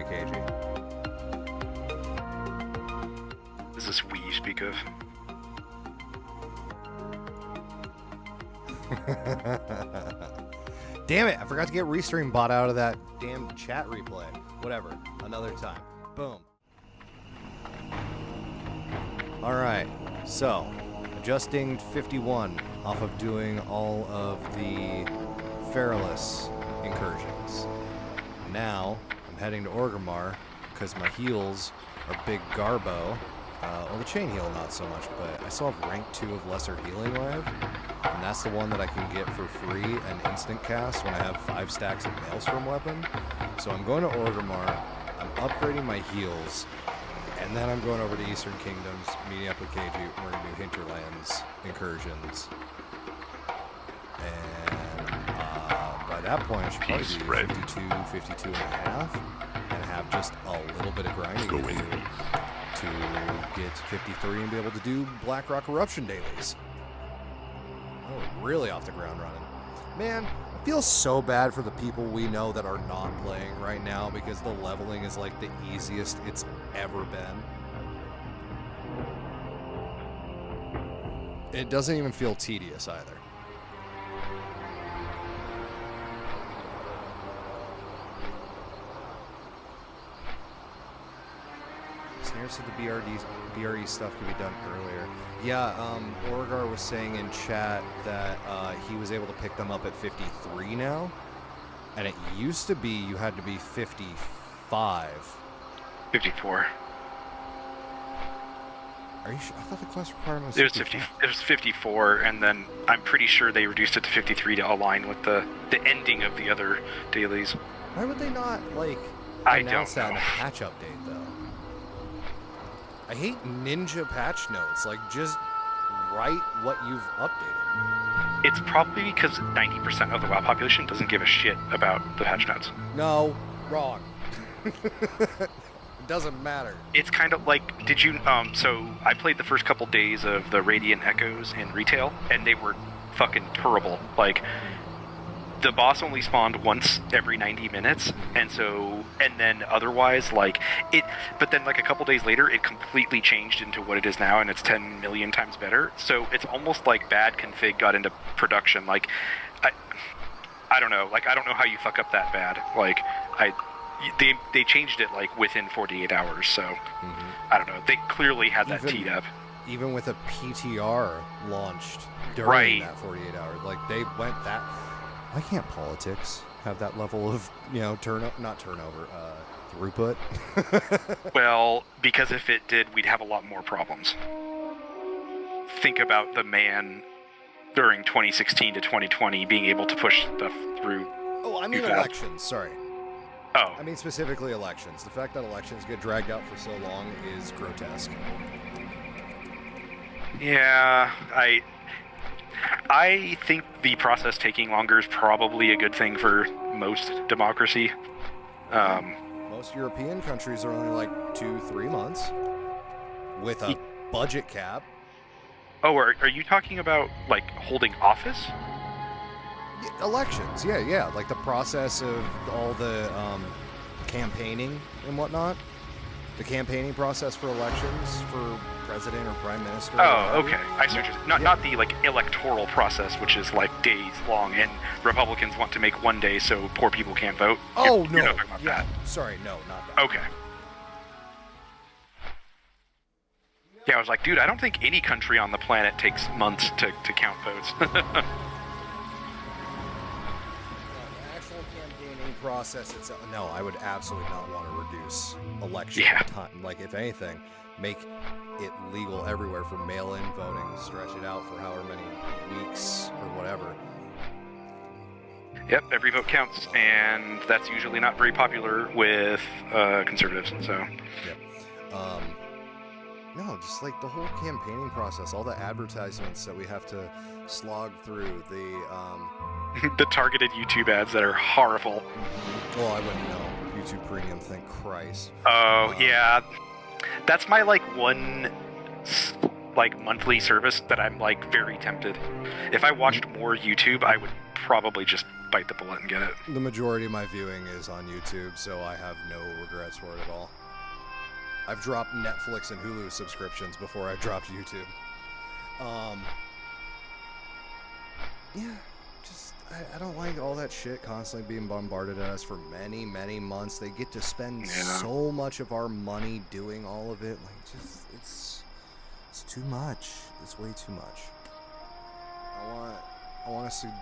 KG. Is this we you speak of? Damn it, I forgot to get Restream bot out of that damn chat replay. Whatever, another time. Boom. Alright, so, adjusting 51 off of doing all of the Feralus incursions. Now, I'm heading to Orgrimmar, because my heals are Big Garbo. Well, the chain heal not so much, but I still have rank 2 of Lesser Healing Wave, and that's the one that I can get for free and instant cast when I have 5 stacks of Maelstrom weapon. So I'm going to Orgrimmar, I'm upgrading my heals, and then I'm going over to Eastern Kingdoms, meeting up with KG, and we're going to do Hinterlands incursions. And by that point, I should probably be 52 and a half, and have just a little bit of grinding to do to get to 53 and be able to do Blackrock Eruption dailies. Oh, really off the ground running. Man, I feel so bad for the people we know that are not playing right now because the leveling is like the easiest it's ever been. It doesn't even feel tedious either. So the BRE stuff could be done earlier. Yeah, Orgar was saying in chat that he was able to pick them up at 53 now, and it used to be you had to be 55. 54. Are you sure? I thought the quest requirement was 55. It was 54, and then I'm pretty sure they reduced it to 53 to align with the ending of the other dailies. Why would they not, like, I announce don't that know. in a patch update, though? I hate ninja patch notes. Like, just write what you've updated. It's probably because 90% of the WoW population doesn't give a shit about the patch notes. No, wrong. It doesn't matter. It's kind of like, did you, so I played the first couple days of the Radiant Echoes in retail, and they were fucking terrible. Like, the boss only spawned once every 90 minutes, and then otherwise, like, but then, like, a couple days later, it completely changed into what it is now, and it's 10 million times better, so it's almost like bad config got into production. Like, I don't know, like, I don't know how you fuck up that bad. Like, they changed it, like, within 48 hours, so, I don't know, they clearly had that teed up. Even with a PTR launched during that 48 hours, like, they went that... Why can't politics have that level of, throughput? Well, because if it did, we'd have a lot more problems. Think about the man during 2016 to 2020 being able to push stuff through. Oh, I mean elections, sorry. Oh. I mean specifically elections. The fact that elections get dragged out for so long is grotesque. Yeah, I think the process taking longer is probably a good thing for most democracy. Most European countries are only like 2-3 months with a budget cap. Oh, are you talking about, like, holding office? Elections, yeah. Like the process of all the campaigning and whatnot. The campaigning process for elections for president or prime minister. Oh, okay. I see what you're saying. Not the, like, electoral process, which is, like, days long, and Republicans want to make one day so poor people can't vote. Oh, You're not talking about that. Sorry, no, not that. Okay. Yeah, I was like, dude, I don't think any country on the planet takes months to count votes. Process itself. No, I would absolutely not want to reduce election time. Like, if anything, make it legal everywhere for mail-in voting, stretch it out for however many weeks or whatever. Yep, every vote counts, and that's usually not very popular with conservatives, so... Yep. No, just like the whole campaigning process, all the advertisements that we have to slog through, the targeted YouTube ads that are horrible. Well, I wouldn't know. YouTube Premium, thank Christ. Oh, yeah. That's my, like, one like monthly service that I'm like very tempted. If I watched more YouTube, I would probably just bite the bullet and get it. The majority of my viewing is on YouTube, so I have no regrets for it at all. I've dropped Netflix and Hulu subscriptions before I dropped YouTube. Yeah, just I don't like all that shit constantly being bombarded at us for many, many months. They get to spend so much of our money doing all of it. Like, just it's too much. It's way too much. I want us to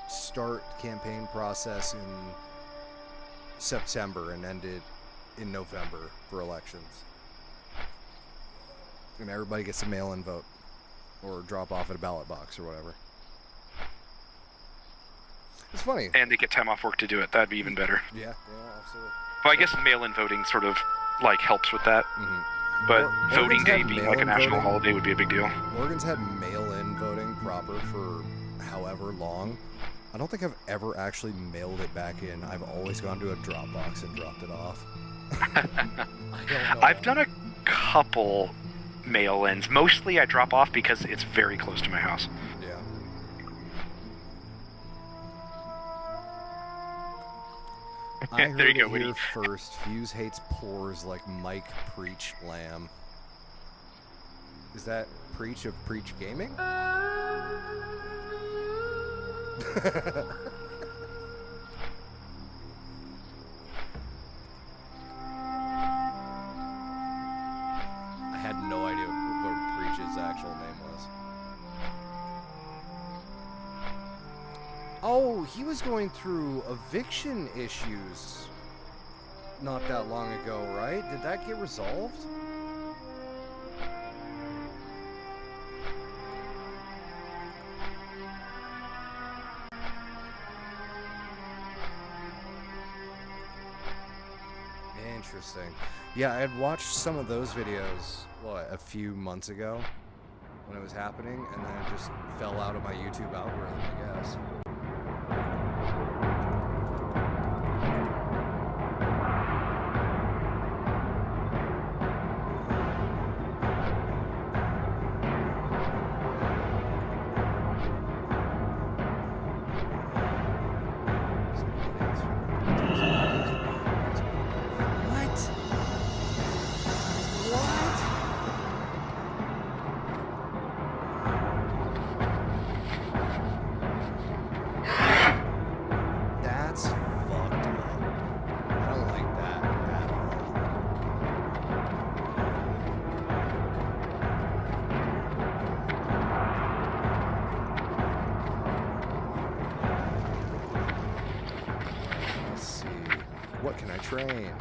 start the campaign process in September and end it in November for elections. And everybody gets a mail-in vote or drop off at a ballot box or whatever. It's funny. And they get time off work to do it. That'd be even better. Yeah, absolutely. Well, I guess mail-in voting sort of like helps with that. Mm-hmm. But Oregon's voting day had being like a mail-in national voting. holiday would be a big deal. Oregon's had mail-in voting proper for however long. I don't think I've ever actually mailed it back in. I've always gone to a drop box and dropped it off. I don't know. I've done a couple mail-ins. Mostly I drop off because it's very close to my house. Yeah. I heard There you go, it Woody. here first. Fuse hates pores like Mike Preach Lamb. Is that Preach of Preach Gaming? I had no idea what Preach's actual name was. Oh, he was going through eviction issues not that long ago, right? Did that get resolved? Interesting. Yeah, I had watched some of those videos, a few months ago when it was happening, and then it just fell out of my YouTube algorithm, I guess. That's fucked up. I don't like that at all. Let's see. What can I train?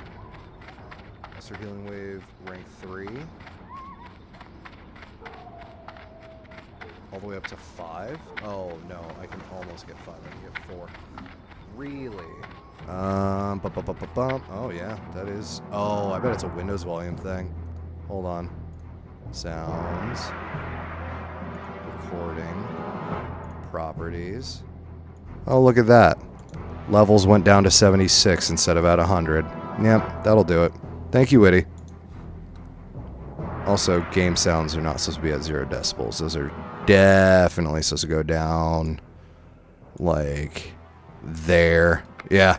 Lesser Healing Wave, rank 3. All the way up to 5? Oh no, I can almost get 5. I can get 4. Really? Oh yeah, that is. Oh, I bet it's a Windows volume thing. Hold on. Sounds. Recording. Properties. Oh, look at that. Levels went down to 76 instead of at 100. Yep, that'll do it. Thank you, Witty. Also, game sounds are not supposed to be at 0 decibels. Those are definitely supposed to go down like there. Yeah.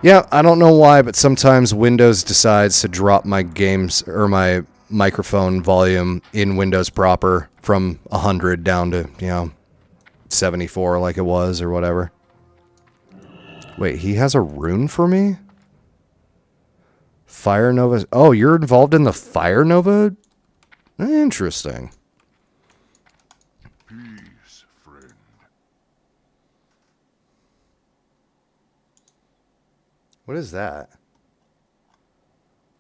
Yeah, I don't know why, but sometimes Windows decides to drop my games or my microphone volume in Windows proper from 100 down to, 74 like it was or whatever. Wait, he has a rune for me? Fire Nova. Oh, you're involved in the Fire Nova? Interesting. Peace, friend. What is that?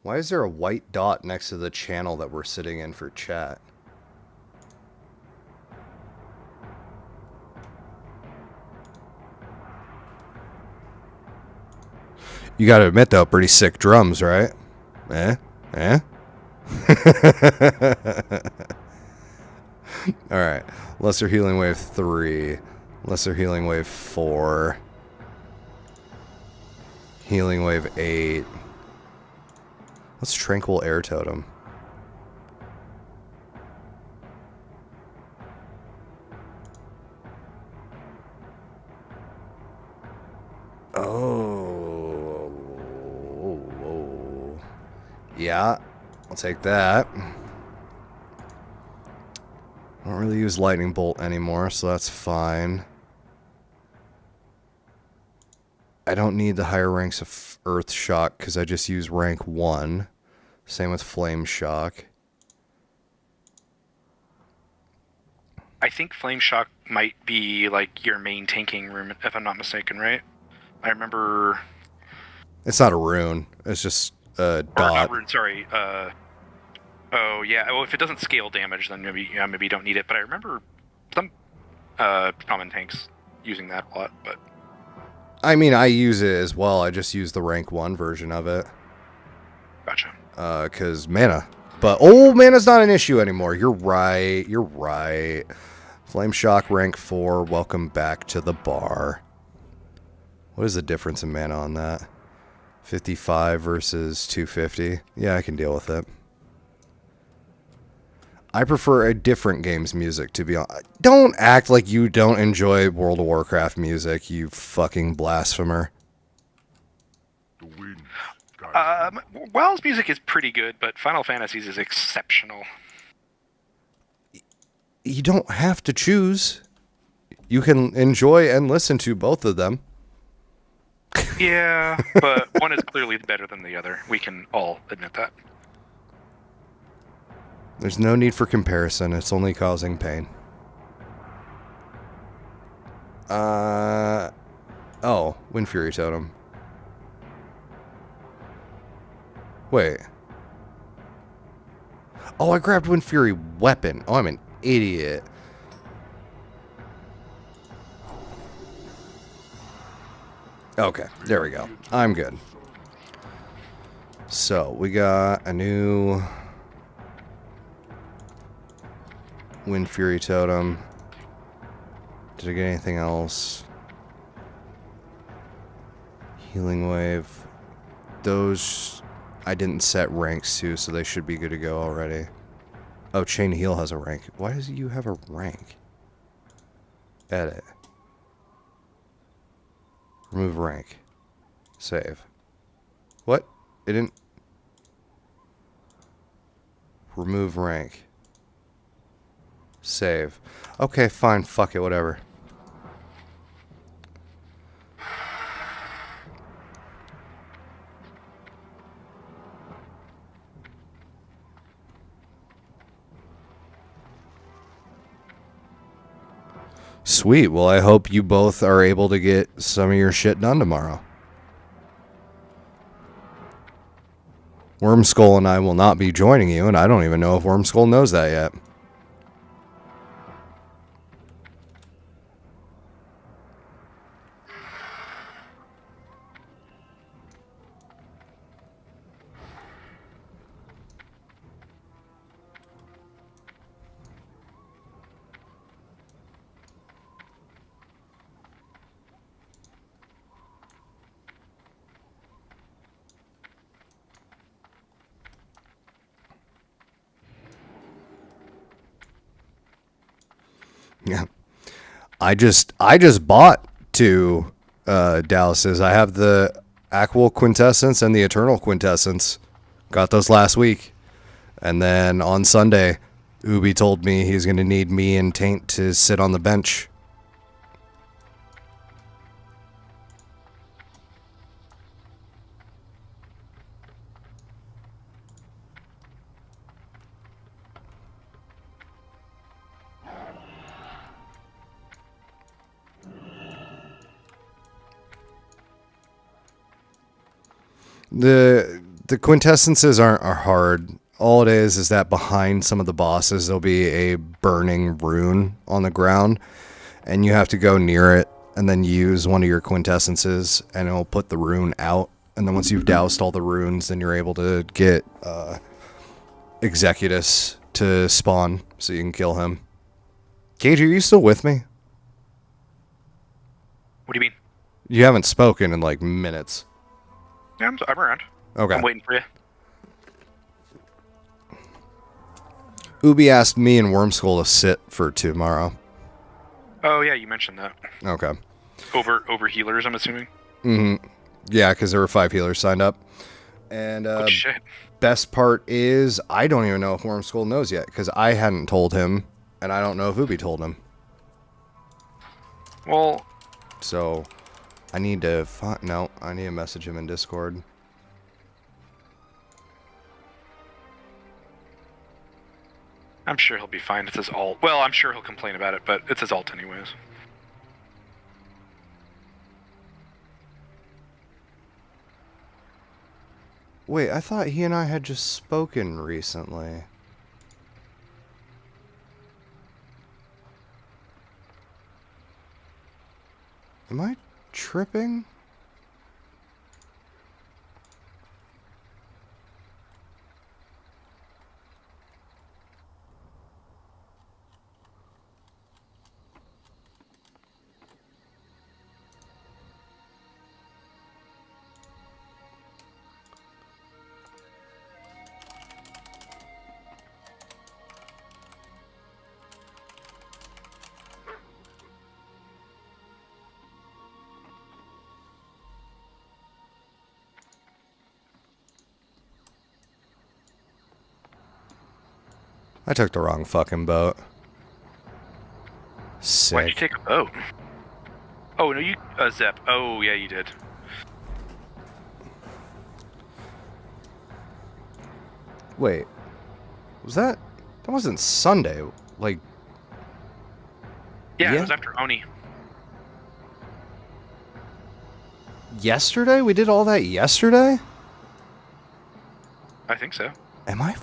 Why is there a white dot next to the channel that we're sitting in for chat? You gotta admit, though, pretty sick drums, right? Eh? Alright. Lesser Healing Wave 3. Lesser Healing Wave 4. Healing Wave 8. What's Tranquil Air Totem? Oh. Yeah, I'll take that. I don't really use lightning bolt anymore, so that's fine. I don't need the higher ranks of earth shock because I just use rank 1. Same with flame shock. I think Flame Shock might be like your main tanking room, if I'm not mistaken, right? I remember. It's not a rune. It's just a dot. Or not rune, sorry. Oh yeah. Well, if it doesn't scale damage, then maybe you don't need it. But I remember some common tanks using that a lot. But I mean, I use it as well. I just use the rank 1 version of it. gotcha. Because mana. But, oh, mana's not an issue anymore. You're right. You're right. Flame Shock rank 4. Welcome back to the bar. What is the difference in mana on that? 55 versus 250. Yeah, I can deal with it. I prefer a different game's music, to be honest. Don't act like you don't enjoy World of Warcraft music, you fucking blasphemer. WoW's music is pretty good, but Final Fantasy's is exceptional. You don't have to choose. You can enjoy and listen to both of them. Yeah, but one is clearly better than the other. We can all admit that. There's no need for comparison. It's only causing pain. Oh, Wind Fury Totem. Wait. Oh, I grabbed Wind Fury weapon. Oh, I'm an idiot. Okay, there we go. I'm good. So, we got a new Wind Fury Totem. Did I get anything else? Healing Wave. Those I didn't set ranks to, so they should be good to go already. Oh, Chain Heal has a rank. Why does you have a rank? Edit. Remove rank. Save. What? It didn't... Remove rank. Save. Okay, fine. Fuck it. Whatever. Sweet. Well, I hope you both are able to get some of your shit done tomorrow. Wormskull and I will not be joining you, and I don't even know if Wormskull knows that yet. Yeah. I just bought 2 Dallas's. I have the Aqua Quintessence and the Eternal Quintessence. Got those last week. And then on Sunday, Ubi told me he's going to need me and Taint to sit on the bench. The quintessences are hard. All it is that behind some of the bosses there'll be a burning rune on the ground, and you have to go near it and then use one of your quintessences, and it'll put the rune out. And then once you've doused all the runes, then you're able to get Executus to spawn so you can kill him. Cage, are you still with me? What do you mean? You haven't spoken in like minutes. Yeah, I'm around. Okay. I'm waiting for you. Ubi asked me and Wormskull to sit for tomorrow. Oh yeah, you mentioned that. Okay. Over healers, I'm assuming. Yeah, because there were 5 healers signed up. And Oh, shit. best part is I don't even know if Wormskull knows yet because I hadn't told him, and I don't know if Ubi told him. Well, So I need to find. No, I need to message him in Discord. I'm sure he'll be fine. It's his alt. Well, I'm sure he'll complain about it, but it's his alt anyways. Wait, I thought he and I had just spoken recently. Am I tripping? I took the wrong fucking boat. Sick. Why'd you take a boat? Oh, no, you... Zep. Oh, yeah, you did. Wait. Was that... That wasn't Sunday. Like... Yeah, Yeah. it was after Oni. Yesterday? We did all that yesterday? I think so. Am I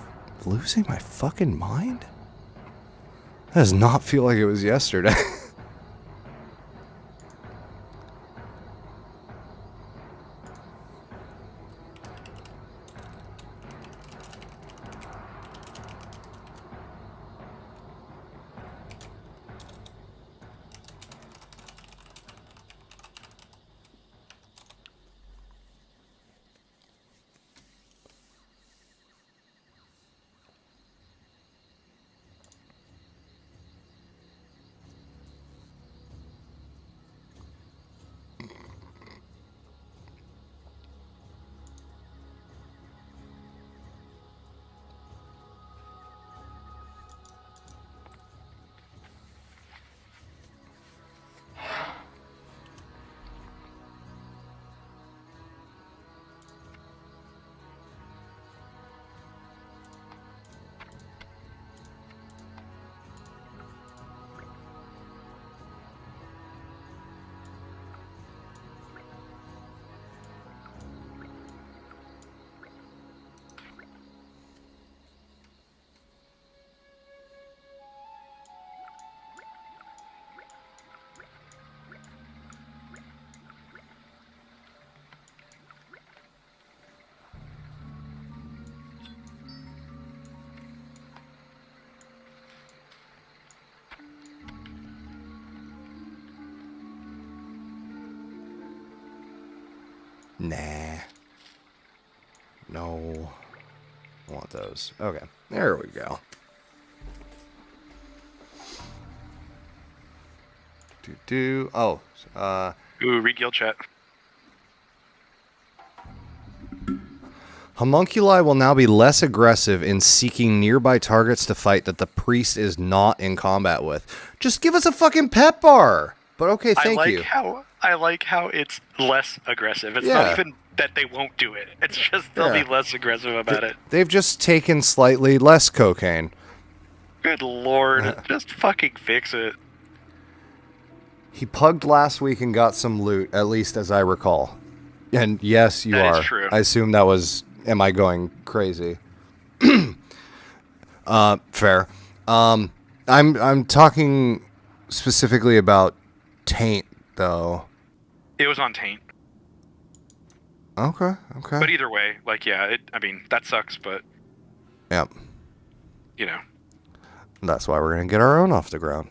losing my fucking mind? That does not feel like it was yesterday. Nah. No. I want those. Okay. There we go. Oh. Ooh, read guild chat. Homunculi will now be less aggressive in seeking nearby targets to fight that the priest is not in combat with. Just give us a fucking pet bar. But okay, thank you. I like how it's less aggressive. It's Yeah. not even that they won't do it. It's just they'll Yeah. be less aggressive about it. They've just taken slightly less cocaine. Good lord. Just fucking fix it. He pugged last week and got some loot, at least as I recall. And yes, you That are. is true. I assume that was... Am I going crazy? Fair. I'm talking specifically about Taint, though. It was on Taint. Okay. But either way, like, yeah, I mean, that sucks, but, Yep. you know. That's why we're going to get our own off the ground.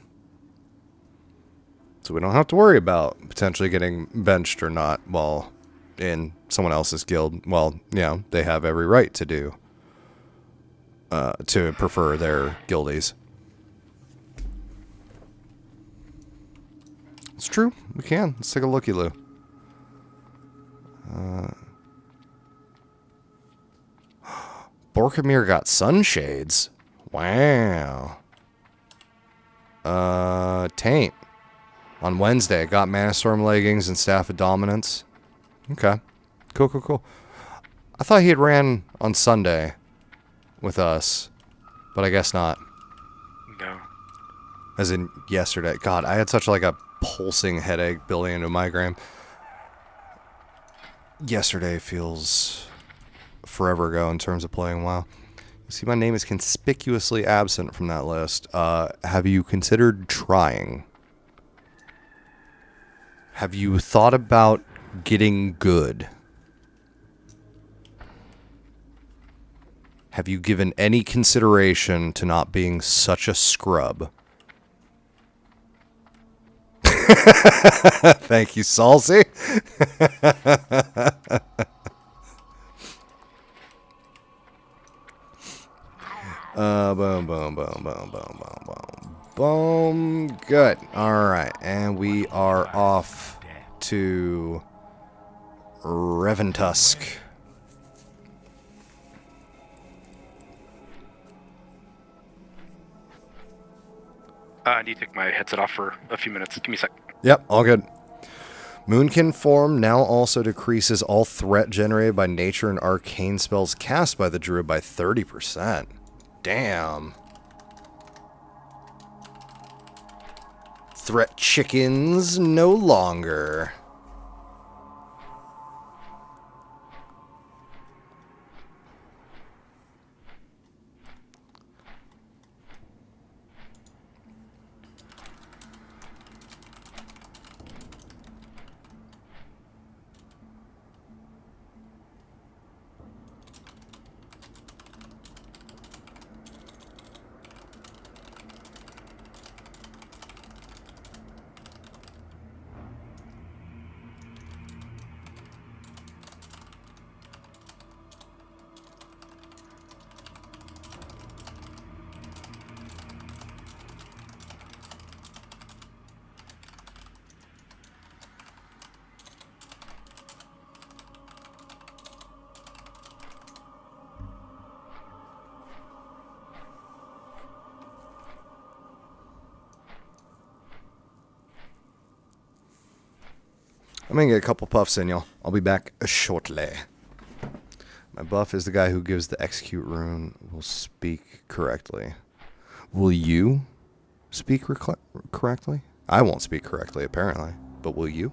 So we don't have to worry about potentially getting benched or not while in someone else's guild. Well, they have every right to do. To prefer their guildies. It's true. We can. Let's take a looky-loo. Vorkamir got sunshades. Wow. Taint. On Wednesday, got Manastorm leggings and Staff of Dominance. Okay. Cool, cool, cool. I thought he had ran on Sunday with us, but I guess not. No. As in yesterday. God, I had such like a pulsing headache building into a migraine. Yesterday feels forever ago in terms of playing WoW. You see, my name is conspicuously absent from that list. Have you considered trying? Have you thought about getting good? Have you given any consideration to not being such a scrub? Thank you, Salsy. Boom, boom, boom, boom, boom, boom, boom. Boom. Good. All right. And we are off to Reventusk. I need to take my headset off for a few minutes. Give me a sec. Yep, all good. Moonkin form now also decreases all threat generated by nature and arcane spells cast by the druid by 30%. Damn. Threat chickens no longer. I'm gonna get a couple puffs in, y'all. I'll be back shortly. My buff is the guy who gives the execute rune will speak correctly. Will you speak correctly? I won't speak correctly, apparently. But will you?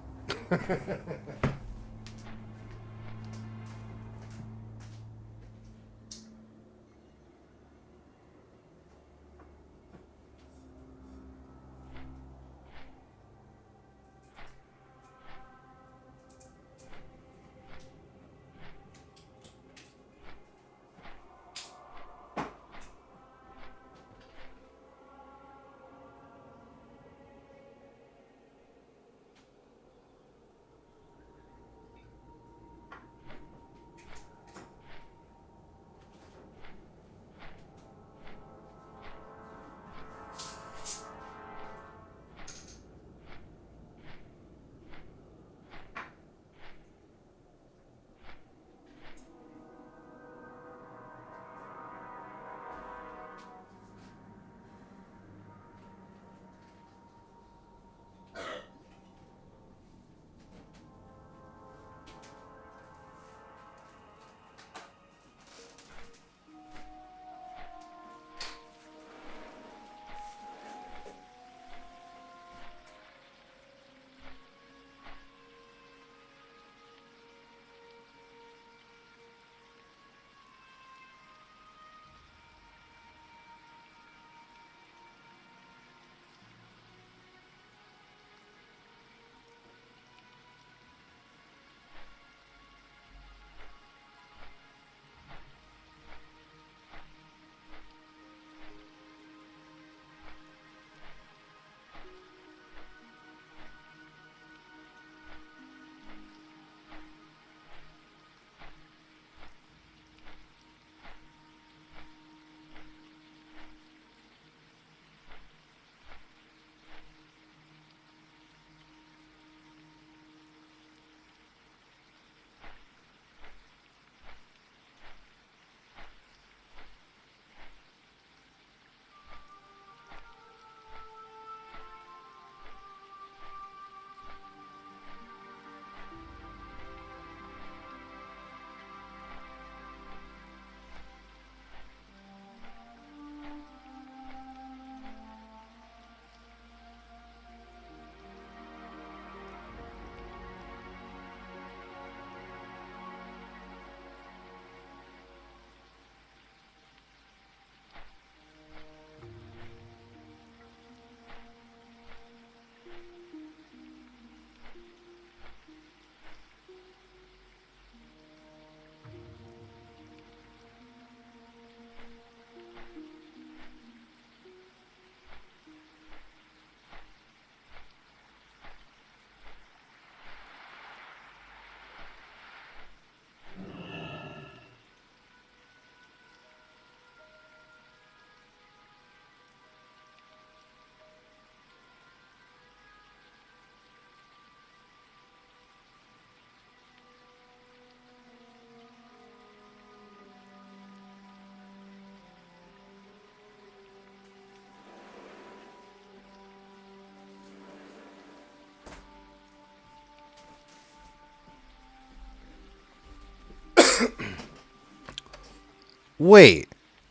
Wait,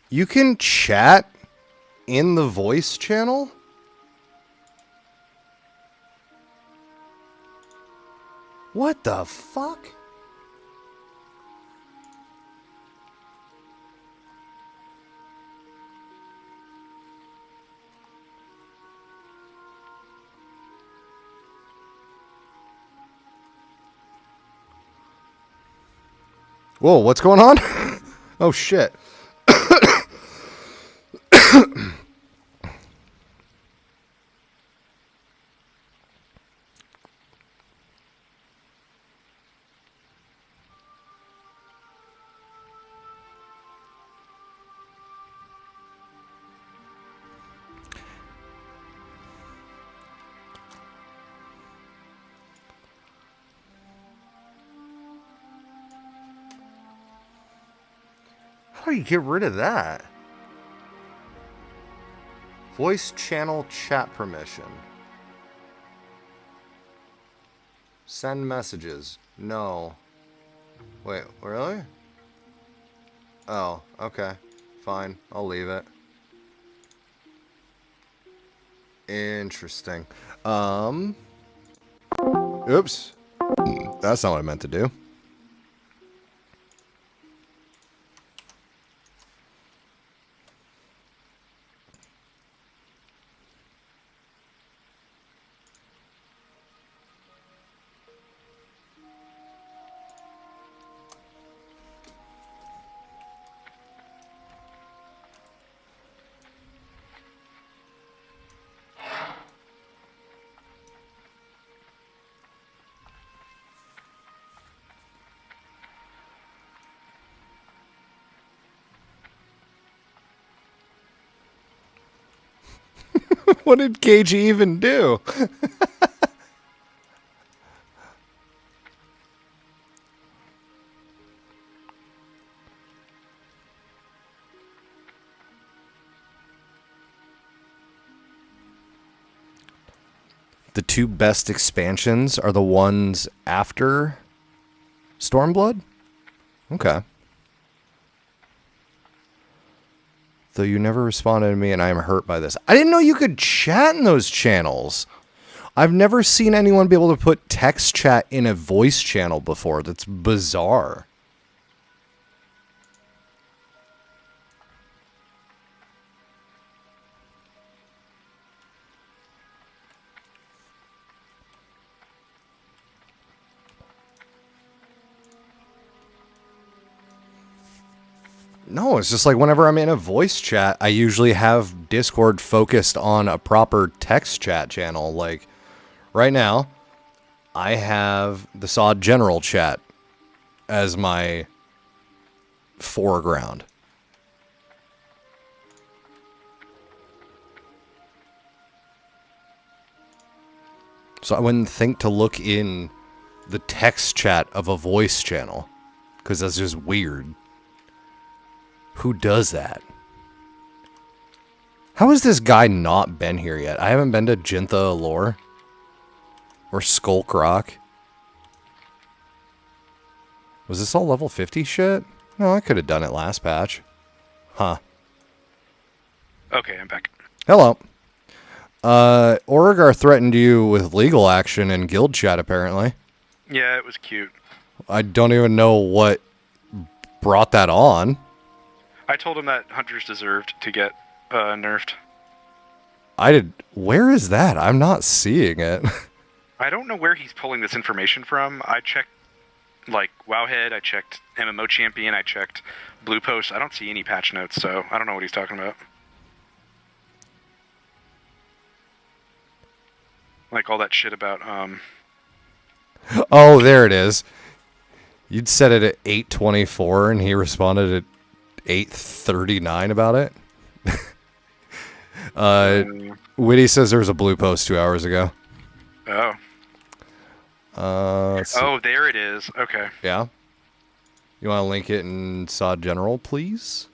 you can chat in the voice channel? What the fuck? Whoa, what's going on? Oh shit. How do you get rid of that? Voice channel chat permission. Send messages. No. Wait, really? Oh, okay. Fine. I'll leave it. Interesting. Oops. That's not what I meant to do. What did Cagey even do? The two best expansions are the ones after Stormblood? Okay. Though you never responded to me and I am hurt by this. I didn't know you could chat in those channels. I've never seen anyone be able to put text chat in a voice channel before. That's bizarre. No, it's just like whenever I'm in a voice chat, I usually have Discord focused on a proper text chat channel. Like, right now, I have the SoD general chat as my foreground. So I wouldn't think to look in the text chat of a voice channel, because that's just weird. Who does that? How has this guy not been here yet? I haven't been to Jintha Allure. Or Skulk Rock. Was this all level 50 shit? No, I could have done it last patch. Huh. Okay, I'm back. Hello. Origar threatened you with legal action in guild chat, apparently. Yeah, it was cute. I don't even know what brought that on. I told him that hunters deserved to get nerfed. Where is that? I'm not seeing it. I don't know where he's pulling this information from. I checked, like, Wowhead, I checked MMO Champion, I checked Blue Post. I don't see any patch notes, so I don't know what he's talking about. Like, all that shit about, Oh, there it is. You'd set it at 8:24, and he responded at 8:39 about it. Witty says there was a blue post 2 hours ago. Oh. Oh, there it is. Okay. Yeah. You want to link it in SoD General, please?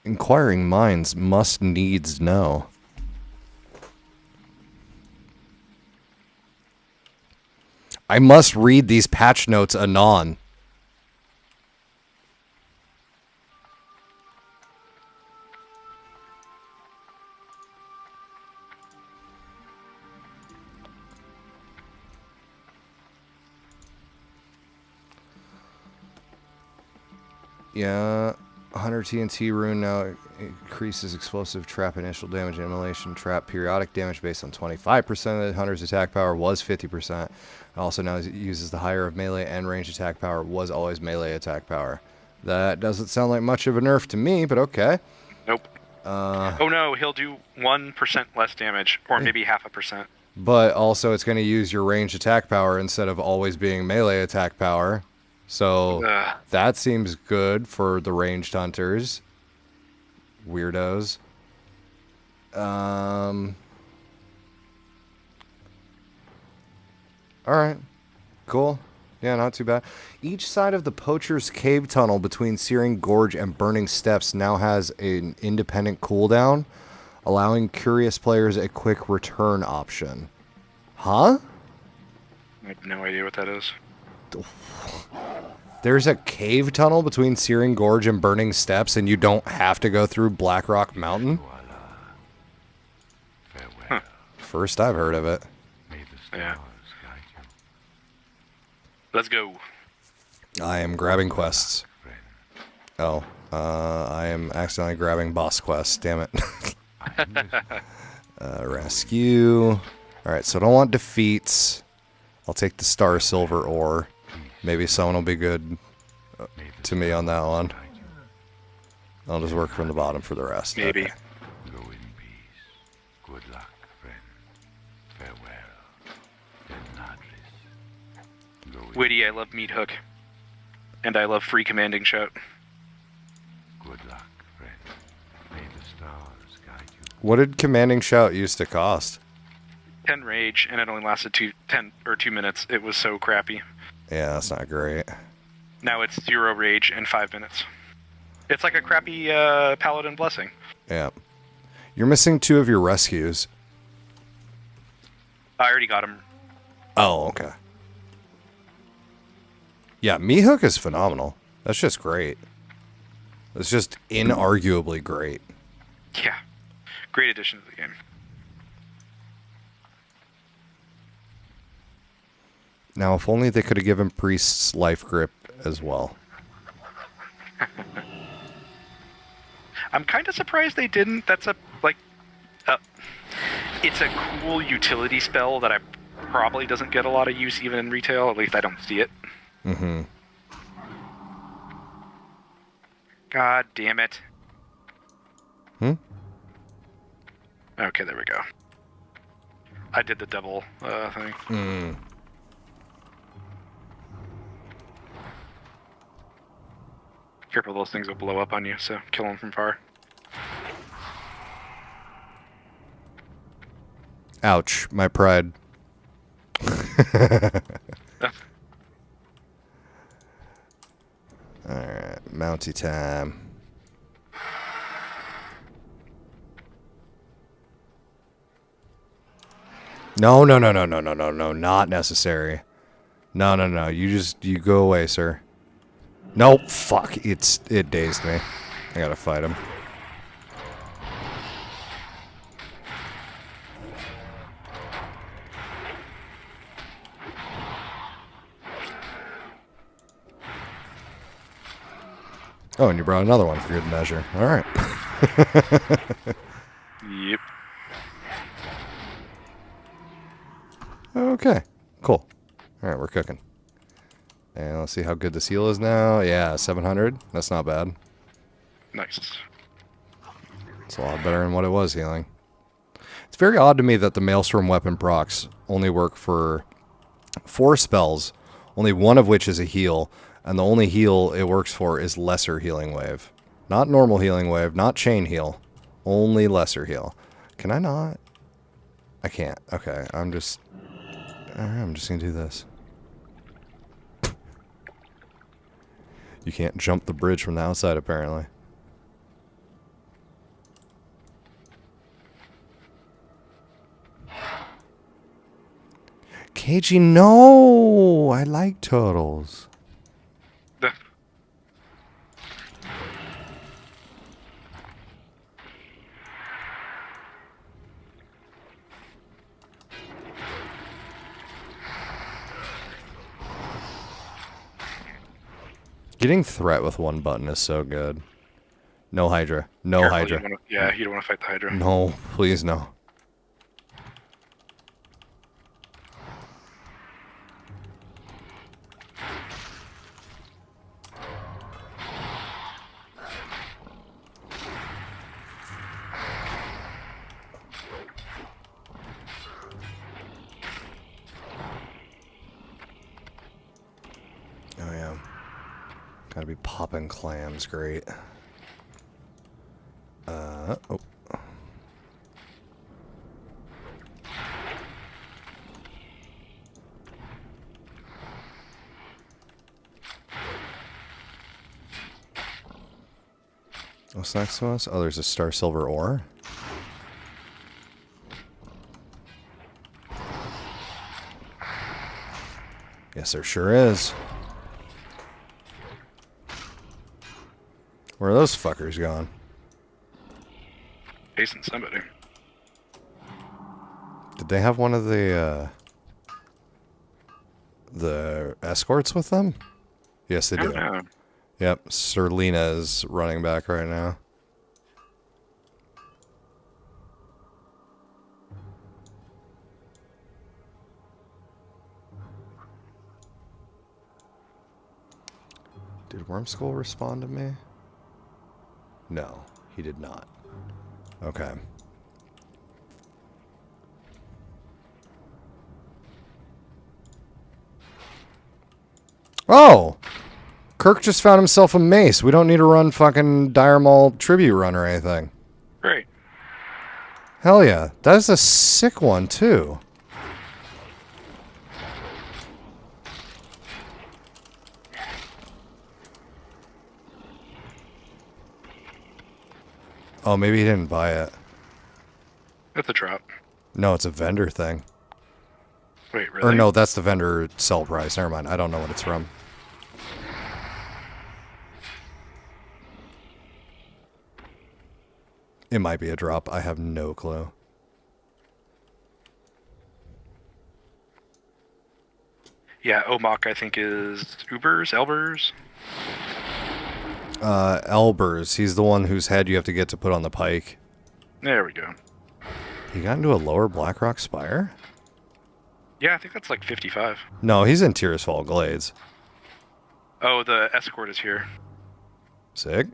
Inquiring minds must needs know. I must read these patch notes anon. Yeah. 100 TNT rune now increases explosive trap initial damage, immolation trap periodic damage based on 25% of the hunter's attack power was 50%. Also now it uses the higher of melee and range attack power was always melee attack power. That doesn't sound like much of a nerf to me, but okay. Nope. Oh no, he'll do 1% less damage, or maybe 0.5%. But also it's going to use your range attack power instead of always being melee attack power. So that seems good for the ranged hunters. Weirdos. Alright. Cool. Yeah, not too bad. Each side of the Poacher's Cave tunnel between Searing Gorge and Burning Steps now has an independent cooldown, allowing curious players a quick return option. Huh? I have no idea what that is. There's a cave tunnel between Searing Gorge and Burning Steps, and you don't have to go through Blackrock Mountain? Huh. First I've heard of it. Yeah. Let's go. I am grabbing quests. Oh, I am accidentally grabbing boss quests. Damn it. Rescue. Alright, so I don't want defeats. I'll take the Star Silver ore. Maybe someone will be good to me on that one. I'll just work from the bottom for the rest. Maybe. Okay. Go in peace. Good luck, friend. Farewell. Witty, I love Meat Hook. And I love Free Commanding Shout. Good luck, friend. May the stars guide you. What did Commanding Shout used to cost? 10 rage, and it only lasted 2 minutes. It was so crappy. Yeah, that's not great. Now it's 0 rage and 5 minutes. It's like a crappy Paladin Blessing. Yeah. You're missing 2 of your rescues. I already got him. Oh, okay. Yeah, Meathook is phenomenal. That's just great. It's just inarguably great. Yeah. Great addition to the game. Now, if only they could have given Priest's life grip as well. I'm kind of surprised they didn't. That's it's a cool utility spell that probably doesn't get a lot of use even in retail. At least I don't see it. Mm-hmm. God damn it. Hmm? Okay, there we go. I did the double thing. Mm. Careful, those things will blow up on you, so kill them from far. Ouch, my pride. Alright, Mountie time. No, not necessary. No, you go away, sir. Nope, fuck, it dazed me. I gotta fight him. Oh, and you brought another one for good measure. Alright. Yep. Okay, cool. Alright, we're cooking. And let's see how good this heal is now. Yeah, 700. That's not bad. Nice. It's a lot better than what it was healing. It's very odd to me that the Maelstrom weapon procs only work for 4 spells, only one of which is a heal, and the only heal it works for is Lesser Healing Wave. Not Normal Healing Wave, not Chain Heal. Only Lesser Heal. Can I not? I can't. Okay, I'm just gonna do this. You can't jump the bridge from the outside, apparently. Cagey, no! I like turtles. Getting threat with one button is so good. No Hydra. No Careful, Hydra. you don't want to fight the Hydra. No, please no. Oh yeah. Gotta be popping clams, great. Oh. What's next to us? Oh, there's a star silver ore. Yes, there sure is. Where are those fuckers going? Chasing somebody. Did they have one of the escorts with them? Yes, they I do. don't know. Yep, Serlina is running back right now. Did Wormskull respond to me? No, he did not. Okay. Oh! Kirk just found himself a mace. We don't need to run fucking Dire Maul tribute run or anything. Great. Hell yeah. That is a sick one, too. Oh, maybe he didn't buy it. That's a drop. No, it's a vendor thing. Wait, really? Or no, that's the vendor sell price. Never mind. I don't know what it's from. It might be a drop. I have no clue. Yeah, Omok, I think, is Elbers? Elbers. He's the one whose head you have to get to put on the pike. There we go. He got into a lower Blackrock Spire? Yeah, I think that's like 55. No, he's in Tears Fall Glades. Oh, the escort is here. Sick.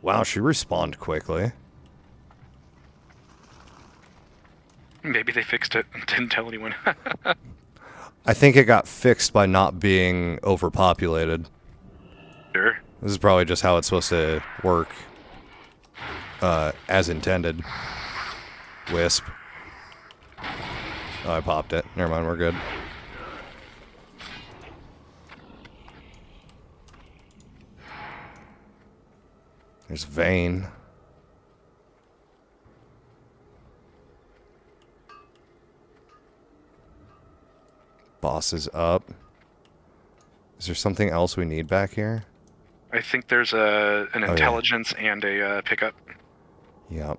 Wow, she respawned quickly. Maybe they fixed it and didn't tell anyone. I think it got fixed by not being overpopulated. Sure. This is probably just how it's supposed to work. As intended. Wisp. Oh, I popped it. Never mind, we're good. There's Vayne. Boss is up. Is there something else we need back here? I think there's an intelligence and a pickup. Yep.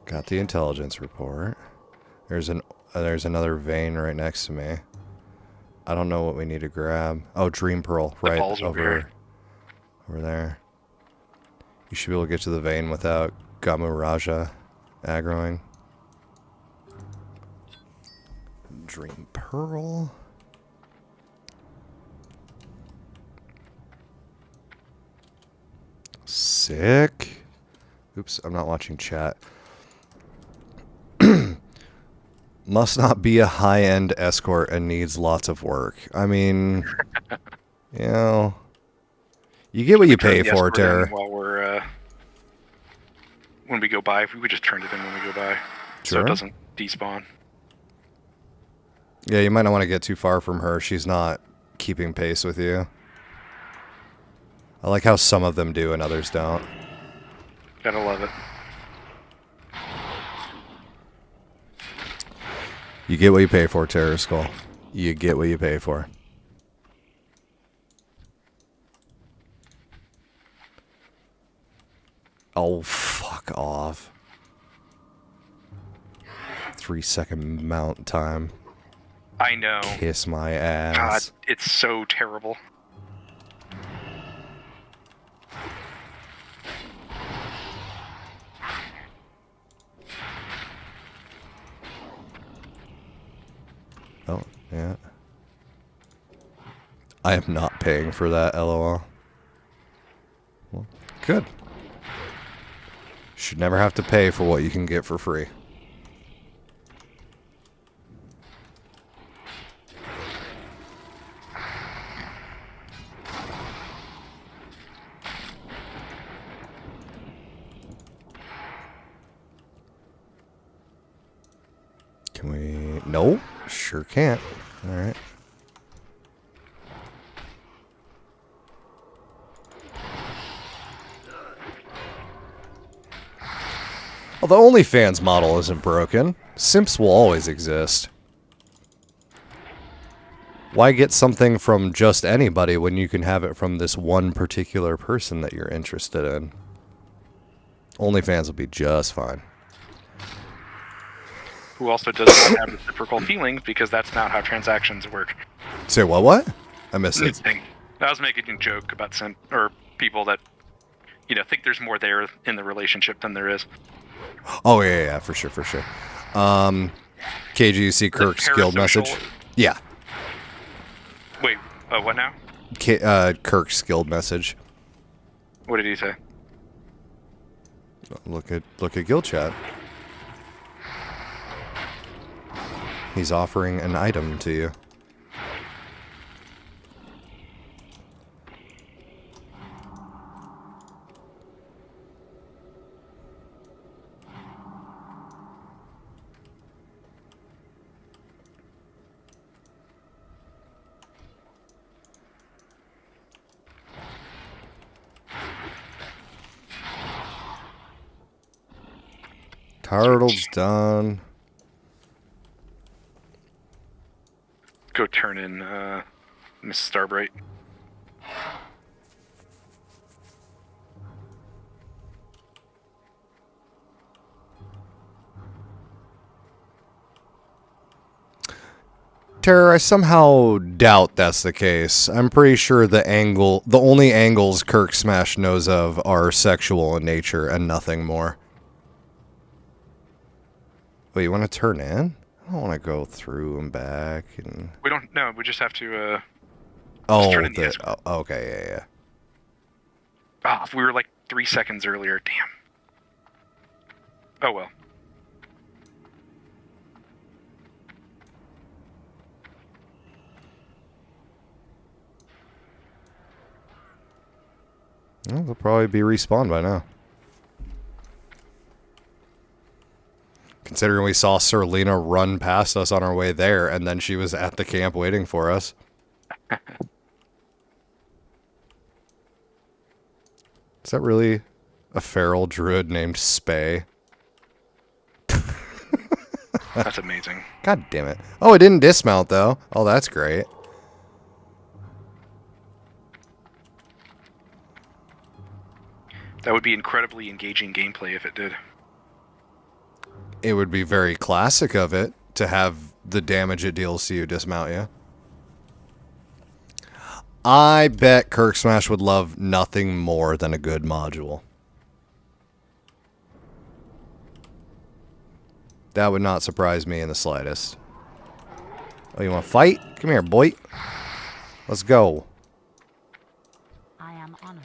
Got the intelligence report. There's another vein right next to me. I don't know what we need to grab. Oh, Dream Pearl, right over there. You should be able to get to the vein without Gamu Raja aggroing. Dream Pearl. Sick. Oops, I'm not watching chat. Must not be a high-end escort and needs lots of work. I mean, you know, you get what you pay for, Terror. While we're when we go by, if we could just turn it in when we go by, Sure. so it doesn't despawn. Yeah, you might not want to get too far from her. She's not keeping pace with you. I like how some of them do and others don't. Gotta love it. You get what you pay for, Terror Skull. You get what you pay for. Oh, fuck off. 3-second mount time. I know. Kiss my God, ass. it's so terrible. Oh, yeah. I am not paying for that, LOL. Well, good. Should never have to pay for what you can get for free. Can we... No, sure can't. Alright. Well, the OnlyFans model isn't broken. Simps will always exist. Why get something from just anybody when you can have it from this one particular person that you're interested in? OnlyFans will be just fine. Who also does not have reciprocal feelings because that's not how transactions work. Say what? I missed it. I was making a joke about people that, think there's more there in the relationship than there is. Oh, yeah, for sure. KG, you see Kirk's guild message? Yeah. Wait, what now? Kirk's guild message. What did he say? Look at guild chat. He's offering an item to you. Turtle's done. Go turn in Miss Starbright. Terror, I somehow doubt that's the case. I'm pretty sure the only angles Kirk Smash knows of are sexual in nature and nothing more. Wait, you want to turn in? I don't want to go through and back and... We don't... No, we just have to, okay, yeah. Ah, we were like 3 seconds earlier. Damn. Oh, well. Well, they'll probably be respawned by now. Considering we saw Sir Lena run past us on our way there, and then she was at the camp waiting for us. Is that really a feral druid named Spay? That's amazing. God damn it. Oh, it didn't dismount, though. Oh, that's great. That would be incredibly engaging gameplay if it did. It would be very classic of it to have the damage it deals to you dismount you. I bet Kirk Smash would love nothing more than a good module. That would not surprise me in the slightest. Oh, you want to fight? Come here, boy. Let's go. I am honored.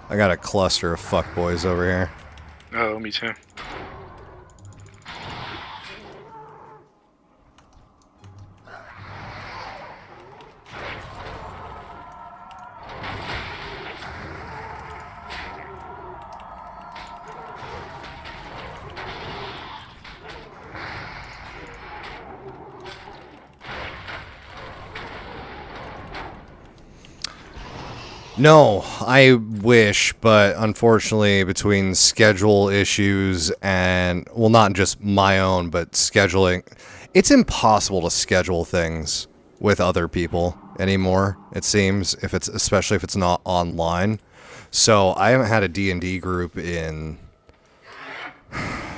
I got a cluster of fuckboys over here. Oh, me too. No, I wish, but unfortunately, between schedule issues and, well, not just my own, but scheduling, it's impossible to schedule things with other people anymore, it seems, especially if it's not online. So I haven't had a D&D group in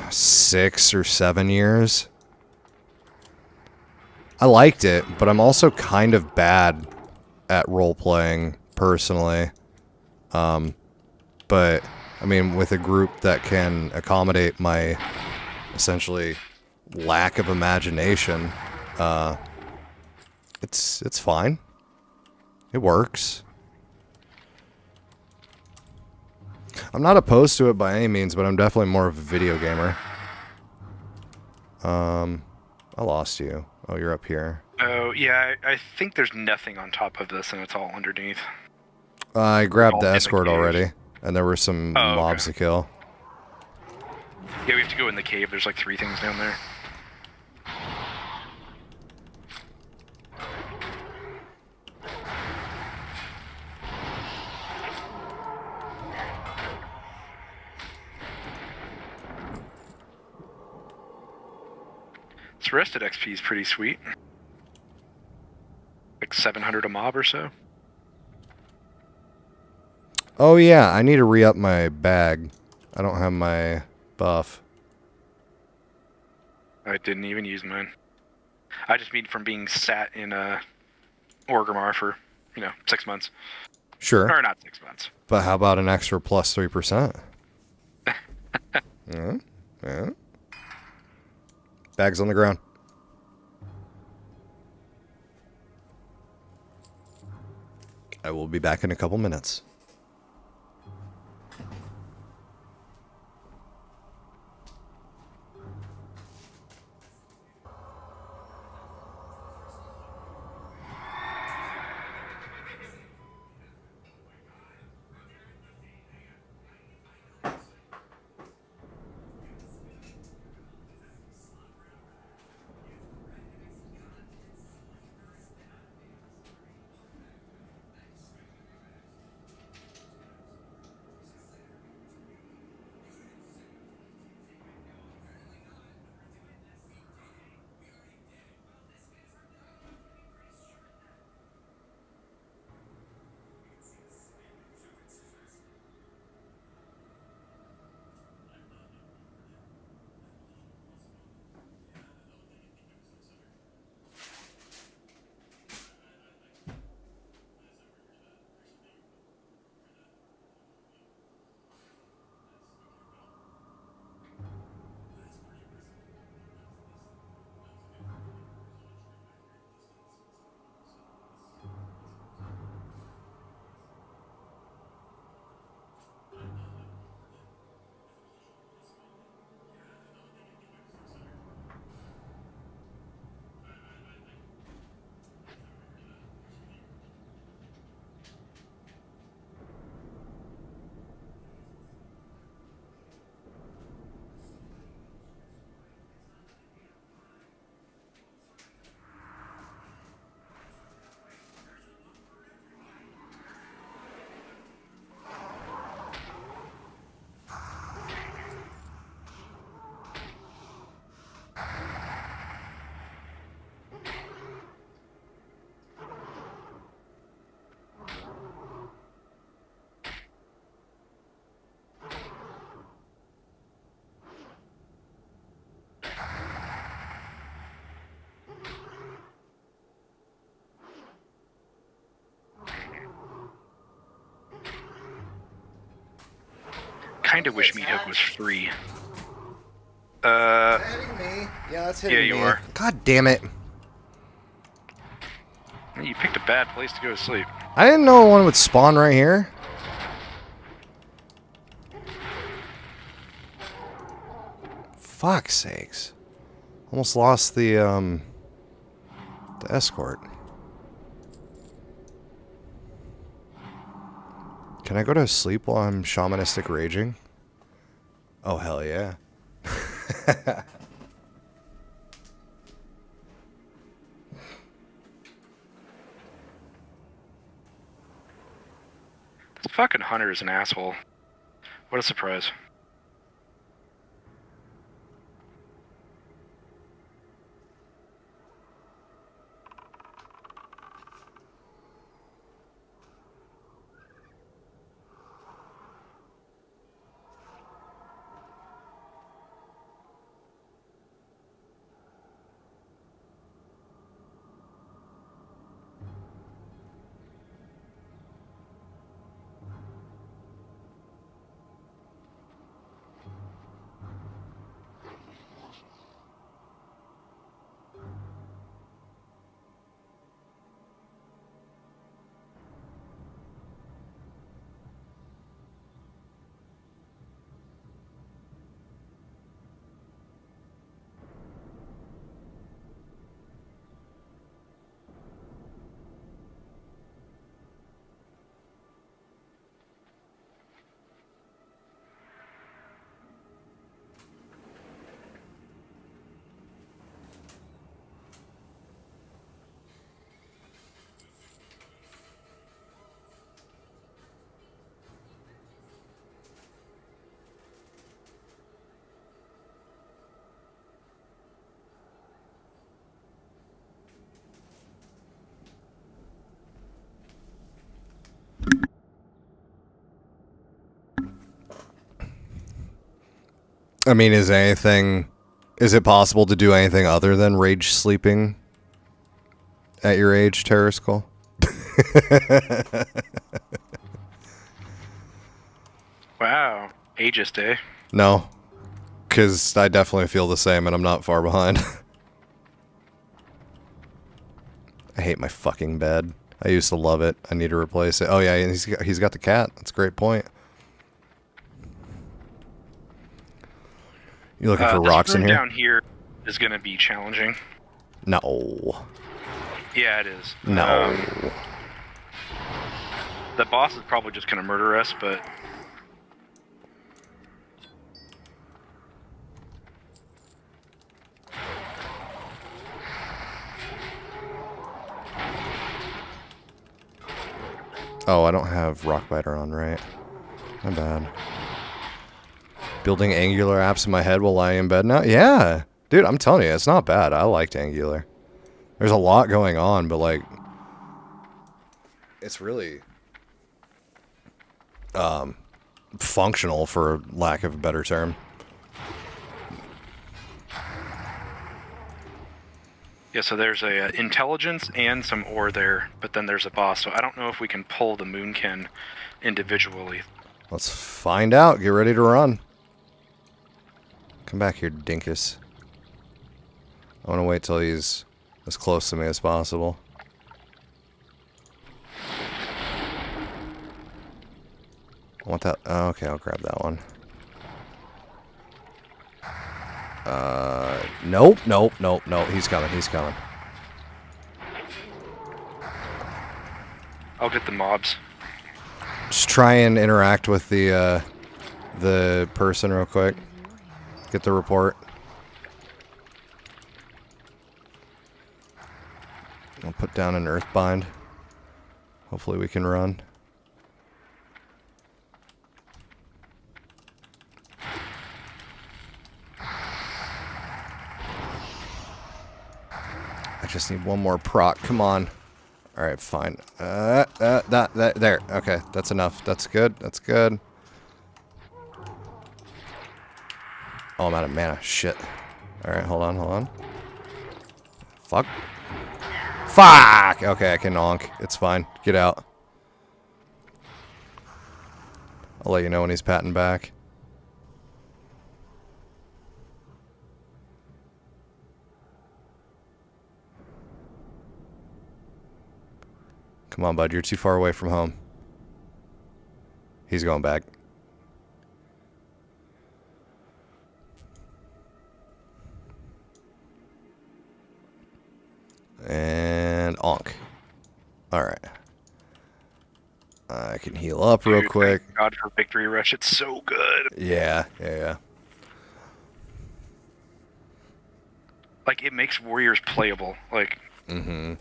6 or 7 years. I liked it, but I'm also kind of bad at role-playing, personally. But, I mean, with a group that can accommodate my, essentially, lack of imagination, it's fine. It works. I'm not opposed to it by any means, but I'm definitely more of a video gamer. I lost you. Oh, you're up here. Oh, yeah, I think there's nothing on top of this, and it's all underneath. I grabbed All the in the escort cave. already, and there were some Oh, mobs okay. to kill. Yeah, we have to go in the cave. There's like 3 things down there. This rested XP is pretty sweet. Like 700 a mob or so. Oh yeah, I need to re-up my bag. I don't have my buff. I didn't even use mine. I just mean from being sat in Orgrimmar for, 6 months. Sure. Or not 6 months. But how about an extra plus 3%? Yeah. Yeah. Bag's on the ground. I will be back in a couple minutes. Kinda wish Meat was free. Hitting me? Yeah, that's hitting Yeah, you me. are. God damn it. You picked a bad place to go to sleep. I didn't know one would spawn right here. Fuck's sakes. Almost lost the escort. Can I go to sleep while I'm shamanistic raging? Oh, hell yeah. fucking Hunter is an asshole. What a surprise. I mean, is it possible to do anything other than rage sleeping at your age, Terror Skull? Wow. Ageist, eh? No, because I definitely feel the same, and I'm not far behind. I hate my fucking bed. I used to love it. I need to replace it. Oh yeah, and he's got the cat. That's a great point. You looking for rocks this in room here? Down here is going to be challenging. No. Yeah, it is. No. The boss is probably just going to murder us, but... Oh, I don't have Rockbiter on, right? My bad. Building Angular apps in my head while lying in bed now? Yeah! Dude, I'm telling you, it's not bad. I liked Angular. There's a lot going on, but, like... It's really... functional, for lack of a better term. Yeah, so there's a intelligence and some ore there, but then there's a boss, so I don't know if we can pull the Moonkin individually. Let's find out. Get ready to run. Come back here, dinkus. I want to wait till he's as close to me as possible. I want that. Oh, okay, I'll grab that one. Nope, nope, nope, nope. He's coming, he's coming. I'll get the mobs. Just try and interact with the person real quick. Get the report. I'll put down an earthbind. Hopefully we can run. I just need one more proc. Come on. All right, fine. There. Okay, that's enough. That's good. That's good. Oh, I'm out of mana. Shit. All right, hold on, hold on. Fuck. Fuck! Okay, I can onk. It's fine. Get out. I'll let you know when he's patting back. Come on, bud. You're too far away from home. He's going back. And onk. Alright. I can heal up real quick. Thank God for Victory Rush. It's so good. Yeah, yeah, yeah. Like, it makes warriors playable. Like... Mm-hmm.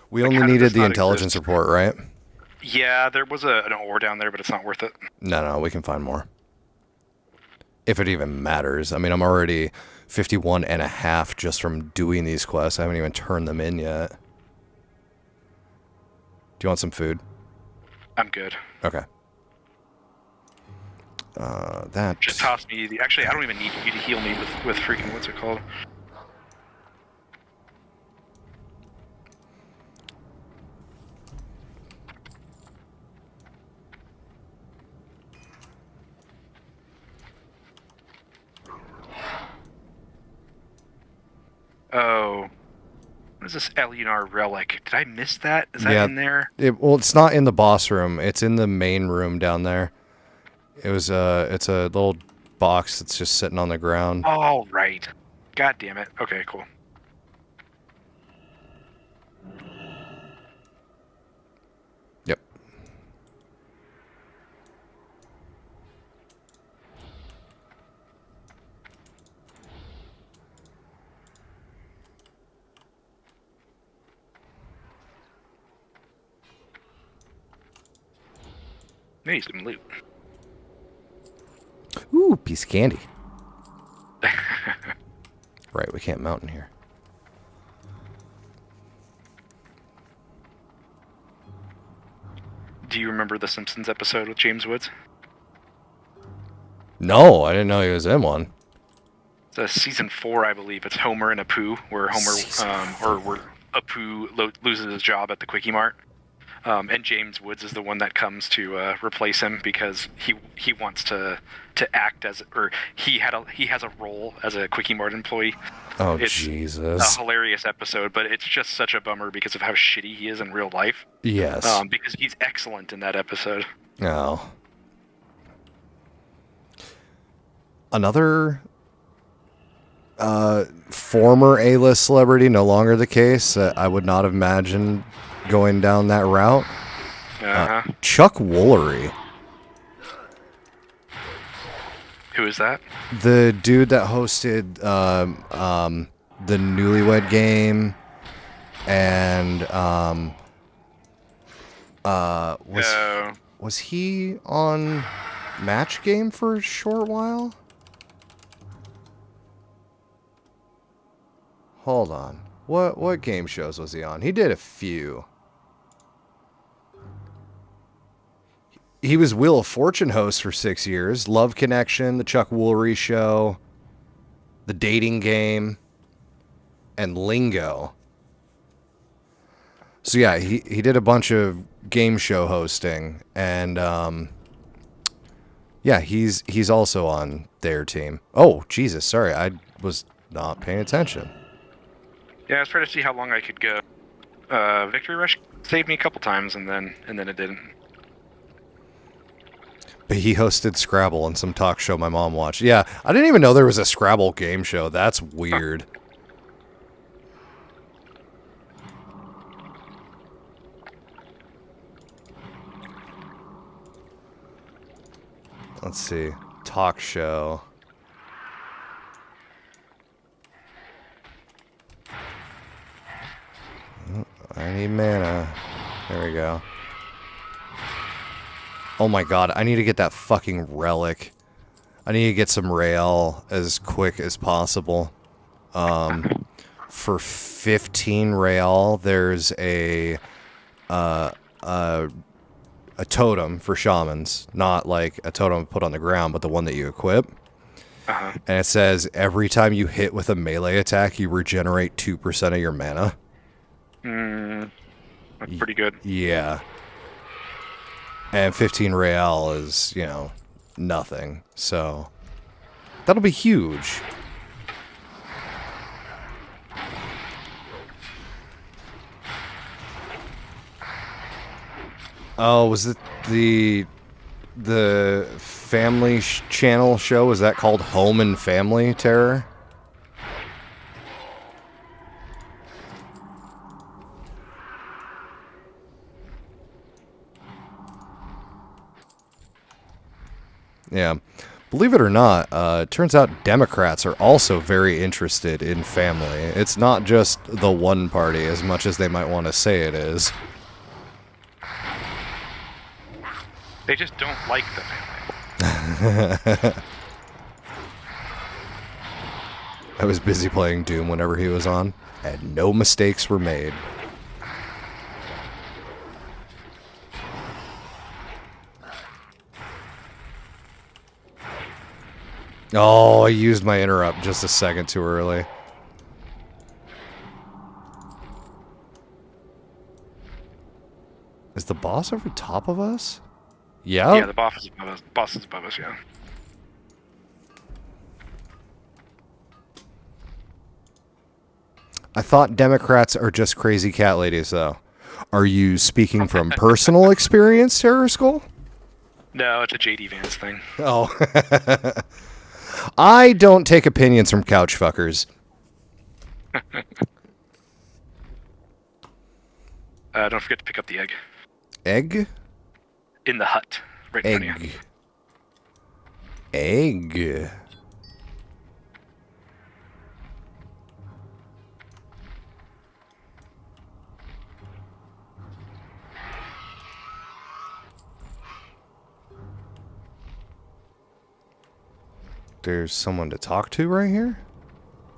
We Like, only how did needed this the not intelligence exist? report, right? Yeah, there was an ore down there, but it's not worth it. No, we can find more. If it even matters. I mean, I'm already 51 and a half just from doing these quests. I haven't even turned them in yet. Do you want some food? I'm good. Okay. That... Just toss me the... Actually, I don't even need you to heal me with freaking... What's it called? Oh. What is this Elionar relic? Did I miss that? Is that in there? Well, it's not in the boss room. It's in the main room down there. It's a little box that's just sitting on the ground. Oh, right. God damn it. Okay, cool. Yep. Need some loot. Ooh, piece of candy. Right, we can't mount in here. Do you remember the Simpsons episode with James Woods? No, I didn't know he was in one. It's season 4, I believe. It's Homer and Apu, where where Apu loses his job at the Quickie Mart. And James Woods is the one that comes to replace him because he wants to act as, or he has a role as a Quickie Mart employee. Oh, it's Jesus. A hilarious episode, but it's just such a bummer because of how shitty he is in real life. Yes. Because he's excellent in that episode. Oh. Another former A-list celebrity, no longer the case. I would not have imagined going down that route. Chuck Woolery. Who is that? The dude that hosted the Newlywed Game and was he on Match Game for a short while? Hold on. What game shows was he on? He did a few. He was Wheel of Fortune host for 6 years. Love Connection, The Chuck Woolery Show, The Dating Game, and Lingo. So yeah, he did a bunch of game show hosting, and yeah, he's also on their team. Oh, Jesus, sorry, I was not paying attention. Yeah, I was trying to see how long I could go. Victory Rush saved me a couple times, and then it didn't. But he hosted Scrabble on some talk show my mom watched. Yeah, I didn't even know there was a Scrabble game show. That's weird. Let's see. Talk show. I need mana. There we go. Oh my god, I need to get that fucking relic. I need to get some rail as quick as possible. For 15 rail, there's a totem for shamans. Not like a totem put on the ground, but the one that you equip. And it says, every time you hit with a melee attack, you regenerate 2% of your mana. That's pretty good. Yeah. And 15 real is, you know, nothing. So, that'll be huge. Oh, was it the family channel show? Was that called Home and Family Terror? Yeah. Believe it or not, it turns out Democrats are also very interested in family. It's not just the one party as much as they might want to say it is. They just don't like the family. I was busy playing Doom whenever he was on, and no mistakes were made. Oh, I used my interrupt just a second too early. Is the boss over top of us? Yeah. Yeah, the boss is above us. Boss is above us, yeah. I thought Democrats are just crazy cat ladies, though. Are you speaking from personal experience, Terror Skull? No, it's a JD Vance thing. Oh. I don't take opinions from couch fuckers. Don't forget to pick up the egg. Egg? In the hut. Right in front of you. Egg. There's someone to talk to right here?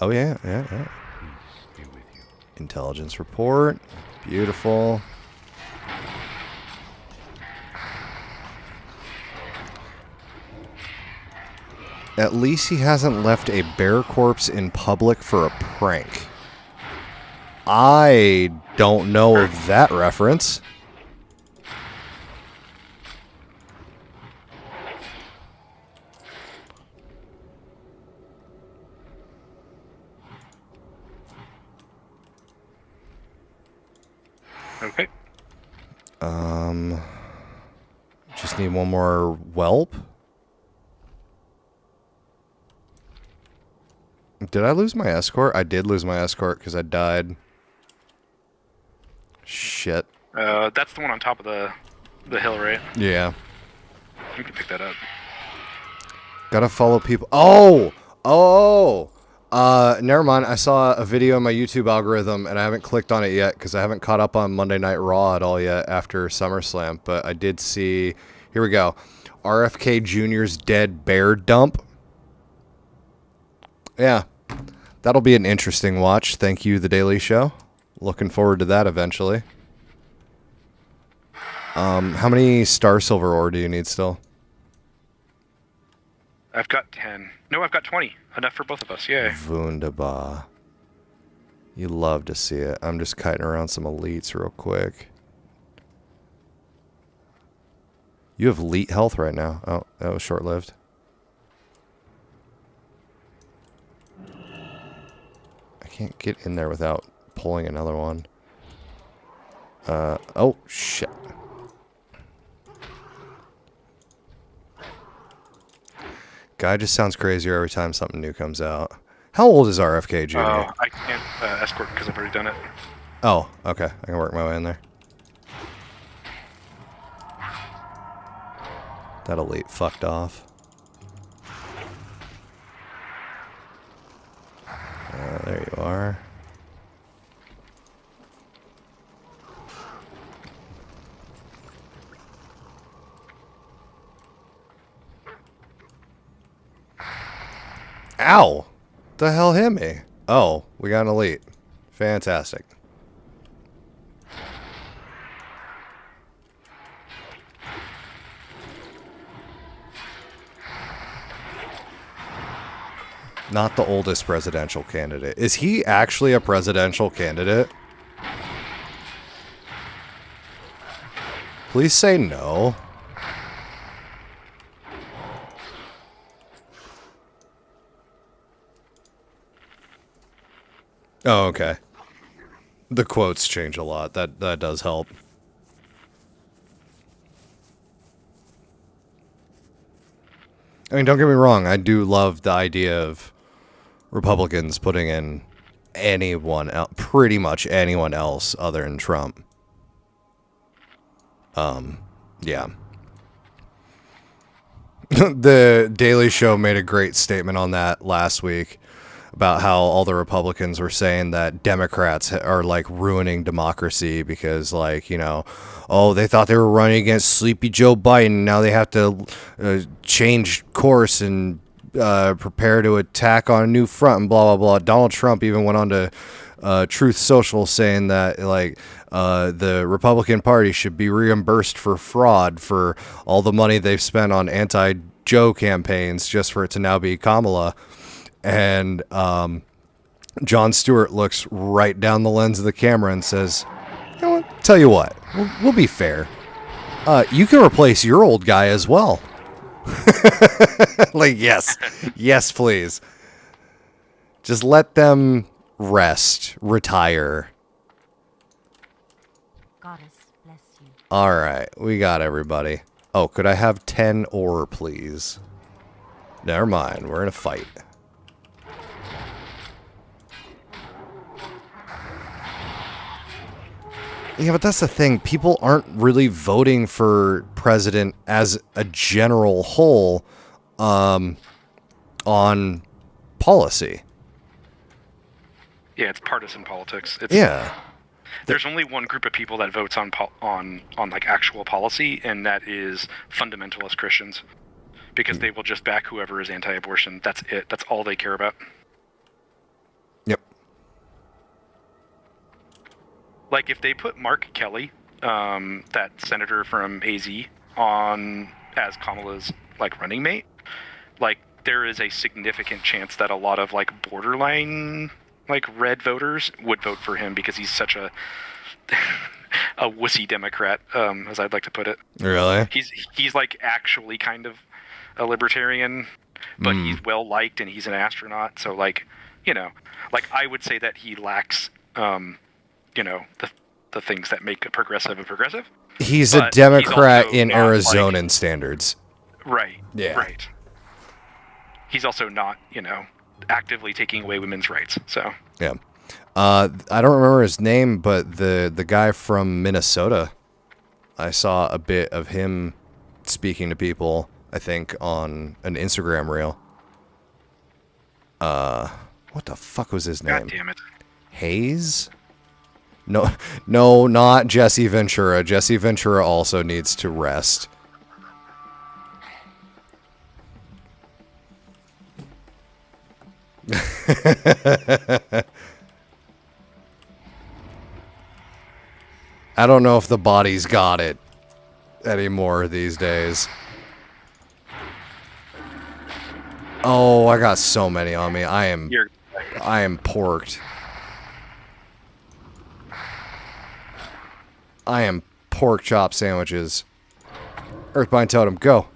Oh, yeah. Peace be with you. Intelligence report. Beautiful. At least he hasn't left a bear corpse in public for a prank. I don't know of that reference. Okay. Just need one more whelp. Did I lose my escort? I did lose my escort because I died. Shit. That's the one on top of the hill, right? Yeah. You can pick that up. Gotta follow people. Oh! Oh! Never mind. I saw a video in my YouTube algorithm, and I haven't clicked on it yet because I haven't caught up on Monday Night Raw at all yet after SummerSlam. But I did see. Here we go. RFK Jr.'s dead bear dump. Yeah, that'll be an interesting watch. Thank you, The Daily Show. Looking forward to that eventually. How many Star Silver ore do you need still? I've got 10. No, I've got 20. Enough for both of us. Yay. Wunderbar. You love to see it. I'm just kiting around some elites real quick. You have elite health right now. Oh, that was short-lived. I can't get in there without pulling another one. Oh, shit. Guy just sounds crazier every time something new comes out. How old is RFK Jr.? Oh, I can't escort because I've already done it. Oh, okay. I can work my way in there. That elite fucked off. There you are. Ow! The hell hit me? Oh, we got an elite. Fantastic. Not the oldest presidential candidate. Is he actually a presidential candidate? Please say no. Oh, okay. The quotes change a lot. That does help. I mean, don't get me wrong. I do love the idea of Republicans putting in anyone else, pretty much anyone else other than Trump. Yeah. The Daily Show made a great statement on that last week. about how all the Republicans were saying that Democrats are like ruining democracy because, like, you know, oh, they thought they were running against Sleepy Joe Biden. Now they have to change course and prepare to attack on a new front and blah, blah, blah. Donald Trump even went on to Truth Social saying that, like, the Republican Party should be reimbursed for fraud for all the money they've spent on anti-Joe campaigns just for it to now be Kamala. And Jon Stewart looks right down the lens of the camera and says, you know what? Tell you what, we'll be fair. You can replace your old guy as well. Like, yes, please. Just let them rest, retire. Goddess bless you. All right, we got everybody. Oh, could I have 10 ore, please? Never mind, we're in a fight. Yeah, but that's the thing. People aren't really voting for president as a general whole on policy. Yeah, it's partisan politics. Yeah. There's only one group of people that votes on like actual policy, and that is fundamentalist Christians, because they will just back whoever is anti-abortion. That's it. That's all they care about. Yep. Like, if they put Mark Kelly, that senator from AZ, on as Kamala's, like, running mate, like, there is a significant chance that a lot of, like, borderline, like, red voters would vote for him because he's such a a wussy Democrat, as I'd like to put it. Really? He's like actually kind of a libertarian, but he's well liked and he's an astronaut. So, like, you know, like, I would say that he lacks, you know, the things that make a progressive. He's a Democrat he's in not, Arizonan like, standards. Right. Yeah. Right. He's also not, you know, actively taking away women's rights. So. Yeah. I don't remember his name, but the guy from Minnesota, I saw a bit of him speaking to people, I think, on an Instagram reel. What the fuck was his name? God damn it. Hayes? No, not Jesse Ventura. Jesse Ventura also needs to rest. I don't know if the body's got it anymore these days. Oh, I got so many on me. I am porked. I am pork chop sandwiches. Earthbind Totem, go.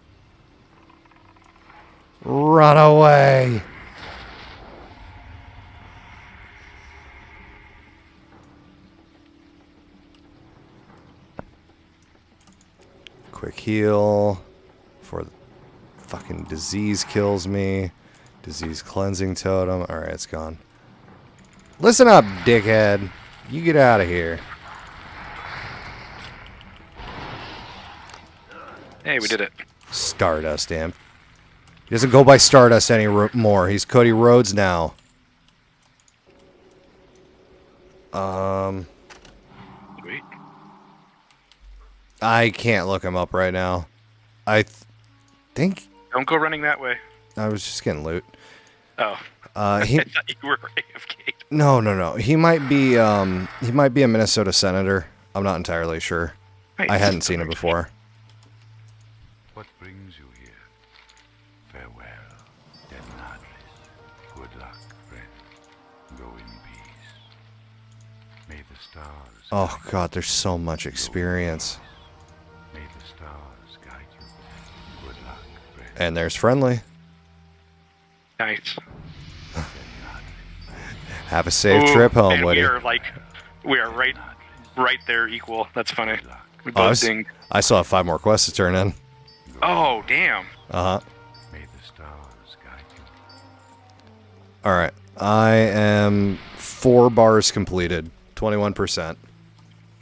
Run away. Quick heal before the fucking disease kills me. Disease cleansing totem. Alright, it's gone. Listen up, dickhead. You get out of here. Hey, we did it. Stardust Imp. He doesn't go by Stardust anymore. He's Cody Rhodes now. Wait. I can't look him up right now. I think Don't go running that way. I was just getting loot. Oh. He I thought you were AFK. no. He might be a Minnesota senator. I'm not entirely sure. Nice. I hadn't seen it before. What brings you here? Farewell, dead Nadris. Good luck, friend. Go in peace. May the stars. Oh god, there's so much experience. May the stars guide you. Good luck, friend. And there's friendly. Nice. Have a safe Ooh, trip home, and Woody. we are right there equal. That's funny. We Oh, both dinged. I still have 5 more quests to turn in. Oh, damn. Uh-huh. May the stars guide you. Alright. I am 4 bars completed. 21%.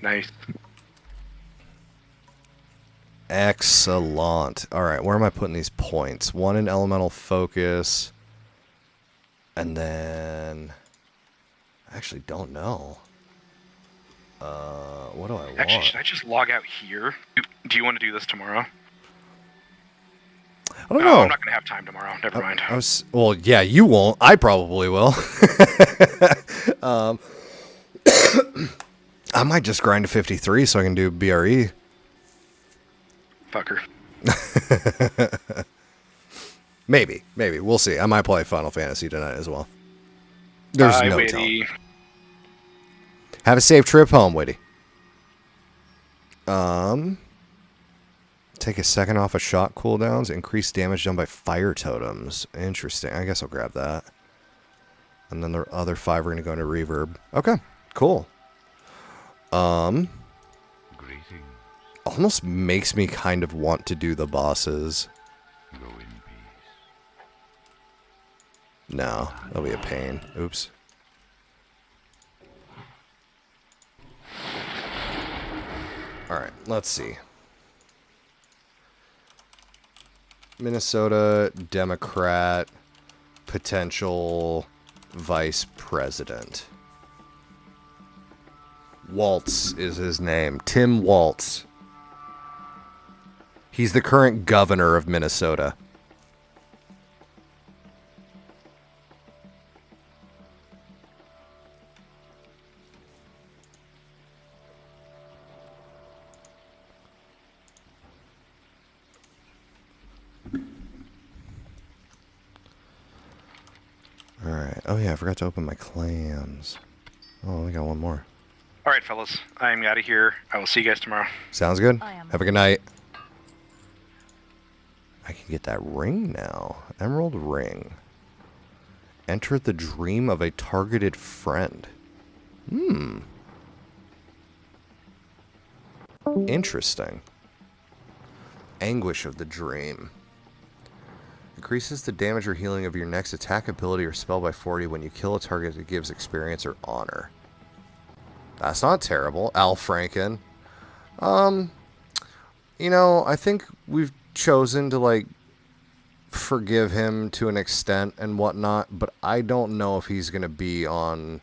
Nice. Excellent. Alright, where am I putting these points? 1 in elemental focus. And then... I actually don't know. What do I want? Actually, should I just log out here? Do you want to do this tomorrow? I don't know. I'm not going to have time tomorrow. Never mind. Well, yeah, you won't. I probably will. I might just grind to 53 so I can do BRE. Fucker. Maybe. We'll see. I might play Final Fantasy tonight as well. There's no Witty. telling. Have a safe trip home, Witty. Take a second off of shot cooldowns. Increase damage done by fire totems. Interesting. I guess I'll grab that. And then the other 5 are going to go into reverb. Okay, cool. Greetings. Almost makes me kind of want to do the bosses. Go in peace. No, that'll be a pain. Oops. Alright, let's see. Minnesota Democrat potential vice president. Waltz is his name. Tim Waltz. He's the current governor of Minnesota. Alright. Oh yeah, I forgot to open my clams. Oh, we got one more. All right, fellas. I'm out of here. I will see you guys tomorrow. Sounds good. I am. Have a good night. I can get that ring now. Emerald ring. Enter the dream of a targeted friend. Interesting. Anguish of the dream. Increases the damage or healing of your next attack ability or spell by 40 when you kill a target that gives experience or honor. That's not terrible. Al Franken. You know, I think we've chosen to, like, forgive him to an extent and whatnot, but I don't know if he's going to be on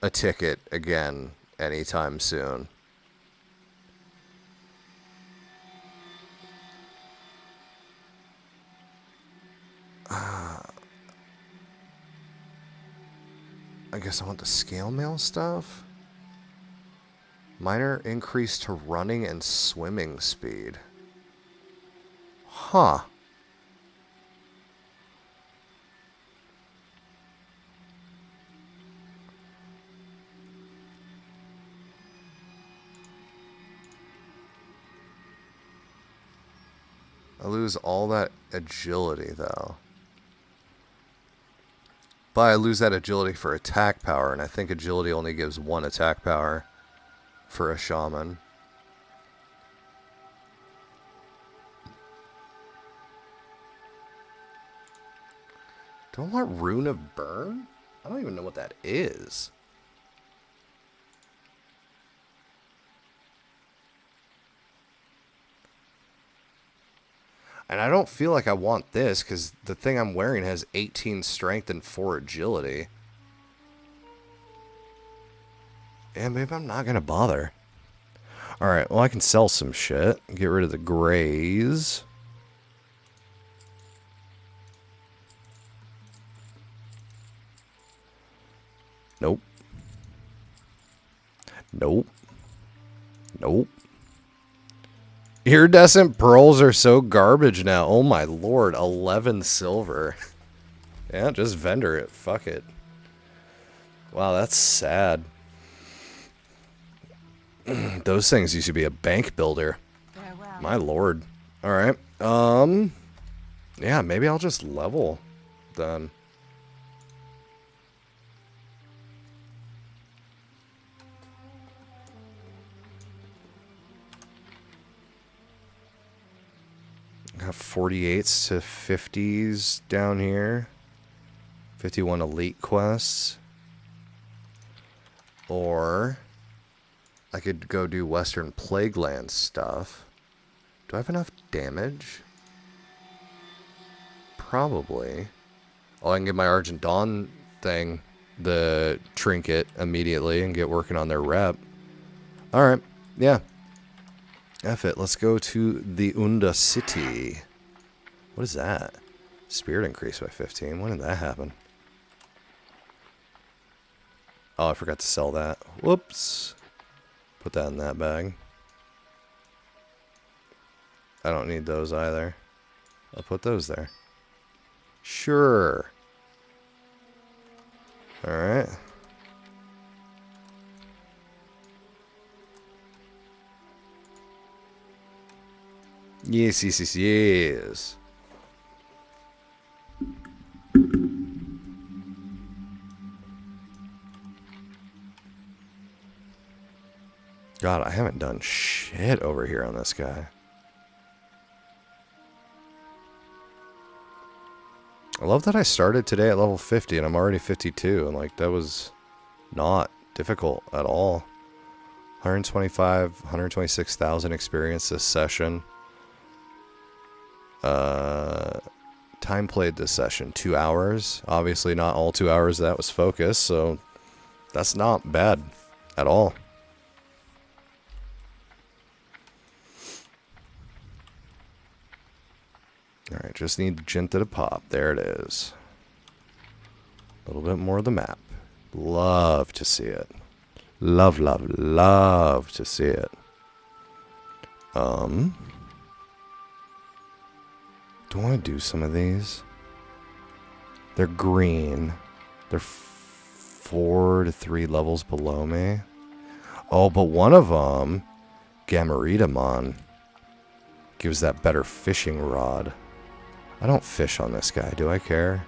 a ticket again anytime soon. I guess I want the scale mail stuff. Minor increase to running and swimming speed. Huh. I lose all that agility, though. But I lose that agility for attack power, and I think agility only gives 1 attack power for a shaman. Do I want Rune of Burn? I don't even know what that is. And I don't feel like I want this, because the thing I'm wearing has 18 strength and 4 agility. Yeah, maybe I'm not going to bother. Alright, well I can sell some shit. Get rid of the grays. Nope. Nope. Nope. Iridescent pearls are so garbage now. Oh my lord, 11 silver. Yeah, just vendor it. Fuck it. Wow, that's sad. Those things used to be a bank builder. Farewell. My lord. Alright. Yeah, maybe I'll just level then. Got 48s to 50s down here. 51 elite quests. Or I could go do Western Plagueland stuff. Do I have enough damage? Probably. Oh, I can get my Argent Dawn thing, the trinket, immediately and get working on their rep. Alright, yeah. F it, let's go to the Unda City. What is that? Spirit increased by 15. When did that happen? Oh, I forgot to sell that. Whoops. Put that in that bag. I don't need those either. I'll put those there. Sure. Alright. Yes, yes, yes, yes. God, I haven't done shit over here on this guy. I love that I started today at level 50 and I'm already 52. And like, that was not difficult at all. 126,000 experience this session. Time played this session, 2 hours. Obviously not all 2 hours that was focused, so that's not bad at all. Alright, just need Jinta to pop. There it is. A little bit more of the map. Love to see it. Love, love, love to see it. Do I want to do some of these? They're green. They're 4 to 3 levels below me. Oh, but one of them, Gamaritamon, gives that better fishing rod. I don't fish on this guy. Do I care?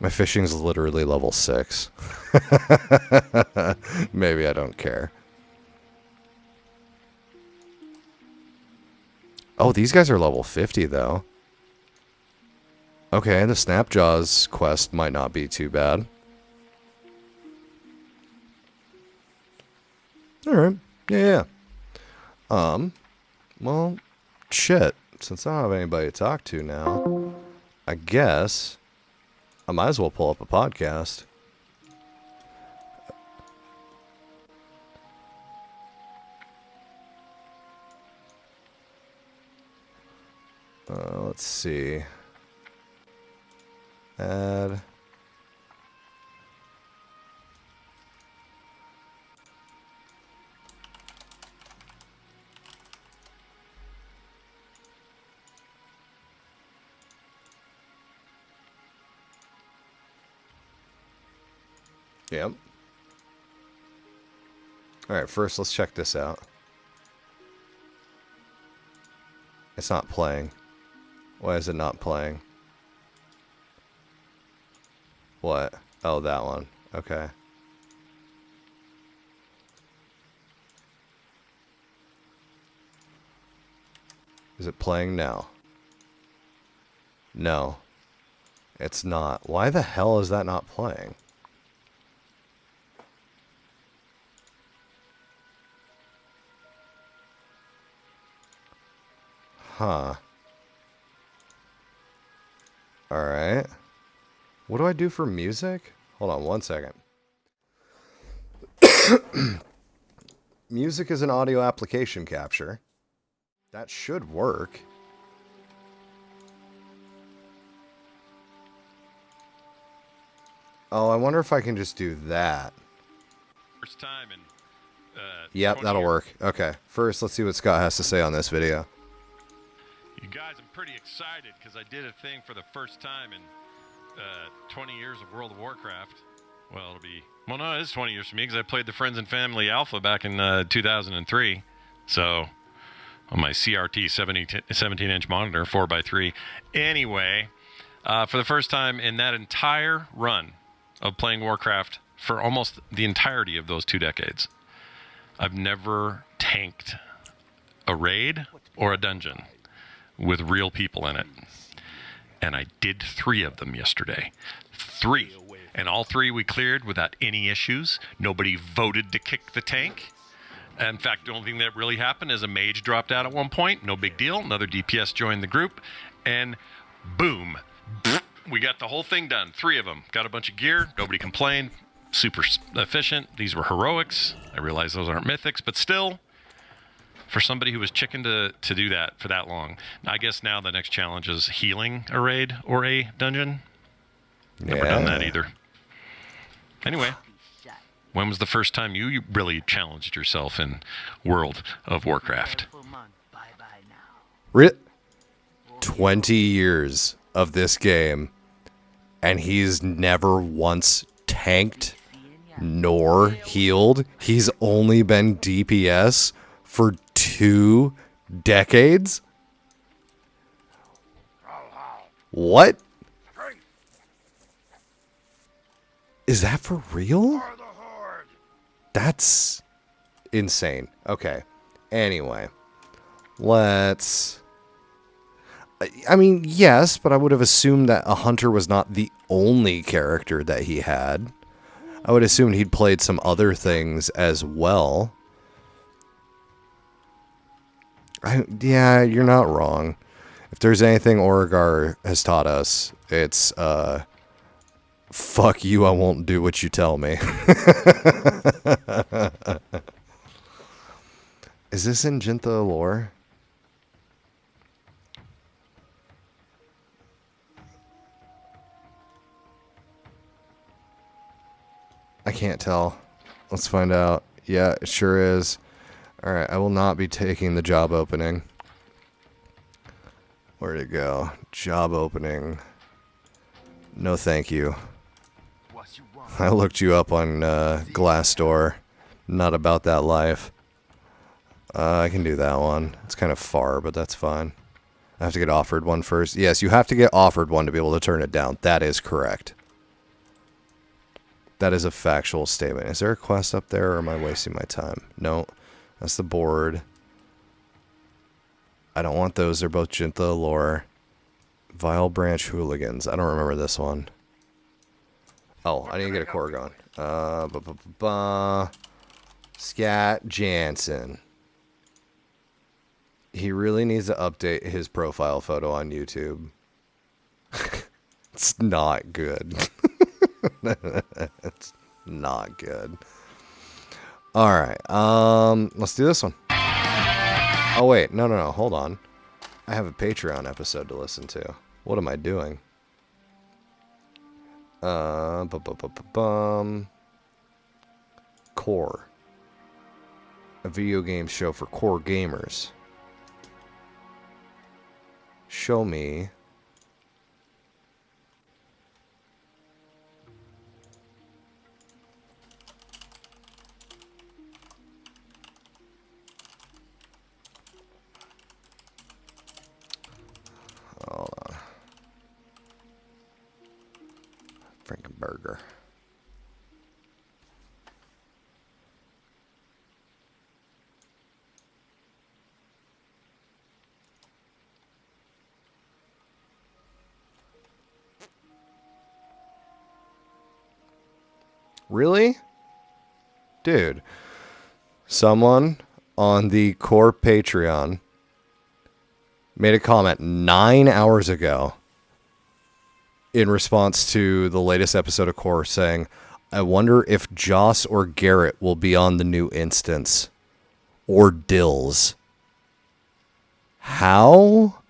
My fishing's literally level 6. Maybe I don't care. Oh, these guys are level 50, though. Okay, the Snapjaws quest might not be too bad. Alright. Yeah. Well, shit. Since I don't have anybody to talk to now, I guess I might as well pull up a podcast. Let's see. Add. Yep. Alright, first let's check this out. It's not playing. Why is it not playing? What? Oh, that one. Okay. Is it playing now? No. It's not. Why the hell is that not playing? Huh. Alright. What do I do for music? Hold on one second. Music is an audio application capture. That should work. Oh, I wonder if I can just do that. First time in Yep, that'll work. Okay. First, let's see what Scott has to say on this video. You guys, I'm pretty excited because I did a thing for the first time in 20 years of World of Warcraft. Well, no, it is 20 years for me because I played the Friends and Family Alpha back in 2003. So, on my CRT 17-inch monitor, 4x3. Anyway, for the first time in that entire run of playing Warcraft for almost the entirety of those 2 decades, I've never tanked a raid or a dungeon with real people in it. And I did 3 of them yesterday. 3. And all 3 we cleared without any issues. Nobody voted to kick the tank. In fact, the only thing that really happened is a mage dropped out at one point. No big deal. Another DPS joined the group. And Boom. We got the whole thing done. 3 of them. Got a bunch of gear. Nobody complained. Super efficient. These were heroics. I realize those aren't mythics, but still, for somebody who was chicken to do that for that long. I guess now the next challenge is healing a raid or a dungeon. Never done that either. Anyway, when was the first time you really challenged yourself in World of Warcraft? 20 years of this game, and he's never once tanked nor healed. He's only been DPS for 2 decades? What? Is that for real? That's insane. Okay. Anyway, let's... I mean, yes, but I would have assumed that a hunter was not the only character that he had. I would assume he'd played some other things as well. Yeah, you're not wrong. If there's anything Oregar has taught us, it's, fuck you, I won't do what you tell me. Is this in Jinta lore? I can't tell. Let's find out. Yeah, it sure is. Alright, I will not be taking the job opening. Where'd it go? Job opening. No thank you. I looked you up on Glassdoor. Not about that life. I can do that one. It's kind of far, but that's fine. I have to get offered one first. Yes, you have to get offered one to be able to turn it down. That is correct. That is a factual statement. Is there a quest up there, or am I wasting my time? No. That's the board. I don't want those. They're both Jinta lore. Vile Branch Hooligans. I don't remember this one. Oh, I need to get a Korrigan. Scat Jansen. He really needs to update his profile photo on YouTube. It's not good. It's not good. Alright, let's do this one. Oh wait, no, hold on. I have a Patreon episode to listen to. What am I doing? Core. A video game show for core gamers. Show me. Hold on. Frankenberger. Really? Dude. Someone on the core Patreon made a comment 9 hours ago in response to the latest episode of Core saying, I wonder if Joss or Garrett will be on the new instance. Or Dills. How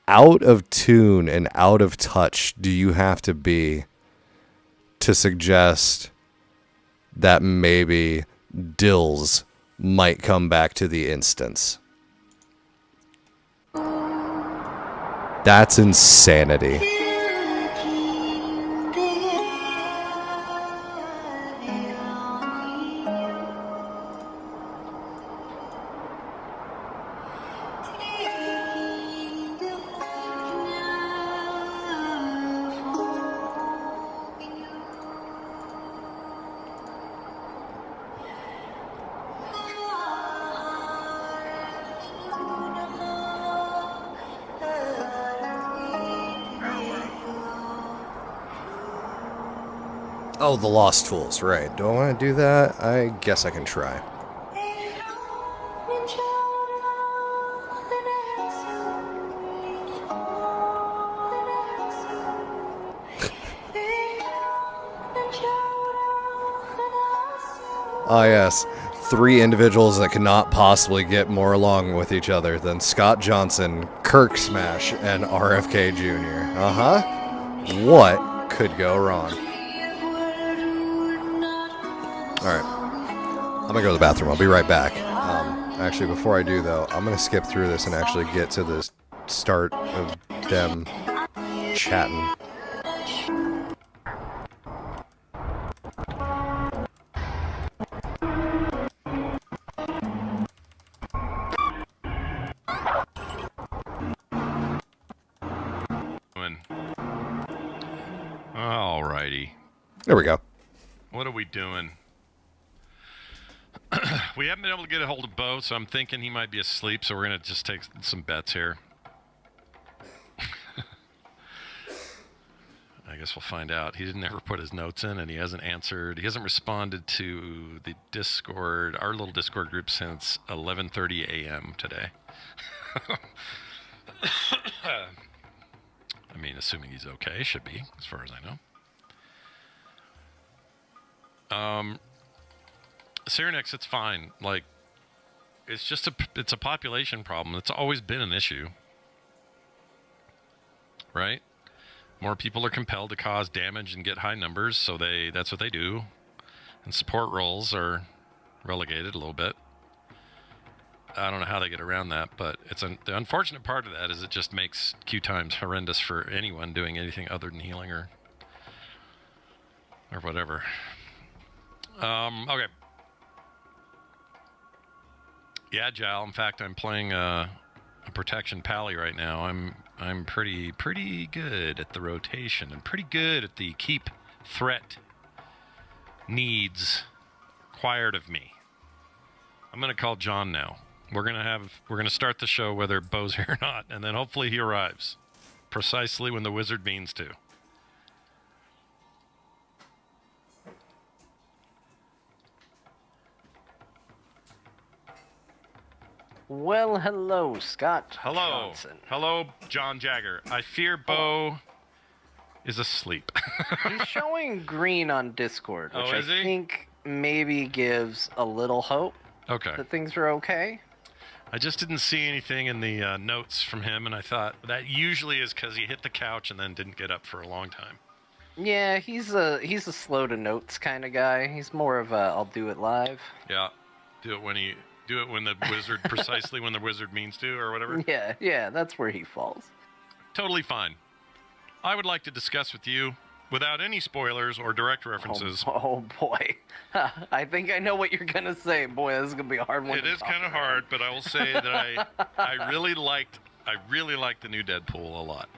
out of tune and out of touch do you have to be to suggest that maybe Dills might come back to the instance? That's insanity. Oh, the Lost Tools, right. Do I want to do that? I guess I can try. Ah, yes. 3 individuals that cannot possibly get more along with each other than Scott Johnson, Kirk Smash, and RFK Jr. Uh-huh. What could go wrong? Alright. I'm gonna go to the bathroom. I'll be right back. Actually, before I do, though, I'm gonna skip through this and actually get to the start of them chatting. Alrighty. There we go. What are we doing? We haven't been able to get a hold of Bo, so I'm thinking he might be asleep, so we're going to just take some bets here. I guess we'll find out. He didn't ever put his notes in, and he hasn't answered. He hasn't responded to the Discord, our little Discord group, since 11:30 a.m. today. I mean, assuming he's okay, should be, as far as I know. Cyrenix, it's fine. Like, it's just it's a population problem. It's always been an issue, right? More people are compelled to cause damage and get high numbers, so that's what they do. And support roles are relegated a little bit. I don't know how they get around that, but the unfortunate part of that is it just makes queue times horrendous for anyone doing anything other than healing or whatever. Okay. Yeah, Jal. In fact, I'm playing a protection pally right now. I'm pretty good at the rotation and pretty good at the keep threat needs required of me. I'm gonna call John now. We're gonna start the show whether Bo's here or not, and then hopefully he arrives precisely when the wizard means to. Well, hello, Scott Hello. Johnson. Hello, John Jagger. I fear Bo is asleep. He's showing green on Discord, which Oh, is I he? think maybe gives a little hope Okay. that things are okay. I just didn't see anything in the notes from him, and I thought that usually is because he hit the couch and then didn't get up for a long time. Yeah, he's a slow to notes kind of guy. He's more of a I'll do it live. Yeah. Do it when the wizard precisely when the wizard means to, or whatever. Yeah, that's where he falls. Totally fine. I would like to discuss with you, without any spoilers or direct references. Oh boy, I think I know what you're gonna say. Boy, this is gonna be a hard one. It is kind of hard, but I will say that I really liked the new Deadpool a lot.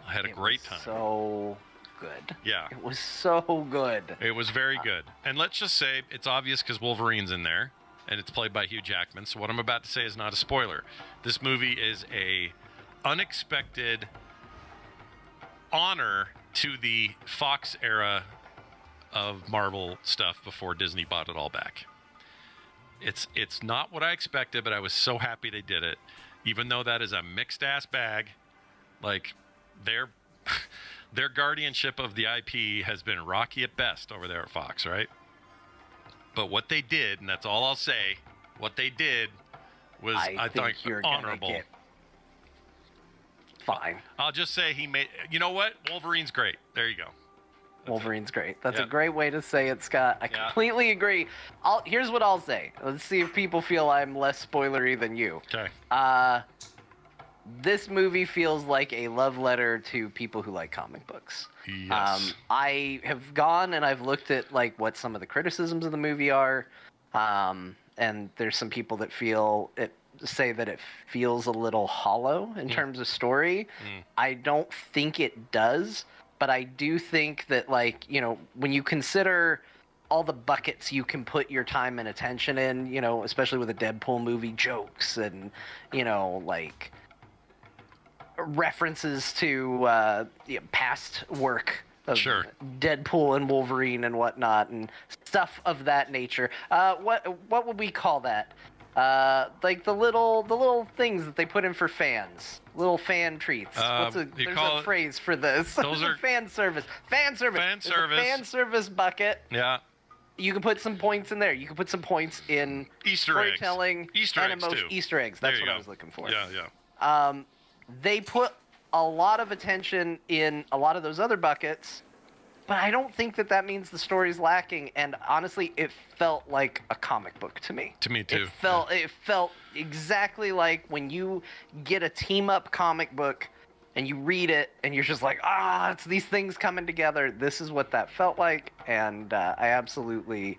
I had a great time. So good. Yeah. It was so good. It was very good. And let's just say it's obvious because Wolverine's in there, and it's played by Hugh Jackman. So what I'm about to say is not a spoiler. This movie is a unexpected honor to the Fox era of Marvel stuff before Disney bought it all back. It's not what I expected, but I was so happy they did it. Even though that is a mixed ass bag, like their guardianship of the IP has been rocky at best over there at Fox, right? But what they did, and that's all I'll say, what they did was, I thought, honorable. Get fine. I'll just say you know what? Wolverine's great. There you go. Wolverine's great. That's Yeah. a great way to say it, Scott. I Yeah. completely agree. Here's what I'll say. Let's see if people feel I'm less spoilery than you. Okay. This movie feels like a love letter to people who like comic books. Yes. I have gone and I've looked at like what some of the criticisms of the movie are, and there's some people that say that it feels a little hollow in terms of story. I don't think it does, but I do think that, like, you know, when you consider all the buckets you can put your time and attention in, you know, especially with a Deadpool movie, jokes and, you know, like references to past work of Sure. Deadpool and Wolverine and whatnot and stuff of that nature. What would we call that? Like the little things that they put in for fans, little fan treats. There's a phrase for this. Those are fan service. Fan service. Fan There's service. a fan service bucket. Yeah. You can put some points in there. You can put some points in Easter storytelling eggs. Easter eggs too. Easter eggs. That's There you what I go. was looking for. Yeah. They put a lot of attention in a lot of those other buckets, but I don't think that means the story's lacking. And honestly, it felt like a comic book to me. To me too. It felt exactly like when you get a team up comic book and you read it and you're just like, it's these things coming together. This is what that felt like, and I absolutely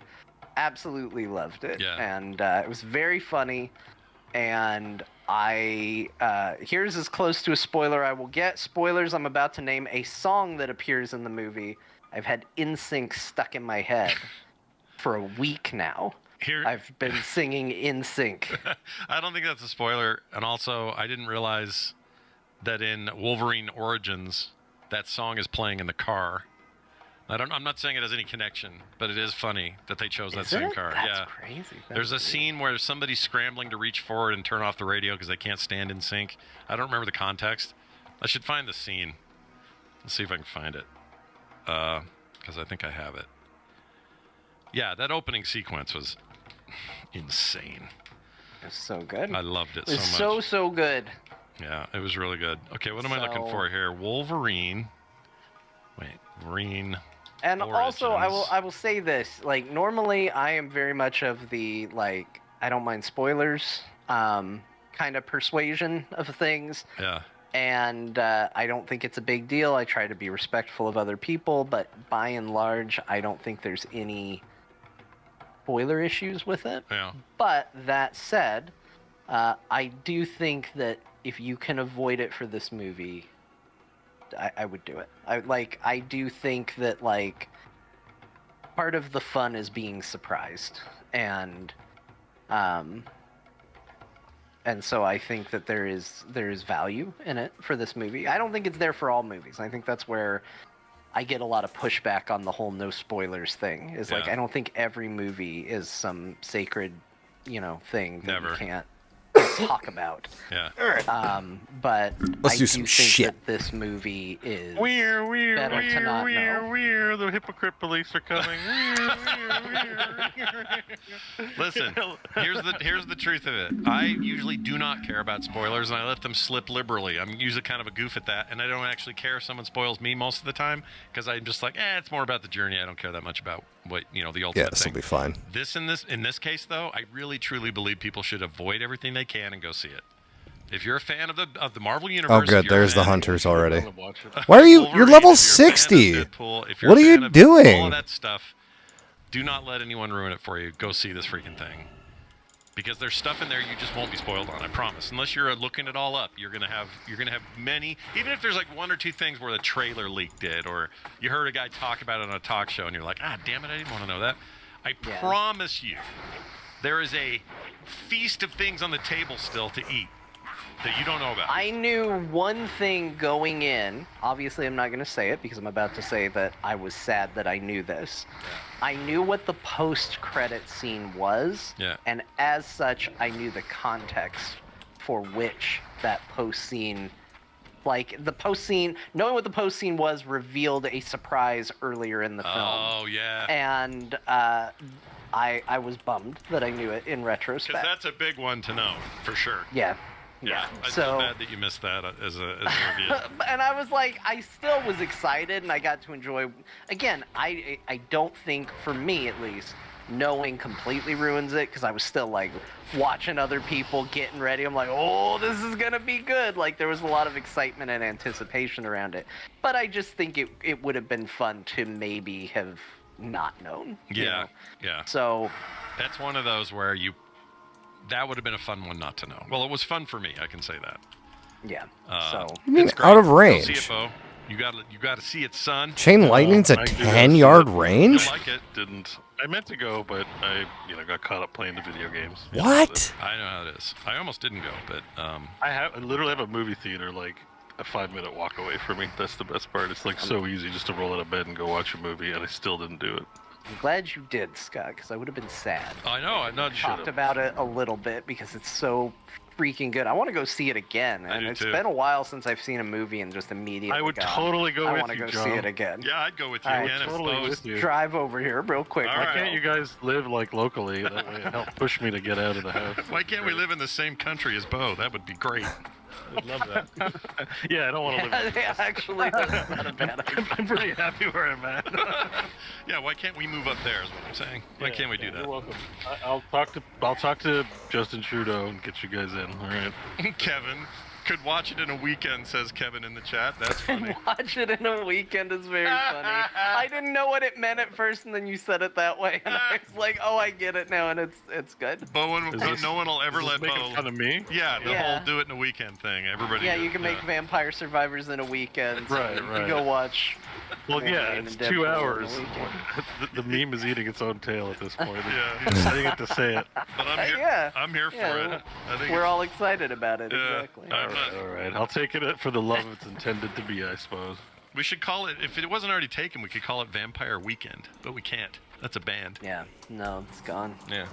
loved it. Yeah. And it was very funny, and here's as close to a spoiler I will get. Spoilers, I'm about to name a song that appears in the movie. I've had NSYNC stuck in my head for a week now. I've been singing NSYNC. I don't think that's a spoiler, and also I didn't realize that in Wolverine Origins, that song is playing in the car. I'm not saying it has any connection, but it is funny that they chose that same car. That's crazy. There's a scene where somebody's scrambling to reach forward and turn off the radio because they can't stand in sync. I don't remember the context. I should find the scene. Let's see if I can find it. Because I think I have it. Yeah, that opening sequence was insane. It was so good. I loved it so much. It was so good. Yeah, it was really good. Okay, what am I looking for here? Wolverine. Wolverine. And Origins. also, I will say this: like, normally I am very much of the like, I don't mind spoilers, kind of persuasion of things. Yeah. And I don't think it's a big deal. I try to be respectful of other people, but by and large, I don't think there's any spoiler issues with it. Yeah. But that said, I do think that if you can avoid it for this movie, I would do it. I do think that like part of the fun is being surprised, and so I think that there is value in it for this movie. I don't think it's there for all movies. I think that's where I get a lot of pushback on the whole no spoilers thing. Is like, I don't think every movie is some sacred, thing that you can't talk about. Yeah. But Let's I do some think shit. that this movie is We're better to not know. the hypocrite police are coming. Listen, here's the truth of it. I usually do not care about spoilers, and I let them slip liberally. I'm usually kind of a goof at that, and I don't actually care if someone spoils me most of the time, because I'm just like, it's more about the journey. I don't care that much about what the ultimate Yeah, this will thing. be fine. In this case, though, I really truly believe people should avoid everything they can and go see it. If you're a fan of the Marvel Universe, Oh, good. if you're a There's the fan of hunters already. Wolverine, Why are you? You're if level you're a fan of 60. Deadpool, if you're What a are fan you of doing? all of that stuff, do not let anyone ruin it for you. Go see this freaking thing. Because there's stuff in there you just won't be spoiled on, I promise. Unless you're looking it all up, you're gonna have many. Even if there's like one or two things where the trailer leaked it, or you heard a guy talk about it on a talk show, and you're like, damn it, I didn't want to know that. I promise you, there is a feast of things on the table still to eat that you don't know about. I knew one thing going in. Obviously, I'm not going to say it because I'm about to say that I was sad that I knew this. I knew what the post-credit scene was, and as such, I knew the context for which that post-scene, like the post-scene, knowing what the post-scene was revealed a surprise earlier in the film. Oh, yeah. And I was bummed that I knew it in retrospect. Because that's a big one to know, for sure. Yeah. I feel bad that you missed that as a review. And I was like, I still was excited, and I got to enjoy. Again, I don't think, for me at least, knowing completely ruins it, because I was still like watching other people getting ready. I'm like, oh, this is gonna be good. Like there was a lot of excitement and anticipation around it. But I just think it would have been fun to maybe have not known. Yeah. So that's one of those where that would have been a fun one not to know. Well, it was fun for me, I can say that. Yeah. You mean out of range? Go see it, Bo. You got to see it, son. Chain lightning's a 10-yard range? You like it? Didn't. I meant to go, but I got caught up playing the video games. What? I know how it is. I almost didn't go, but I literally have a movie theater like a 5-minute walk away from me. That's the best part. It's like so easy just to roll out of bed and go watch a movie, and I still didn't do it. I'm glad you did, Scott, because I would have been sad. I know. I'm not talked about it a little bit because it's so freaking good. I want to go see it again. I And do it's too. been a while since I've seen a movie and just immediately I would gone, totally go I with want to you, go John. see it again. Yeah, I'd go with you I again. if totally Bo's- with you. Drive over here real quick. All Why right. can't you guys live like locally? That way it helps push me to get out of the house. Why can't we live in the same country as Bo? That would be great. I'd love that. Yeah, I don't want to live. Yeah, actually, that's not a bad idea. I'm pretty happy where I'm at. Yeah, why can't we move up there? Is what I'm saying. Why can't we do that? You're welcome. I'll talk to Justin Trudeau and get you guys in. All right. Kevin could watch it in a weekend, says Kevin in the chat. That's funny. Watch it in a weekend is very funny. I didn't know what it meant at first, and then you said it that way, and I was like, "Oh, I get it now," and it's good. No one will ever Is let this making Bo. fun of me? Yeah, the Yeah. whole do it in a weekend thing. Everybody. Yeah, you can make Vampire Survivors in a weekend. So Right, you right. go watch. Well, yeah, Wolverine it's and 2 Deadpool in a hours. weekend. The meme is eating its own tail at this point. Yeah. I'm saying it to say it. But I'm here. Yeah. I'm here for Yeah, it. I think We're it's- all excited about it. Yeah. Exactly. I'm not- All right, I'll take it for the love it's intended to be, I suppose. We should call it. If it wasn't already taken, we could call it Vampire Weekend, but we can't. That's a band. Yeah. No, it's gone. Yeah.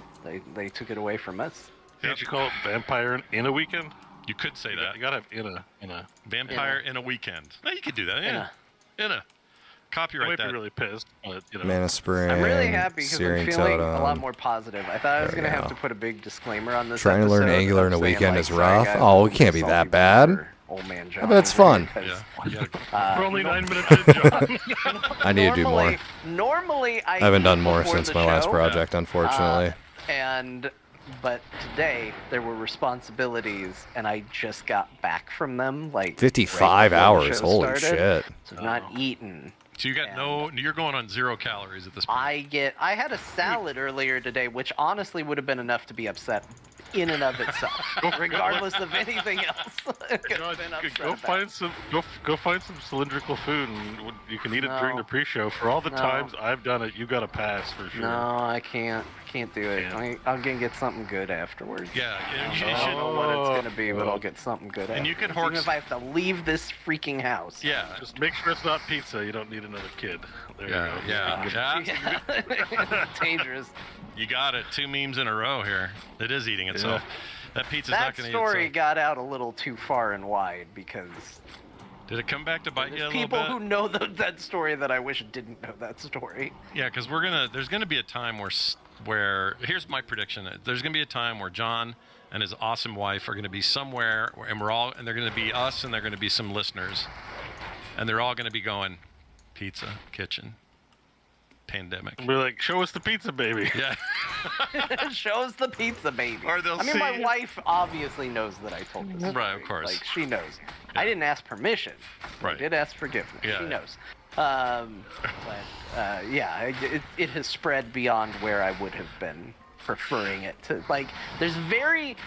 They took it away from us. Can't you call it Vampire in a Weekend? You could say You that. gotta have in a. Vampire in a weekend. No, you could do that. Yeah. In a. I Copyright might that. be really pissed, but you know. Mana Spring. I'm really happy because I'm Searing feeling a lot Totem. more positive. I thought I was There going to we have go. to put a big disclaimer on this Trying to learn episode Angular in a of saying, weekend like, is sorry, rough. guys, Oh, it I'm can't be salty that bad. for Old man John I bet it's here fun. because, Yeah. You gotta- We're only no- 9 minutes in, John. I need to do more. Normally, I I haven't done eat more before since the my last show, project, unfortunately. But today there were responsibilities, and I just got back from them. Like 55 right before the hours. show Holy started. shit. So I've not eaten. So you got you're going on 0 calories at this point. I had a salad earlier today, which honestly would have been enough to be upset in and of itself, regardless of anything else. Could have been upset Go about. find some go find some cylindrical food, and you can eat it during No. the pre-show. For all the No. times I've done it, you got to pass for sure. No, I can't do it. Yeah. I'm gonna get something good afterwards. Yeah, and you I should. don't know what it's gonna be, but I'll get something good. And you could afterwards, even horse- if I have to leave this freaking house. Yeah. Just make sure it's not pizza. You don't need another kid. There you go. Yeah. It's dangerous. You got it. 2 memes in a row here. It is eating itself. That pizza's not That going to eat story itself. got out a little too far and wide because Did it come back to bite you a there's little people bit? who know that story that I wish didn't know that story. Yeah, because there's gonna be a time where here's my prediction. There's gonna be a time where John and his awesome wife are gonna be somewhere, and they're gonna be us, and they're gonna be some listeners, and they're all gonna be going, pizza, kitchen, pandemic. Be like, show us the pizza, baby. Yeah. Shows the pizza baby. Or they'll I mean, my see- wife obviously knows that I told this story. Right, of course. Like she knows. I didn't ask permission. Right. I did ask forgiveness. Yeah, She yeah. knows. Yeah, it has spread beyond where I would have been preferring it to. Like,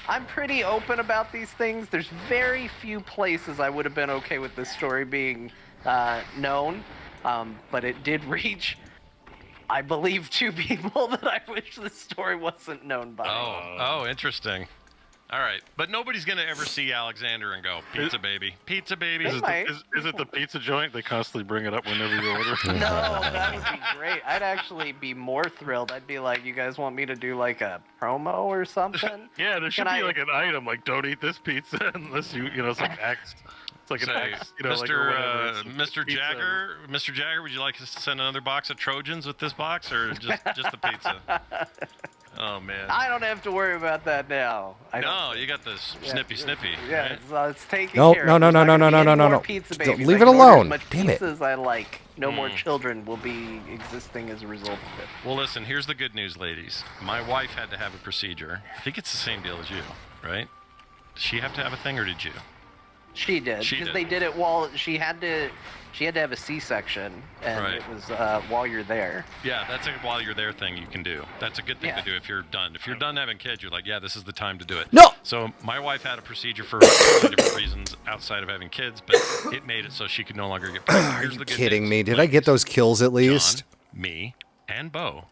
I'm pretty open about these things. There's very few places I would have been okay with this story being known, but it did reach, I believe, 2 people that I wish this story wasn't known by. Oh, interesting. All right, but nobody's gonna ever see Alexander and go, pizza baby, pizza baby. They might. Is it the pizza joint? They constantly bring it up whenever you order. No, that would be great. I'd actually be more thrilled. I'd be like, you guys want me to do like a promo or something? Yeah, there should Can be I- like an item like don't eat this pizza unless it's like X. It's like an Say, X, like, or whatever. It's Mr. pizza. Mr. Jagger, would you like us to send another box of Trojans with this box, or just the pizza? Oh man. I don't have to worry about that now. No, you got this snippy. Yeah, right? it's taken Nope, care no, of. no, There's no, not no, gonna no, be no, any no, more no. Pizza Don't- babies. leave I it can order alone. As much Damn it. pizza as I like. No more children will be existing as a result of it. Well, listen, here's the good news, ladies. My wife had to have a procedure. I think it's the same deal as you, right? Did she have to have a thing, or did you? She did, She because did. they did it while she had to have a C-section, and Right. it was while you're there. Yeah, that's a while you're there thing you can do. That's a good thing Yeah. to do if you're done. If you're done having kids, you're like, yeah, this is the time to do it. No! So my wife had a procedure for totally different reasons outside of having kids, but it made it so she could no longer get pregnant. Are Here's you the good kidding news. me? Did I get those kills at least? John, me, and Bo.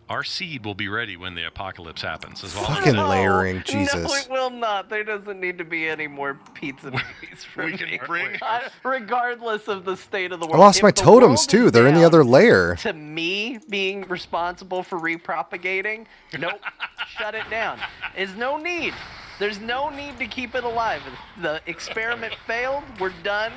Our seed will be ready when the apocalypse happens. Is all I'm Fucking saying. layering, No, Jesus. it will not. There doesn't need to be any more pizza babies for We me. can bring- Regardless of the state of the world. I lost If my the totems world too. is They're in the down other layer. To me being responsible for repropagating, nope, shut it down. There's no need. There's no need to keep it alive. The experiment failed. We're done.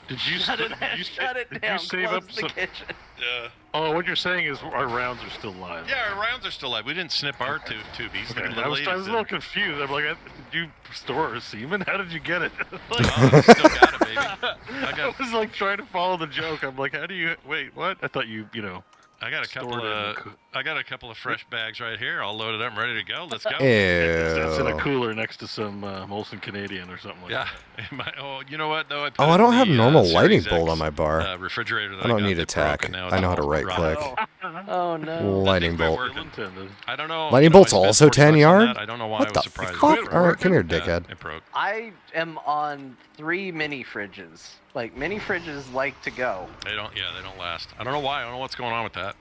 Did you Shut it down. save Close up the some? kitchen. Yeah. Oh, what you're saying is our rounds are still live. Yeah, our rounds are still live. We didn't snip our tubies. Okay. The I was ladies a little confused. I'm like, did you store a semen? How did you get it? Like, I still got it, baby. I was like trying to follow the joke. I'm like, how do you wait? What? I thought you know. I got a couple of fresh bags right here. All loaded up and ready to go. Let's go. It's in a Ew. cooler next to some Molson Canadian or something like Yeah. that. Oh, you know what though? Oh, I don't have normal lightning bolt on my bar. Refrigerator. That I don't got need that attack. broke, and now I know how to it's right rotted. click. Oh no. Lightning bolt. Working. Intended. I don't know. Lightning you know, bolt's I spent also 40 10 bucks on yard? that. I don't know why What I the was surprised. fuck? Alright, come here, Yeah, dickhead. it broke. I am on 3 mini fridges. Like mini fridges like to go. They don't last. I don't know why. I don't know what's going on with that.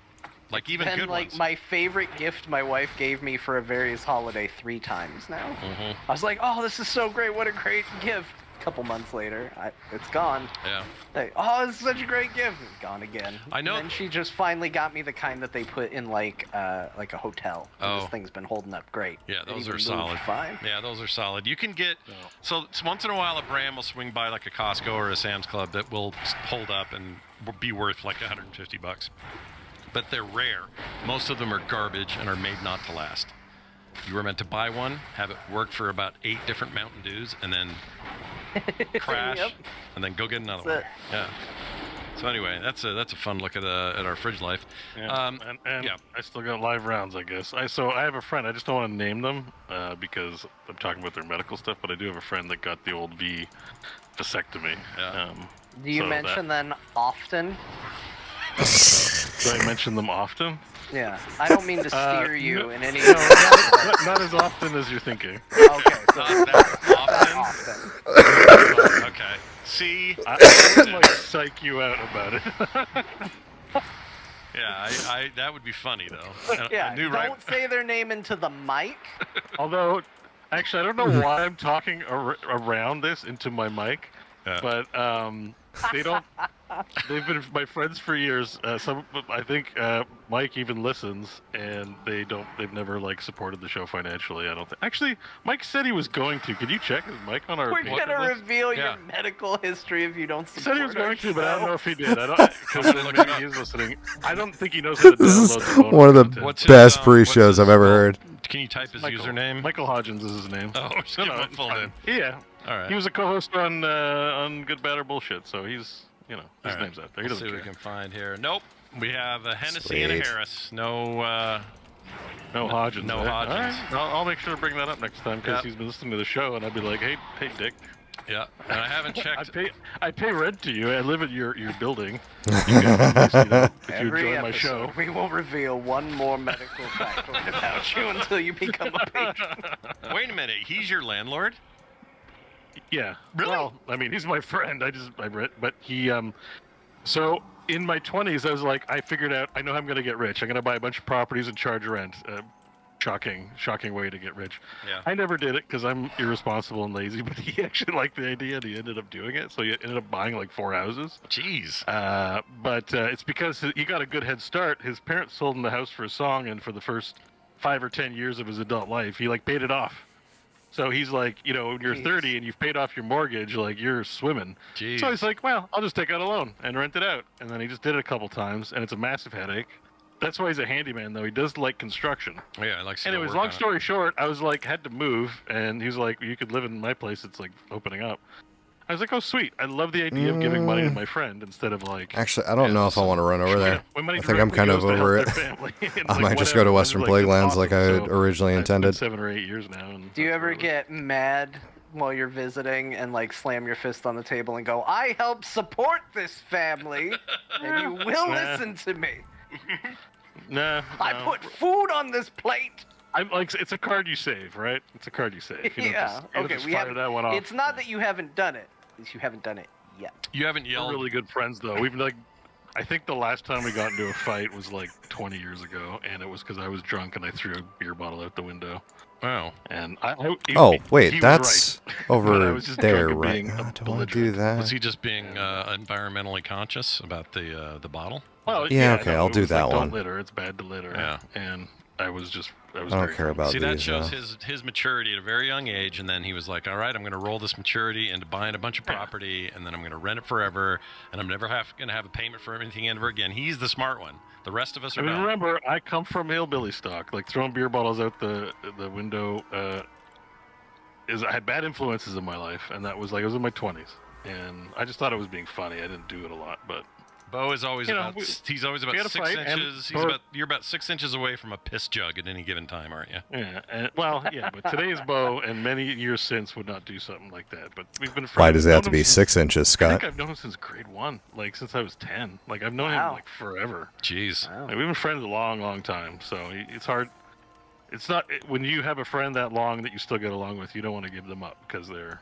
Like even And good like ones. my favorite gift my wife gave me for a various holiday 3 times now. Mhm. I was like, oh, this is so great. What a great gift. A couple months later, it's gone. Yeah. Like, oh, this is such a great gift. It's gone again. I know- And then she just finally got me the kind that they put in like a hotel. And Oh. This thing's been holding up great. Yeah, It those even are moved solid. Fine. Yeah, those are solid. You can get so it's once in a while a Bram will swing by like a Costco or a Sam's Club that will hold up and be worth like $150. But they're rare. Most of them are garbage and are made not to last. You were meant to buy one, have it work for about 8 different Mountain Dews, and then crash, Yep. and then go get another That's one. Yeah. So anyway, that's a fun look at our fridge life. Yeah. And yeah. I still got live rounds, I guess. So I have a friend. I just don't want to name them because I'm talking about their medical stuff. But I do have a friend that got the old V vasectomy. Yeah. Do you so mention them often? Do I mention them often? Yeah. I don't mean to steer you in any. No, not as often as you're thinking. Okay. So Not that often. often. Okay. See, I would like psych you out about it. yeah, I that would be funny though. Yeah. I knew Don't right. say their name into the mic. Although, actually, I don't know why I'm talking around this into my mic, Yeah. but they don't. They've been my friends for years. I think Mike even listens, and they've never like supported the show financially. I don't think. Actually, Mike said he was going to. Could you check? Is Mike on our? We're patron gonna list? reveal Yeah. your medical history if you don't He support said he was our going to, but I don't show. know if he did. I don't. Because maybe he's listening. I don't think he knows how to This is download the bonus one of the content. What's his, best what's pre-shows his I've ever full- heard. Can you type his Michael. username? Michael Hodgins is his name. Oh, just give him a full name. Yeah. All right. He was a co-host on Good, Bad, or Bullshit, so he's, his All right. name's out there. He Let's doesn't see what care. we can find here. Nope. We have a Hennessy and a Sweet. Harris. No. No Hodgins. No eh? Hodgins. All right. I'll make sure to bring that up next time because Yep. he's been listening to the show, and I'd be like, hey, Dick. Yeah. And I haven't checked. I pay rent to you. I live at your building. You guys, if you Every enjoy my episode, show. we will reveal one more medical factoid about you until you become a patron. Wait a minute. He's your landlord? Yeah. Really? Well, I mean, he's my friend. I rent, but he so in my 20s, I was like, I figured out, I know I'm going to get rich. I'm going to buy a bunch of properties and charge rent. Shocking way to get rich. Yeah. I never did it because I'm irresponsible and lazy, but he actually liked the idea and he ended up doing it. So he ended up buying like 4 houses. Jeez. But it's because he got a good head start. His parents sold him the house for a song, and for the first 5 or 10 years of his adult life, he like paid it off. So he's like, when you're Jeez. 30 and you've paid off your mortgage, like you're swimming. Jeez. So he's like, well, I'll just take out a loan and rent it out. And then he just did it a couple times, and it's a massive headache. That's why he's a handyman, though. He does like construction. Yeah, I like. Anyways, long story short, I was like, had to move, and he was like, you could live in my place. It's like opening up. I was like, oh, sweet. I love the idea of giving money to my friend instead of like. Actually, I don't know if I want to run over there. when money I think I'm kind of directly over goes it. to help their family. And, I like, might just go whatever. to Western It's Plaguelands awesome. like I had So originally it's been intended. 7 or 8 years now. And Do you that's ever where I live. get mad while you're visiting and like slam your fist on the table and go, I help support this family and you will Nah. listen to me. Nah. I no. put food on this plate. I'm like, it's a card you save, right? It's a card you save. You don't Yeah. just, you don't Okay, just we fire have. that one off. It's not that you haven't done it. It's you haven't done it yet. You haven't We're yelled. really good friends, though. We've like, I think the last time we got into a fight was like 20 years ago, and it was because I was drunk and I threw a beer bottle out the window. Wow. And Oh, he wait, was that's right. But I over was just there, drunk and right? being Oh, do I want to belligerent. do that? Was he just being environmentally conscious about the bottle? Well, Yeah, okay, no, I'll it do was that like, one. Don't litter. It's bad to litter. Yeah. And I was just I was I don't very care funny. about See, that these. shows his maturity at a very young age, and then he was like, all right, I'm going to roll this maturity into buying a bunch of property, and then I'm going to rent it forever, and I'm never going to have a payment for anything ever again. He's the smart one. The rest of us are I mean, dumb. remember, I come from hillbilly stock. Like throwing beer bottles out the window. I had bad influences in my life, and that was like I was in my 20s, and I just thought it was being funny. I didn't do it a lot, but Bo is always You know, about he's always about we had a 6 fight, and inches. Bo- You're about 6 inches away from a piss jug at any given time, aren't you? yeah, but today's Bo and many years since would not do something like that. But we've been friends. Why does it have Known to him be since- 6 inches, I Scott? think I've known him since grade 1, like since I was 10. Like I've known him Wow. like forever. Jeez. Wow. Like, we've been friends a long, long time. So it's hard. It's not when you have a friend that long that you still get along with. You don't want to give them up because they're,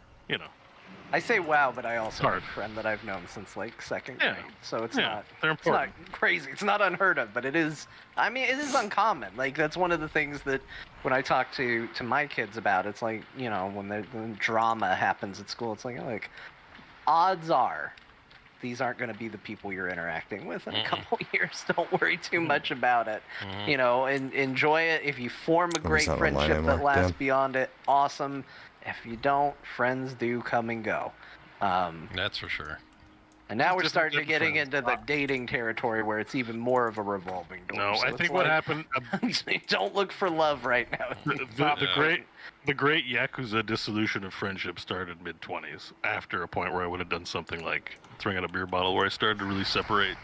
I say wow, but I also have Hard. a friend that I've known since like second Yeah. grade. So it's Yeah, not they're it's not important. crazy. It's not unheard of, but it is. I mean, it is uncommon. Like that's one of the things that when I talk to my kids about, it's like when drama happens at school, it's like odds are these aren't going to be the people you're interacting with in a couple years. Don't worry too much about it. And enjoy it. If you form a great not online friendship that anymore. lasts Damn. beyond it, awesome. If you don't, friends do come and go. That's for sure. And now we're Just starting to different getting friends. into the dating territory where it's even more of a revolving door. No, So I it's think what like, happened. don't look for love right now. The great Yakuza dissolution of friendship started mid 20s. After a point where I would have done something like throwing out a beer bottle, where I started to really separate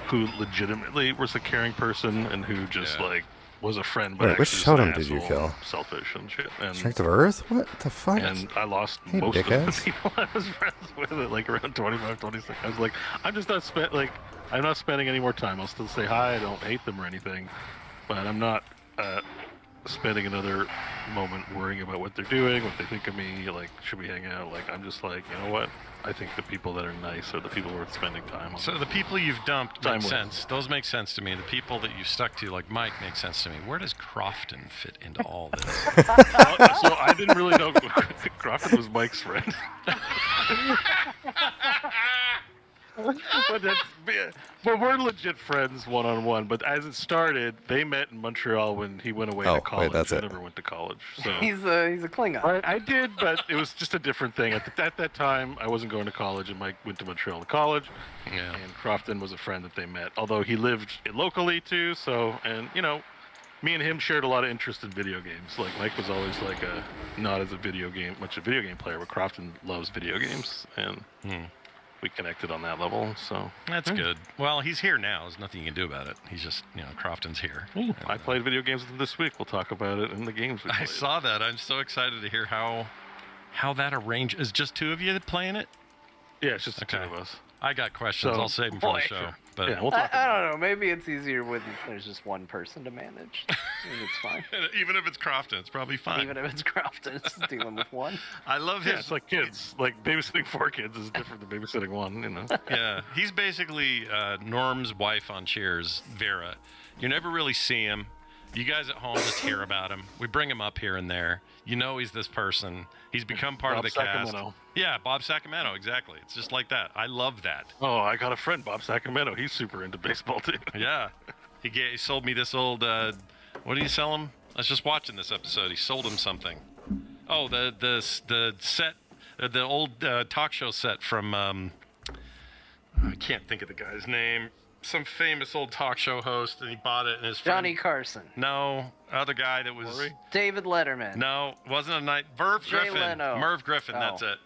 who legitimately was a caring person and who just Yeah. like was a friend. But Wait, which actually was an totem did you asshole, kill? Selfish and shit. And Strength of Earth? What the fuck? and I lost Hey, most of the dickheads. people I was friends with at like around 25, 26. I was like, I'm just not I'm not spending any more time. I'll still say hi. I don't hate them or anything, but I'm not spending another moment worrying about what they're doing, what they think of me. Like, should we hang out? Like, I'm just like, you know what? I think the people that are nice are the people worth spending time on. So the people you've dumped Time make with. sense. Those make sense to me. The people that you've stuck to, like Mike, make sense to me. Where does Crofton fit into all this? So I didn't really know Crawford was Mike's friend. but we're legit friends one-on-one. But as it started, they met in Montreal when he went away Oh, to wait, college. that's I it. never went to college. So He's a Klingon. I did, but it was just a different thing. At that time, I wasn't going to college, and Mike went to Montreal to college. Yeah. And Crofton was a friend that they met, although he lived locally too. So, and me and him shared a lot of interest in video games. Like Mike was always like not as much a video game player, but Crofton loves video games, and we connected on that level. So That's good. Well, he's here now. There's nothing you can do about it. He's just, Crofton's here. And, I played video games with him this week. We'll talk about it in the games we I played. saw that. I'm so excited to hear how that arranged. Is just two of you playing it? Yeah, it's just the two Okay. of us. I got questions. So- I'll save them for the show. Sure. But Yeah, we'll talk about I don't know. Maybe it's easier when there's just one person to manage. I think it's fine. even if it's Crofton, it's probably fine. Even if it's Crofton, it's dealing with one. I love Yeah, his. it's like kids. Like babysitting 4 kids is different than babysitting one. Yeah, he's basically Norm's wife on Cheers, Vera. You never really see him. You guys at home just hear about him. We bring him up here and there. You know he's this person. He's become part Bob of the cast. Sacramento. Yeah, Bob Sacramento, exactly. It's just like that. I love that. Oh, I got a friend, Bob Sacramento. He's super into baseball too. Yeah. He sold me this old, what did he sell him? I was just watching this episode. He sold him something. Oh, the set, the old talk show set from, I can't think of the guy's name. Some famous old talk show host, and he bought it, and his friend... Johnny Carson. No, other guy that was... Rory? David Letterman. No, wasn't a night. Merv Jay Griffin. Leno. Merv Griffin, Oh. that's it.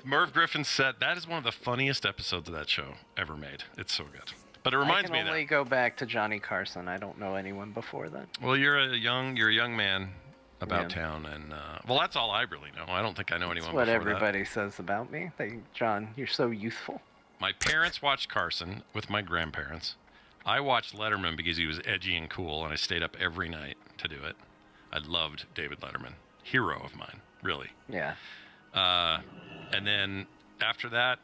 Merv Griffin set, that is one of the funniest episodes of that show ever made. It's so good. But it reminds I me can of only that. go back to Johnny Carson. I don't know anyone before then. Well, you're a young man about Yeah. town, and well, that's all I really know. I don't think I know anyone That's what before everybody says about me. John, you're so youthful. that. My parents watched Carson with my grandparents. I watched Letterman because he was edgy and cool, and I stayed up every night to do it. I loved David Letterman, hero of mine, really. Yeah. And then after that,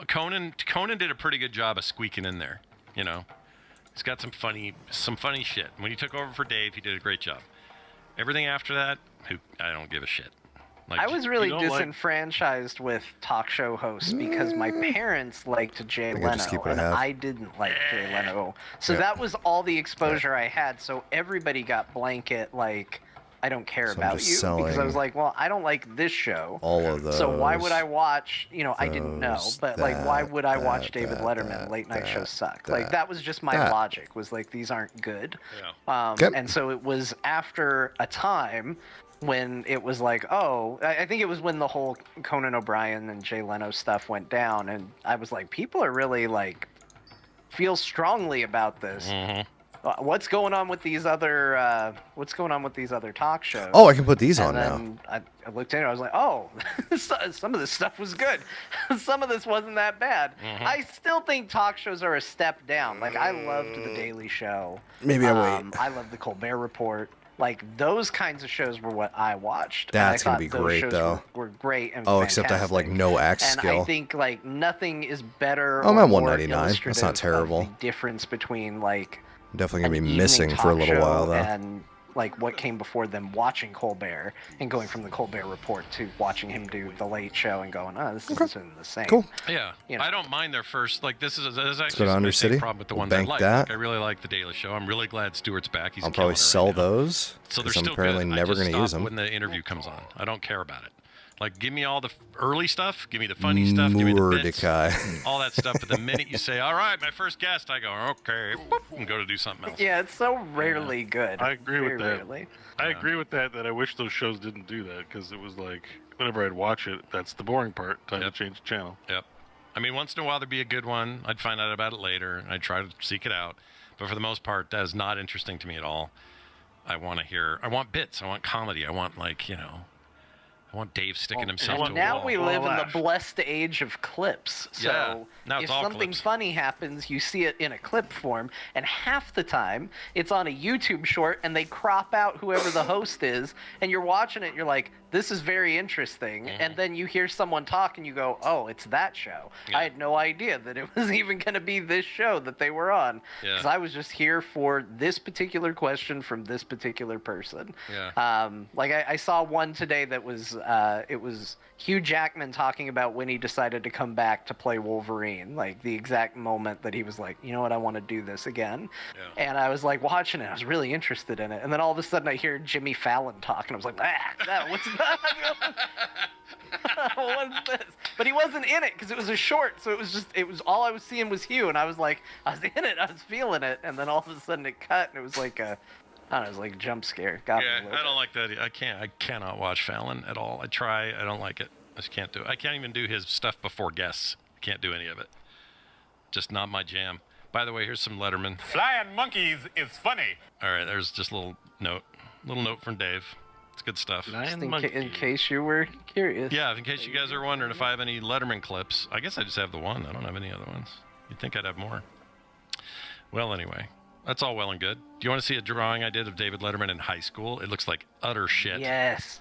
Conan did a pretty good job of squeaking in there. He's got some funny shit. When he took over for Dave, he did a great job. Everything after that, I don't give a shit. Like, I was really you don't like- disenfranchised with talk show hosts because my parents liked Jay think I just keep Leno what I and have. I didn't like Jay Leno. So Yeah. that was all the exposure I had. So everybody got blanket like, I don't care So I'm about just you because I was selling like, well, I don't like this show. all of those. So why would I watch? I didn't know, those, but like, why would I watch that, David that, Letterman? that, Late night shows suck. that, Like that was just my that. logic. Was like these aren't good. Yeah. Okay. And so it was after a time when it was like, oh, I think it was when the whole Conan O'Brien and Jay Leno stuff went down, and I was like, people are really like feel strongly about this. Mhm. What's going on with these other talk shows? Oh, I can put these on and now. then I looked into it. I was like, oh, some of this stuff was good. Some of this wasn't that bad. Mhm. I still think talk shows are a step down. Like, I loved The Daily Show. Maybe I wait. I love The Colbert Report. Like, those kinds of shows were what I watched. That's and I gonna be thought those great, shows though. Were great and Oh, except I have like fantastic. no axe And skill. I think, like, nothing is better Oh, I'm or at more 199. That's not illustrative of terrible. the difference between, like, I'm definitely gonna an be evening missing for a talk little show while though. and like what came before them watching Colbert and going from the Colbert Report to watching him do the Late Show and going, oh, this isn't the same. Cool. Yeah, You know. I don't mind their first. Like this is actually go to my Undercity. same problem with the We'll ones I bank like. that. Like, I really like the Daily Show. I'm really glad Stewart's back. He's I'll probably killing it sell right now. those So they're because I'm still apparently good. never I just gonna use stop them. when the interview comes on. I don't care about it. Like, give me all the early stuff. Give me the funny stuff. Give me the bits. Mordecai. All that stuff. But the minute you say, "All right, my first guest," I go, "Okay," whoop, and go to do something else. Yeah, it's so rarely good. I agree with Very that. Rarely. I agree with that. That I wish those shows didn't do that because it was like whenever I'd watch it, that's the boring part. Time Yep. to change the channel. Yep. I mean, once in a while there'd be a good one. I'd find out about it later. And I'd try to seek it out. But for the most part, that is not interesting to me at all. I want bits. I want comedy. I want I want Dave sticking himself to a Now wall. we live in the laugh. blessed age of clips. So Yeah, now it's if all something clips. funny happens, you see it in a clip form, and half the time it's on a YouTube short and they crop out whoever the host is, and you're watching it, you're like, this is very interesting. Mm-hmm. And then you hear someone talk and you go, oh, it's that show. Yeah. I had no idea that it was even going to be this show that they were on. Yeah. Because I was just here for this particular question from this particular person. Yeah. Like I saw one today that was it was Hugh Jackman talking about when he decided to come back to play Wolverine, like the exact moment that he was like, you know what, I want to do this again. Yeah. And I was like watching it, I was really interested in it, and then all of a sudden I hear Jimmy Fallon talk, and I was like, what's that? What's this? But he wasn't in it because it was a short, so it was all I was seeing was Hugh, and I was like, I was in it, I was feeling it, and then all of a sudden it cut, and it was like a I don't know, it was like a jump scare. Got me a Yeah, little I don't bit. like that. I cannot watch Fallon at all. I try. I don't like it. I just can't do it. I can't even do his stuff before guests. Can't do any of it. Just not my jam. By the way, here's some Letterman. Flying monkeys is funny. All right, there's just a little note from Dave. It's good stuff. Just in case you were curious. Yeah, in case you guys are wondering if I have any Letterman clips. I guess I just have the one. I don't have any other ones. You'd think I'd have more. Well, anyway, that's all well and good. Do you want to see a drawing I did of David Letterman in high school? It looks like utter shit. Yes,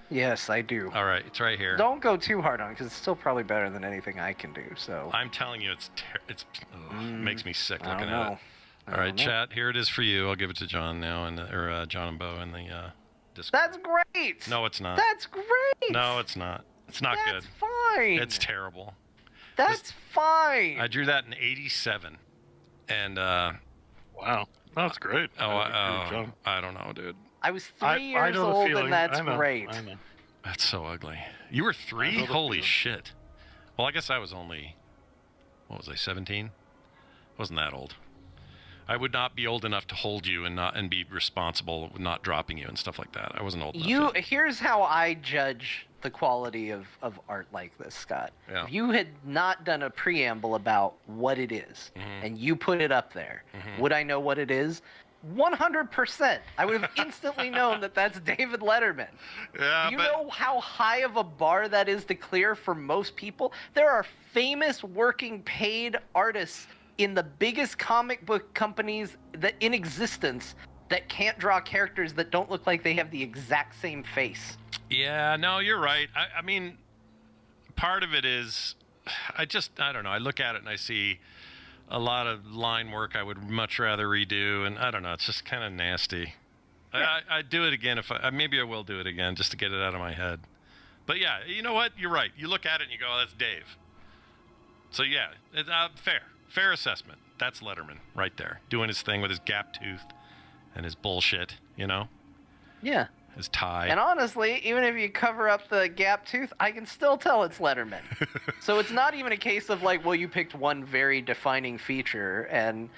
I do. All right, it's right here. Don't go too hard on it because it's still probably better than anything I can do. So I'm telling you, it makes me sick I looking don't at know. it. All right, chat. Here it is for you. I'll give it to John now, or John and Bo in the Discord. That's great. No, it's not. That's great. No, it's not. It's not That's good. fine. It's terrible. That's fine. I drew that in '87, and Wow, that's great. I don't know, dude. I was I 3 years know the old, feeling. and that's I know, great. I know. That's so ugly. You were 3? I know the Holy feeling. shit. Well, I guess I was only, what was I, 17? Wasn't that old. I would not be old enough to hold you and be responsible with not dropping you and stuff like that. I wasn't old enough yet. Here's how I judge the quality of art like this, Scott. Yeah. If you had not done a preamble about what it is, and you put it up there, would I know what it is? 100%. I would have instantly known that that's David Letterman. Yeah, Do you know how high of a bar that is to clear for most people? There are famous working paid artists in the biggest comic book companies that in existence that can't draw characters that don't look like they have the exact same face. Yeah, no, you're right. I mean, part of it is, I don't know. I look at it and I see a lot of line work I would much rather redo, and I don't know. It's just kind of nasty. I'd do it again maybe I will do it again just to get it out of my head. But yeah, you know what? You're right. You look at it and you go, oh, that's Dave. So yeah, it's fair assessment. That's Letterman right there, doing his thing with his gap tooth and his bullshit, you know? Yeah. His tie. And honestly, even if you cover up the gap tooth, I can still tell it's Letterman. So it's not even a case of like, well, you picked one very defining feature, and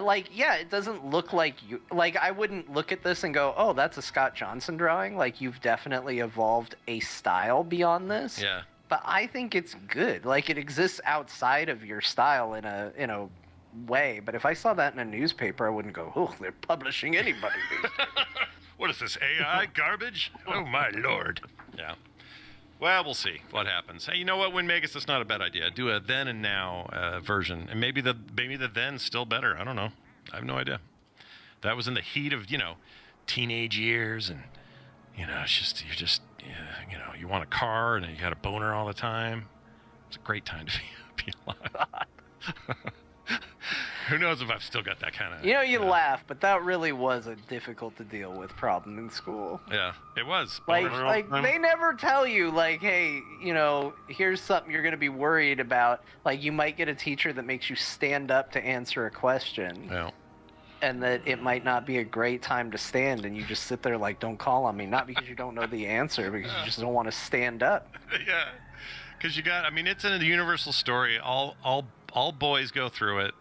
like, yeah, it doesn't look like you. Like, I wouldn't look at this and go, oh, that's a Scott Johnson drawing. Like, you've definitely evolved a style beyond this. Yeah. But I think it's good. Like, it exists outside of your style in a way. But if I saw that in a newspaper, I wouldn't go, oh, they're publishing anybody these days. What is this, AI garbage? Oh, my Lord. Yeah. Well, we'll see what happens. Hey, you know what, Winmagus, that's not a bad idea. Do a then and now version. And maybe the then's still better. I don't know. I have no idea. That was in the heat of, teenage years. And, it's just, you want a car and you got a boner all the time. It's a great time to be alive. Who knows if I've still got that kind of... You laugh, but that really was a difficult to deal with problem in school. Yeah, it was. Like they never tell you, like, hey, here's something you're going to be worried about. Like, you might get a teacher that makes you stand up to answer a question. Yeah. And that it might not be a great time to stand, and you just sit there like, don't call on me. Not because you don't know the answer, because you just don't want to stand up. Yeah. Because it's a universal story. All boys go through it.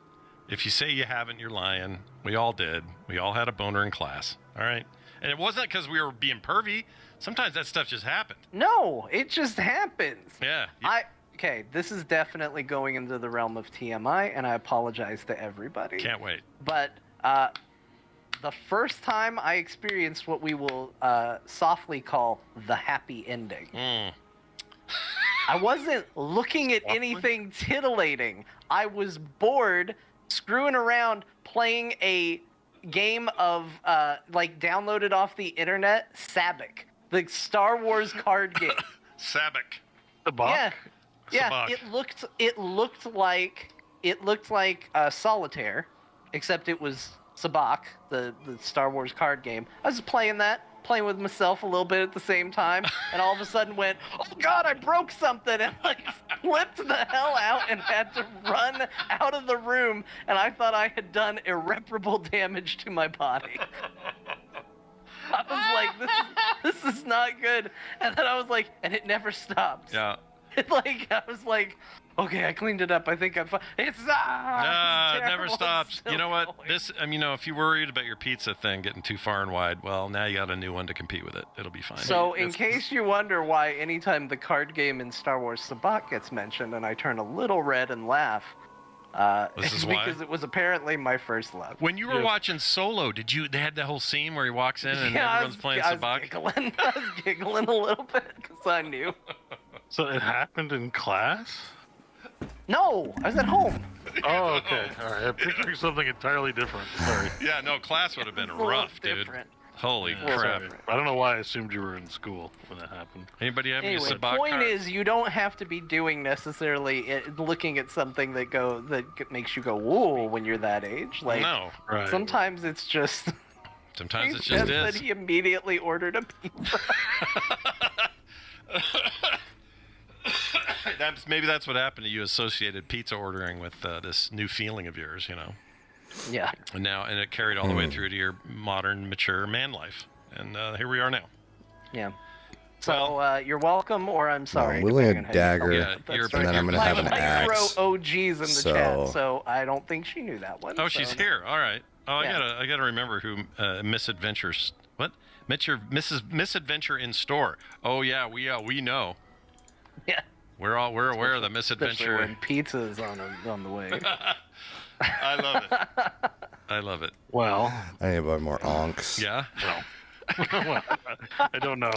If you say you haven't, you're lying. We all did. We all had a boner in class. All right? And it wasn't because we were being pervy. Sometimes that stuff just happened. No, it just happens. Yeah. Okay, this is definitely going into the realm of TMI, and I apologize to everybody. Can't wait. But the first time I experienced what we will softly call the happy ending. I wasn't looking at anything titillating. I was bored, screwing around, playing a game of, downloaded off the internet, Sabak, the Star Wars card game. Sabak. Yeah. Yeah, Sabak. it looked like Solitaire, except it was Sabak, the Star Wars card game. I was playing with myself a little bit at the same time, and all of a sudden went, oh God, I broke something, and flipped the hell out and had to run out of the room, and I thought I had done irreparable damage to my body. I was like, this is not good. And then I was like, and it never stopped. Yeah. I was like, okay, I cleaned it up. I think I'm fine. It's it never stops. You know what? Going. If you're worried about your pizza thing getting too far and wide, well, now you got a new one to compete with it. It'll be fine. So, in case you wonder why anytime the card game in Star Wars Sabak gets mentioned and I turn a little red and laugh, it's because it was apparently my first love. When you were watching Solo, they had that whole scene where he walks in and everyone's playing Sabak? I was giggling a little bit because I knew. So it happened in class? No, I was at home. Oh, okay. All right. I'm picturing something entirely different. Sorry. Yeah, no, class would have been It's a rough, little dude. different. Holy crap. Sorry. I don't know why I assumed you were in school when that happened. Anybody have any Anyway, the Sabak point cards? is, you don't have to be doing necessarily looking at something that makes you go whoa when you're that age. Like, No. Right. sometimes it's just. Sometimes it he just said that is. he immediately ordered a pizza. Maybe that's what happened to you, associated pizza ordering with this new feeling of yours, Yeah. And it carried all the way through to your modern, mature man life. And here we are now. Yeah. So you're welcome, or I'm sorry. I'm wielding depending a on how you dagger, Yeah, That's you're- right. and then I'm gonna My have an axe. micro OGs in the So- chat, so I don't think she knew that one. Oh, so- she's here. All right. Oh, Yeah. I gotta remember who Misadventures. What? Misadventure in store. Oh yeah, we know. Yeah. We're aware of the Especially Misadventure. when pizza's on the way. I love it. I love it. Well, I need to buy more onks. Yeah. well, I don't know.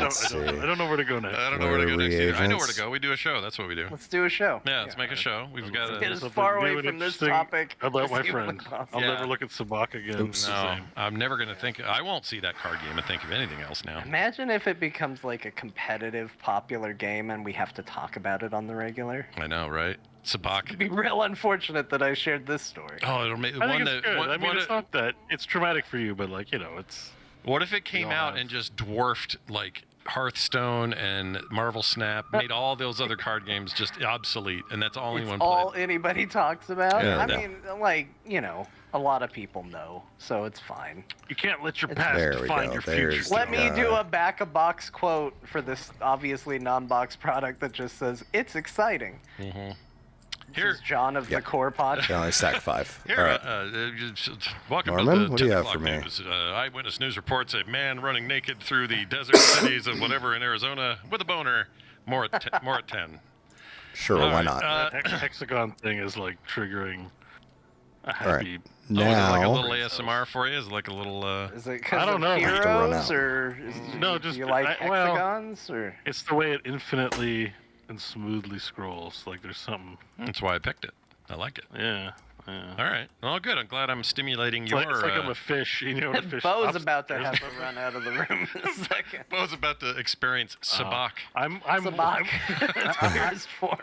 Let's see. I don't know where to go next. I don't know where to go next. Either. I know where to Reagents. go. We do a show. That's what we do. Let's do a show. Yeah, let's make a show. We've got Get to. as Something far new away and from this interesting topic about as my humanly friend. possible. I'll Yeah. never look at Sabak again. Oops. It's the No, same. I'm never gonna think. I won't see that card game and think of anything else now. Imagine if it becomes like a competitive, popular game and we have to talk about it on the regular. I know, right? Sabak. It'd be real unfortunate that I shared this story. Oh, it'll make I think one it's that. good. One, I mean, one it's not that it's traumatic for you, but it's. What if it came all out have- and just dwarfed like Hearthstone and Marvel Snap made all those other card games just obsolete, and that's all anyone played. All anybody talks about. Yeah, I no. mean, like, a lot of people know, so it's fine. You can't let your It's- past There we define go. your There's future. the Let me guy. do a back-a-box quote for this obviously non-box product that just says, "It's exciting." Here, This is John of Yep. the Core Pod. Yeah, only stack 5. Here, All right. welcome Norman, to the what do you 10 have o'clock for me? news. Eyewitness News reports a man running naked through the desert cities of whatever in Arizona with a boner. More at 10. Sure, All why right, not? That hexagon thing is like triggering a All right. happy. Is it like a Now, little ASMR for you? Is it like a little... Is it I because don't of know. I have to run heroes, out. or No, do just- you like well- hexagons, or It's the way it infinitely and smoothly scrolls. Like there's something. That's why I picked it. I like it. Yeah. All right. Well, good. I'm glad I'm stimulating It's your... like I'm a fish. You know what a fish. Bo's I'm- about to have to run out of the room in a second. Bo's about to experience sabak. I'm Sabak. Its purest form.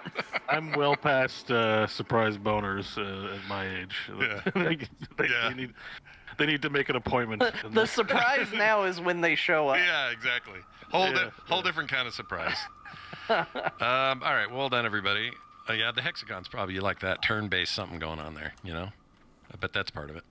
I'm well past surprise boners at my age. Yeah. Yeah. They need to make an appointment. The surprise now is when they show up. Yeah, exactly. Whole different kind of surprise. All right, well done, everybody. Yeah, the hexagons probably, you like that turn-based something going on there, I bet that's part of it.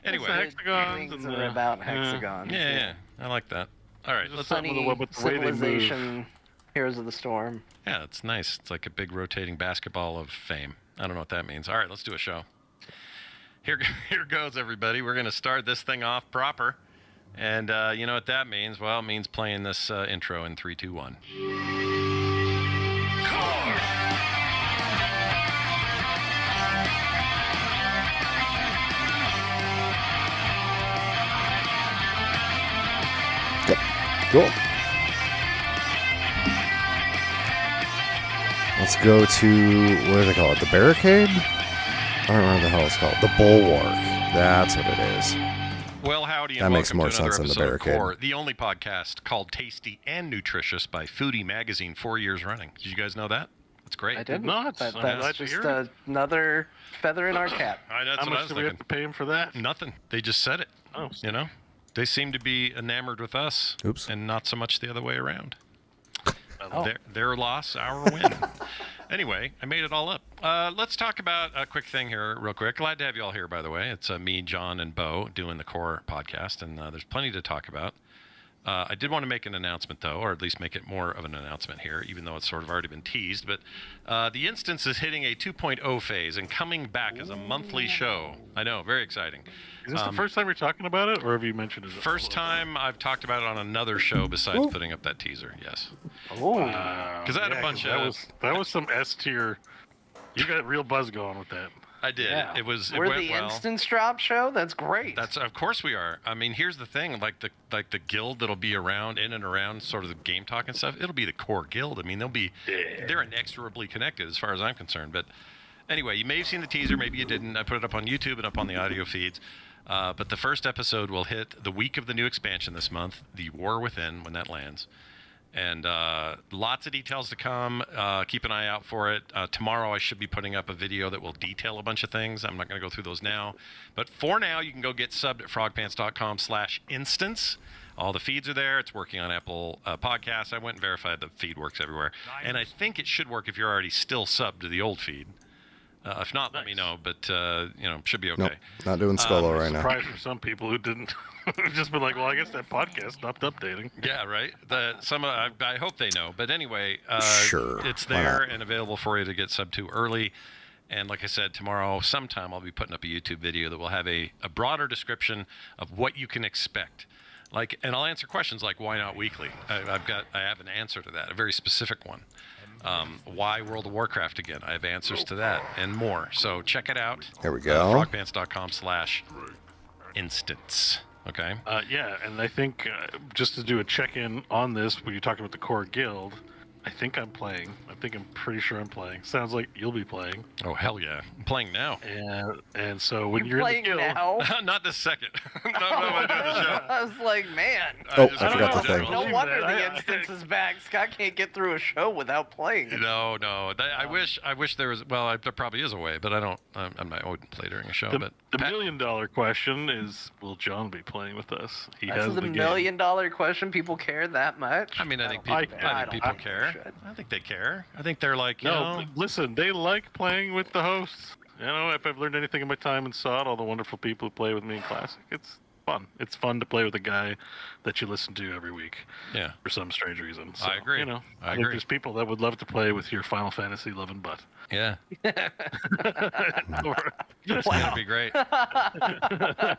Anyway, the hexagons Things and that are the- about yeah. hexagons. yeah, I like that. All right, let's. something Funny with the way they move. civilization, Heroes of the Storm. Yeah, it's nice. It's like a big rotating basketball of fame. I don't know what that means. All right, let's do a show. Here goes, everybody. We're gonna start this thing off proper, and you know what that means? Well, it means playing this intro in 3, 2, 1. cool. Let's go to, what do they call it? The barricade? I don't remember what the hell it's called. The bulwark. That's what it is. Well, howdy, and That makes welcome more to another sense than the episode of barricade. Core, the only podcast called Tasty and Nutritious by Foodie Magazine, 4 years running. Did you guys know that? That's great. I didn't. not. But I'm that's glad to just hear it. another feather in our cap. That's How what I much was do we thinking. have to pay him for that? Nothing. They just said it. Oh, They seem to be enamored with us. Oops. And not so much the other way around. Oh. Their loss, our win. Anyway, I made it all up. Let's talk about a quick thing here real quick. Glad to have you all here, by the way. It's me, John, and Bo doing the Core podcast, and there's plenty to talk about. I did want to make an announcement, though, or at least make it more of an announcement here, even though it's sort of already been teased. But the Instance is hitting a 2.0 phase and coming back as a monthly show. I know, very exciting. is this the first time you're talking about it, or have you mentioned it? First time I've talked about it on another show besides putting up that teaser, yes. Oh, Because I had a bunch of... that was some S tier. You got real buzz going with that. I did. yeah. It We're went the well. Instance Drop show. That's great. That's of course we are. I mean, here's the thing: like the guild that'll be around in and around sort of the game talk and stuff. It'll be the core guild. I mean, they're inexorably connected as far as I'm concerned. But anyway, you may have seen the teaser, maybe you didn't. I put it up on YouTube and up on the audio feeds. But the first episode will hit the week of the new expansion this month, the War Within, when that lands. And lots of details to come. Keep an eye out for it. Tomorrow I should be putting up a video that will detail a bunch of things. I'm not going to go through those now. But for now, you can go get subbed at frogpants.com/instance. All the feeds are there. It's working on Apple Podcasts. I went and verified the feed works everywhere. And I think it should work if you're already still subbed to the old feed. If not, let me know. But, should be okay. Nope, not doing Skolo right now. Surprise for some people who didn't. Just been like, well, I guess that podcast stopped updating. Yeah, right. I hope they know. But anyway, Sure, it's why there not? and available for you to get sub to early. And like I said, tomorrow sometime I'll be putting up a YouTube video that will have a broader description of what you can expect. And I'll answer questions like, why not weekly? I have an answer to that, a very specific one. Why World of Warcraft again? I have answers to that and more. So check it out. There we go. frogpants.com/instance. Okay. Yeah, and I think just to do a check-in on this, when you talked about the core guild, I think I'm playing. I'm pretty sure I'm playing. Sounds like you'll be playing. Oh, hell yeah. I'm playing now. And so when you're playing in the guild, now. Not this second. Not when I do the show. I was like, man. Oh, just- I forgot the thing. No Believe wonder that. the Instance is back. Scott can't get through a show without playing. No. I wish there was. Well, there probably is a way, but I don't. I wouldn't play during a show. But The $1 million question is, will John be playing with us? He That's has the the $1 game. million question. People care that much? I mean, I think don't people, they- I think people think they care. should. I think they care. I think they're like, you No, know, listen, they like playing with the hosts. You know, if I've learned anything in my time in SoD, all the wonderful people who play with me in Classic, it's fun. It's fun to play with a guy that you listen to every week yeah. for some strange reason. So, I agree. You know, I think agree. there's people that would love to play with your Final Fantasy loving butt. Yeah. Or- It's gonna be great. A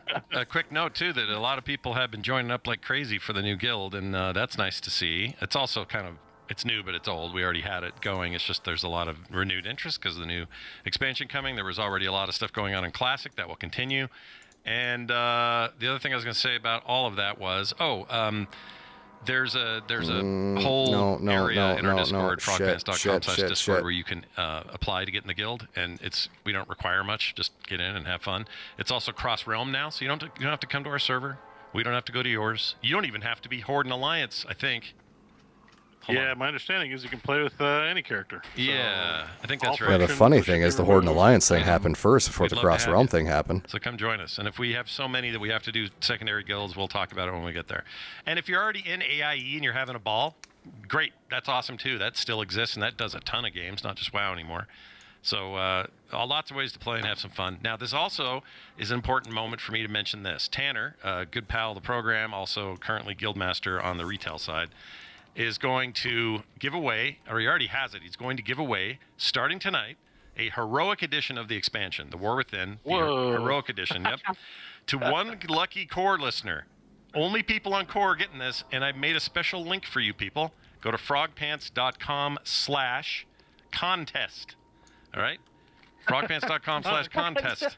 quick note too that a lot of people have been joining up like crazy for the new guild, and that's nice to see. It's also it's new, but it's old. We already had it going. It's just there's a lot of renewed interest because of the new expansion coming. There was already a lot of stuff going on in Classic that will continue. And the other thing I was going to say about all of that was, there's a whole area in our Discord, frogpants.com/Discord, where you can apply to get in the guild, and we don't require much. Just get in and have fun. It's also cross-realm now, so you don't have to come to our server. We don't have to go to yours. You don't even have to be Horde and Alliance, I think. Hold on. my understanding is you can play with any character. So Yeah, I think that's all right. Yeah, the Friction funny should thing be is the Horde and removed. Alliance thing happened first before We'd the love to have cross-realm you. thing happened. So come join us. And if we have so many that we have to do secondary guilds, we'll talk about it when we get there. And if you're already in AIE and you're having a ball, great. That's awesome too. That still exists, and that does a ton of games, not just WoW anymore. So lots of ways to play and have some fun. Now, this also is an important moment for me to mention this. Tanner, a good pal of the program, also currently Guildmaster on the retail side, is going to give away, or he already has it, he's going to give away, starting tonight, a heroic edition of the expansion, The War Within, the Whoa. heroic edition, yep, to one lucky Core listener. Only people on Core are getting this, and I've made a special link for you people. Go to frogpants.com/contest. All right? frogpants.com/contest.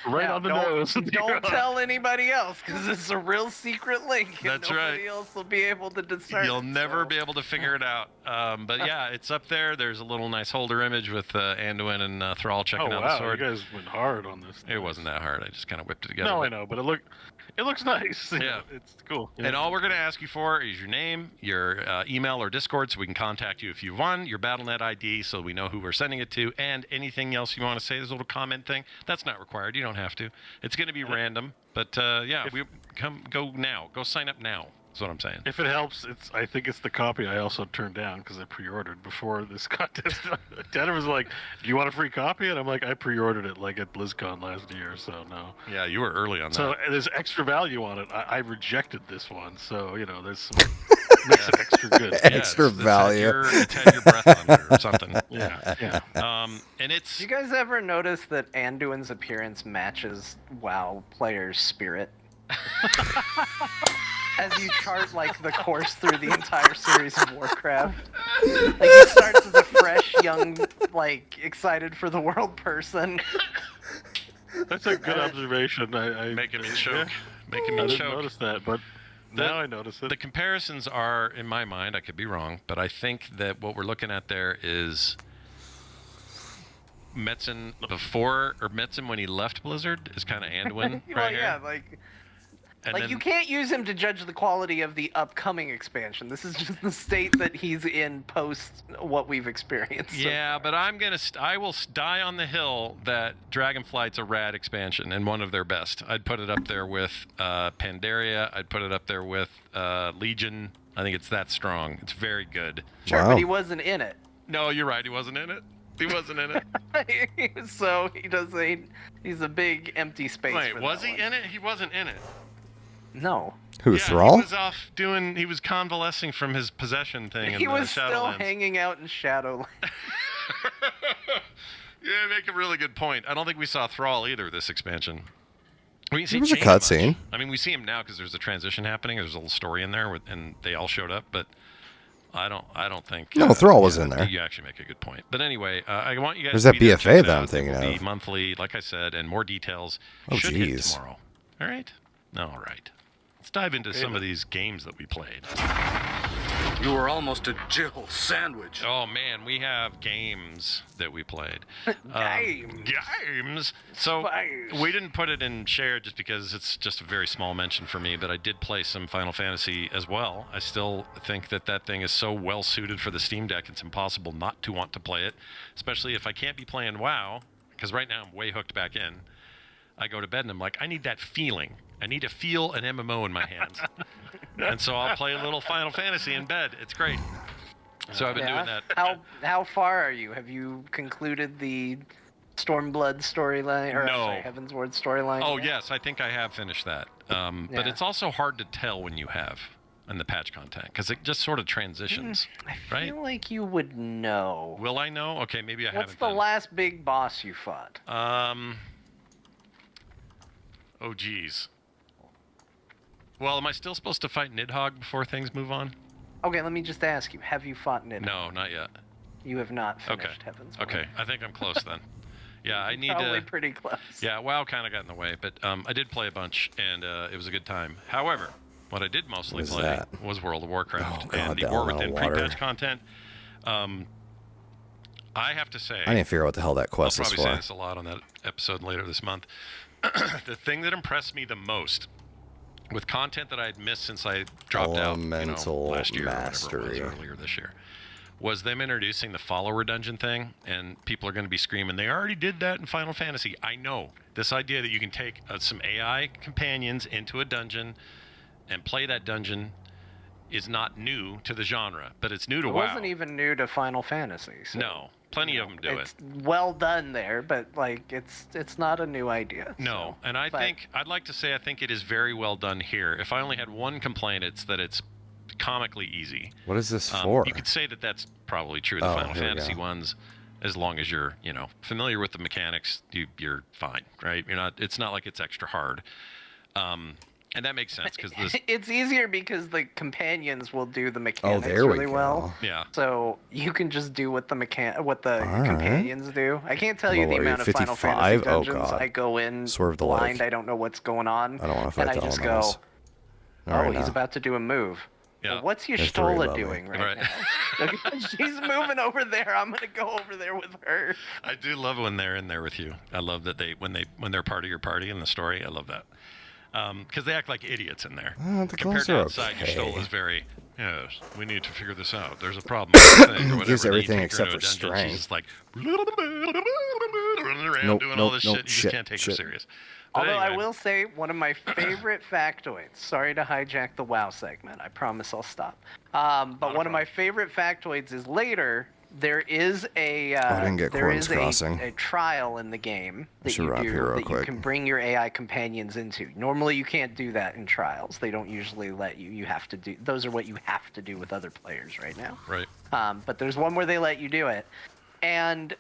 Right on the nose. Don't tell anybody else, because it's a real secret link. And That's nobody right. else will be able to discern. You'll it, never so- be able to figure it out. But yeah, it's up there. There's a little nice holder image with Anduin and Thrall Oh checking out wow, the you sword. guys went hard on this. It wasn't that hard. I just kind of whipped it together. No, but- I know, but it looks nice. Yeah. It's cool. And all we're going to ask you for is your name, your email or Discord, so we can contact you if you won, your Battle.net ID, so we know who we're sending it to, and anything else you want to say. There's a little comment thing. That's not required. You don't have to. It's going to be random. But yeah, go now. Go sign up now. That's what I'm saying. If it helps, I think it's the copy I also turned down because I pre-ordered before this contest. Tanner was like, "Do you want a free copy?" And I'm like, "I pre-ordered it like at BlizzCon last year, so no." Yeah, you were early on that. So there's extra value on it. I rejected this one, so there's some makes it extra good. Yeah, Extra it's value. It's had your breath on it or something. Yeah. And it's Do you guys ever notice that Anduin's appearance matches WoW players' spirit? As you chart like the course through the entire series of Warcraft, like he starts as a fresh, young, like excited for the world person. That's a good observation. I making me choke. Yeah, Making I me didn't choke. notice that, but now I notice it. The comparisons are, in my mind, I could be wrong, but I think that what we're looking at there is Metzen before, or Metzen when he left Blizzard is kind of Anduin Well, right yeah, here. And like then, you can't use him to judge the quality of the upcoming expansion. This is just the state that he's in post what we've experienced. so yeah, far. but I will die on the hill that Dragonflight's a rad expansion and one of their best. I'd put it up there with Pandaria. I'd put it up there with Legion. I think it's that strong. It's very good. Sure, Wow. but he wasn't in it. No, you're right. He wasn't in it. He wasn't in it. So he's a big empty space. Wait, for was that he one. in it? He wasn't in it. No. Who, Yeah, Thrall? He was off doing. He was convalescing from his possession thing. He in was the still Shadowlands. hanging out in Shadowlands. Yeah, make a really good point. I don't think we saw Thrall either this expansion. We didn't see It was a Chain much. cutscene. I mean, we see him now because there's a transition happening. There's a little story in there, and they all showed up. But I don't think. No, Thrall was in there. You actually make a good point. But anyway, I want you guys. There's to that be there, BFA check it that I'm out. thinking It will of. be monthly, like I said, and more details Oh, should hit geez. tomorrow. All right. All right. Let's dive into some of these games that we played. You were almost a Jill sandwich. Oh man, we have games that we played. Games. So Spice. we didn't put it in shared just because it's just a very small mention for me, but I did play some Final Fantasy as well. I still think that thing is so well suited for the Steam Deck, it's impossible not to want to play it, especially if I can't be playing WoW, because right now I'm way hooked back in. I go to bed and I'm like, I need that feeling. I need to feel an MMO in my hands. And so I'll play a little Final Fantasy in bed. It's great. So I've been doing that. How far are you? Have you concluded the Stormblood storyline? Or, No. I'm sorry, Heaven's Word storyline? Oh, yes, I think I have finished that. But it's also hard to tell when you have in the patch content because it just sort of transitions, I right? feel like you would know. Will I know? Okay, maybe I What's haven't. the last big boss you fought? Oh, geez. Well, am I still supposed to fight Nidhogg before things move on? Okay, let me just ask you. Have you fought Nidhogg? No, not yet. You have not finished Heaven's Word. Okay, I think I'm close then. Yeah, I need Probably pretty close. Yeah, WoW kind of got in the way, but I did play a bunch, and it was a good time. However, what I did mostly play was World of Warcraft. Oh, God, and the that War one Within on water. pre-patch content. I have to say... I need to figure out what the hell that I'll quest is probably say for. this a lot on that episode later this month. The thing that impressed me the most with content that I had missed since I dropped Elemental out last year Mastery. or whatever it was, earlier this year, was them introducing the follower dungeon thing, and people are going to be screaming, they already did that in Final Fantasy. I know. This idea that you can take some AI companions into a dungeon and play that dungeon is not new to the genre, but it's new to WoW. It wasn't even new to Final Fantasy. So, No, plenty of them do it's well done there, but like it's not a new idea. No, so. and I think I'd like to say I think it is very well done here. If I only had one complaint, it's that it's comically easy. What is this for? You could say that that's probably true. The Final here we Fantasy go. ones, as long as you're familiar with the mechanics, you're fine, right? You're not. It's not like it's extra hard. And that makes sense because this. It's easier because the companions will do the mechanics there we really go. well. Yeah. So you can just do what the right. companions do. I can't tell you Well, the are you amount of Final 55? Fantasy Oh, dungeons God. I go in Swerve the blind. leg. I don't know what's going on. I don't want to fight and the I just elementals. go, All right, he's now. about to do a move. Yeah. Well, what's There's three Y'shtola above me. doing right, Right. now? She's moving over there. I'm gonna go over there with her. I do love when they're in there with you. I love that when they're part of your party in the story. I love that because they act like idiots in there. The Compared clothes to are outside, okay. Y'shtola is very. Yes, we need to figure this out. There's a problem with this thing or whatever. Gives And then you everything take her into except a for dungeon, strength. She's just like running around Nope, doing nope, all this nope, shit. You shit, just can't take her shit. serious. But Although I anyway. will say one of my favorite factoids. Sorry to hijack the WoW segment. I promise I'll stop. But one of my favorite factoids is later. There is a I didn't get there Corn's is Crossing. a trial in the game that should you wrap do here real that you quick. can bring your AI companions into. Normally you can't do that in trials. They don't usually let you. You have to do. Those are what you have to do with other players right now. Right. But there's one where they let you do it, and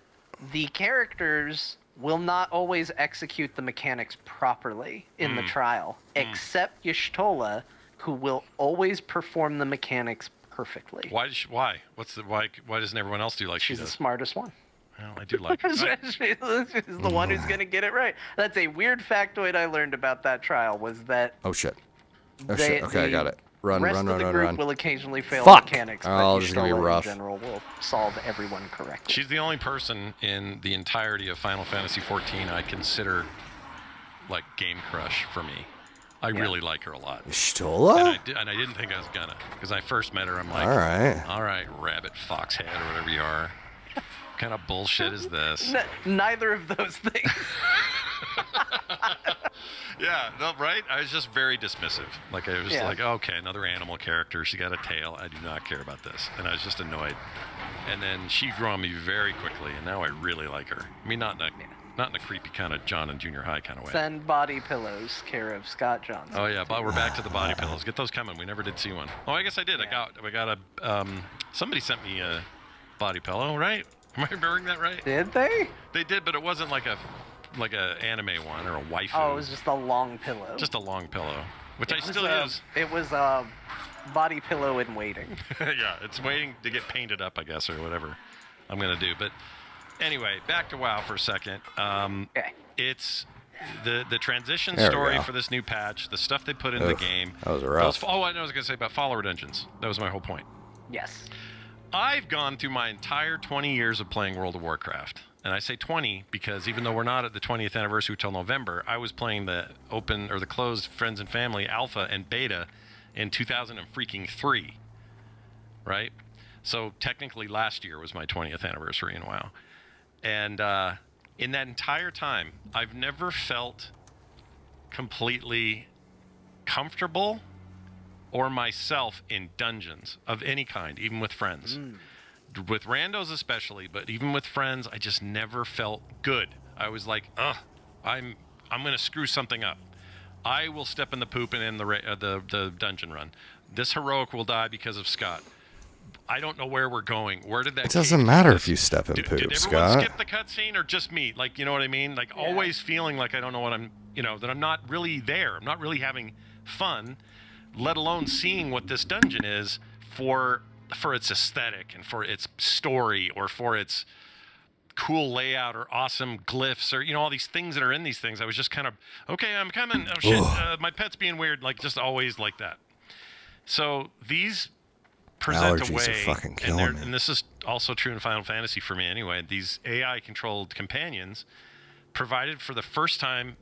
the characters will not always execute the mechanics properly in the trial, except Y'shtola, who will always perform the mechanics perfectly. Why? Why? Why doesn't everyone else do like she She's the does? smartest one. Well, I do like her. She's the one who's going to get it right. That's a weird factoid I learned about that trial, was that Oh shit. Oh they, shit. Okay, I got it. Run, rest run, of run, the run, group run. will occasionally fail Fuck! mechanics, Oh, but this is gonna be Y'shtola rough. in general will solve everyone correctly. She's the only person in the entirety of Final Fantasy XIV I consider like game crush for me. I really like her a lot. Y'shtola? And I didn't think I was gonna, because I first met her. I'm like, All right. rabbit, foxhead, or whatever you are. What kind of bullshit is this? Neither of those things. Yeah, no, right? I was just very dismissive. Like, I was just like, okay, another animal character. She got a tail. I do not care about this. And I was just annoyed. And then she grew on me very quickly, and now I really like her. I mean, not in a creepy kind of John in junior high kind of way. Send body pillows, care of Scott Johnson. Oh yeah, but we're back to the body pillows. Get those coming. We never did see one. Oh, I guess I did. Yeah. I got a somebody sent me a body pillow, right? Am I remembering that right? Did they? They did, but it wasn't like a anime one or a waifu. Oh, it was just a long pillow. Just a long pillow, which I It was still a- use. It was a body pillow in waiting. Yeah, it's waiting to get painted up, I guess, or whatever I'm gonna do. But anyway, back to WoW for a second. Okay. It's the transition There we story go. for this new patch, the stuff they put in the Oof, game. that was rough. Oh, I know what I was gonna say about follower dungeons. That was my whole point. Yes. I've gone through my entire 20 years of playing World of Warcraft. And I say 20 because even though we're not at the 20th anniversary till November, I was playing the open or the closed Friends and Family alpha and beta in 2003, right? So technically last year was my 20th anniversary in WoW. And in that entire time, I've never felt completely comfortable or myself in dungeons of any kind, even with friends. With randos especially, but even with friends, I just never felt good. I was like, I'm going to screw something up. I will step in the poop and end the dungeon run. This heroic will die because of Scott. I don't know where we're going. Where did that? It doesn't matter if you step in poop, did everyone Scott. skip the cutscene or just me? Like, you know what I mean? Like, always feeling like I don't know what I'm, that I'm not really there. I'm not really having fun, let alone seeing what this dungeon is for its aesthetic and for its story or for its cool layout or awesome glyphs or, all these things that are in these things. I was just kind of, okay, I'm coming. Oh, shit, my pet's being weird. Like, just always like that. So these present Allergies a way, are fucking killing me. and this is also true in Final Fantasy for me anyway, these AI-controlled companions provided for the first time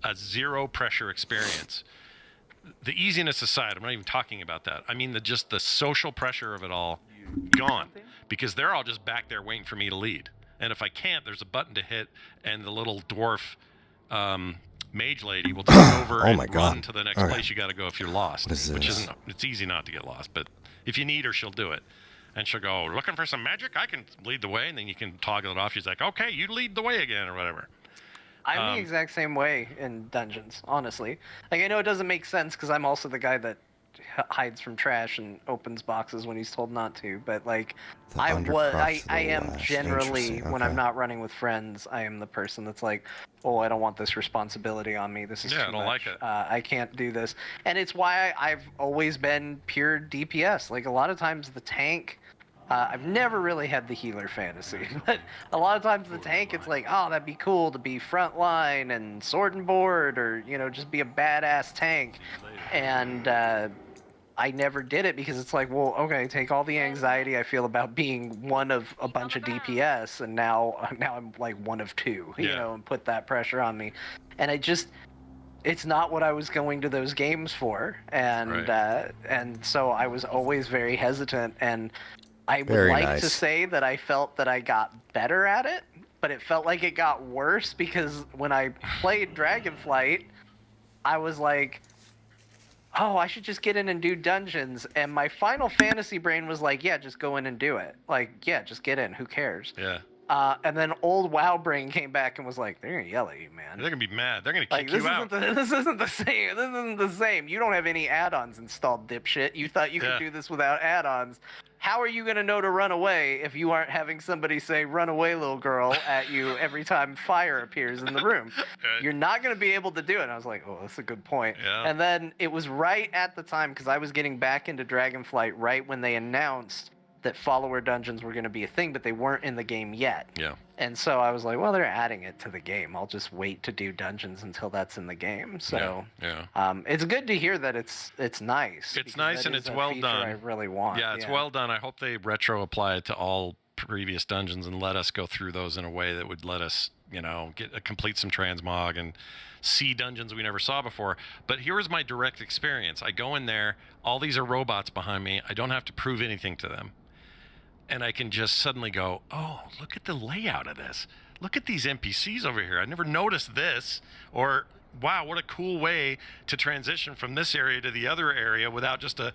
a zero-pressure experience. The easiness aside, I'm not even talking about that. I mean, just the social pressure of it all, gone. Because they're all just back there waiting for me to lead. And if I can't, there's a button to hit, and the little dwarf mage lady will take over run to the next place you got to go if you're lost. It's easy not to get lost, but if you need her, she'll do it. And she'll go, looking for some magic? I can lead the way, and then you can toggle it off. She's like, okay, you lead the way again, or whatever. I'm the exact same way in dungeons, honestly. Like, I know it doesn't make sense because I'm also the guy that hides from trash and opens boxes when he's told not to. But like, I am generally when I'm not running with friends, I am the person that's like, oh, I don't want this responsibility on me. This is too much. Like it. I can't do this, and it's why I've always been pure DPS. Like a lot of times the tank. I've never really had the healer fantasy, but a lot of times the tank, it's like, oh, that'd be cool to be frontline and sword and board, or just be a badass tank. And I never did it because it's like, well, okay, take all the anxiety I feel about being one of a bunch of DPS, and now I'm like one of two, and put that pressure on me, and it's not what I was going to those games for, and so I was always very hesitant and. I would like to say that I felt that I got better at it, but it felt like it got worse because when I played Dragonflight, I was like, oh, I should just get in and do dungeons. And my Final Fantasy brain was like, yeah, just go in and do it. Like, yeah, just get in. Who cares? Yeah. And then old WoW brain came back and was like, they're going to yell at you, man. They're going to be mad. They're going to kick you out. This isn't the same. This isn't the same. You don't have any add-ons installed, dipshit. You thought you could do this without add-ons. How are you going to know to run away if you aren't having somebody say, run away, little girl, at you every time fire appears in the room? You're not going to be able to do it. And I was like, oh, that's a good point. Yeah. And then it was right at the time, because I was getting back into Dragonflight right when they announced that follower dungeons were going to be a thing, but they weren't in the game yet. Yeah. And so I was like, well, they're adding it to the game. I'll just wait to do dungeons until that's in the game. So it's good to hear that it's nice. It's nice and it's well done. I really want. Yeah, it's well done. I hope they retro apply it to all previous dungeons and let us go through those in a way that would let us, complete some transmog and see dungeons we never saw before. But here was my direct experience. I go in there, all these are robots behind me. I don't have to prove anything to them. And I can just suddenly go, oh, look at the layout of this. Look at these NPCs over here. I never noticed this. Or, wow, what a cool way to transition from this area to the other area without just a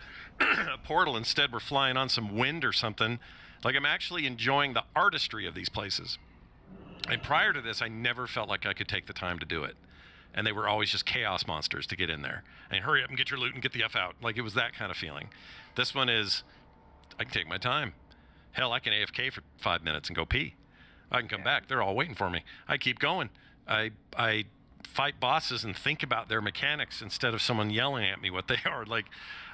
portal. Instead, we're flying on some wind or something. Like, I'm actually enjoying the artistry of these places. And prior to this, I never felt like I could take the time to do it. And they were always just chaos monsters to get in there. And hurry up and get your loot and get the F out. Like, it was that kind of feeling. This one is, I can take my time. Hell, I can AFK for 5 minutes and go pee. I can come back. They're all waiting for me. I keep going. I fight bosses and think about their mechanics instead of someone yelling at me what they are. Like,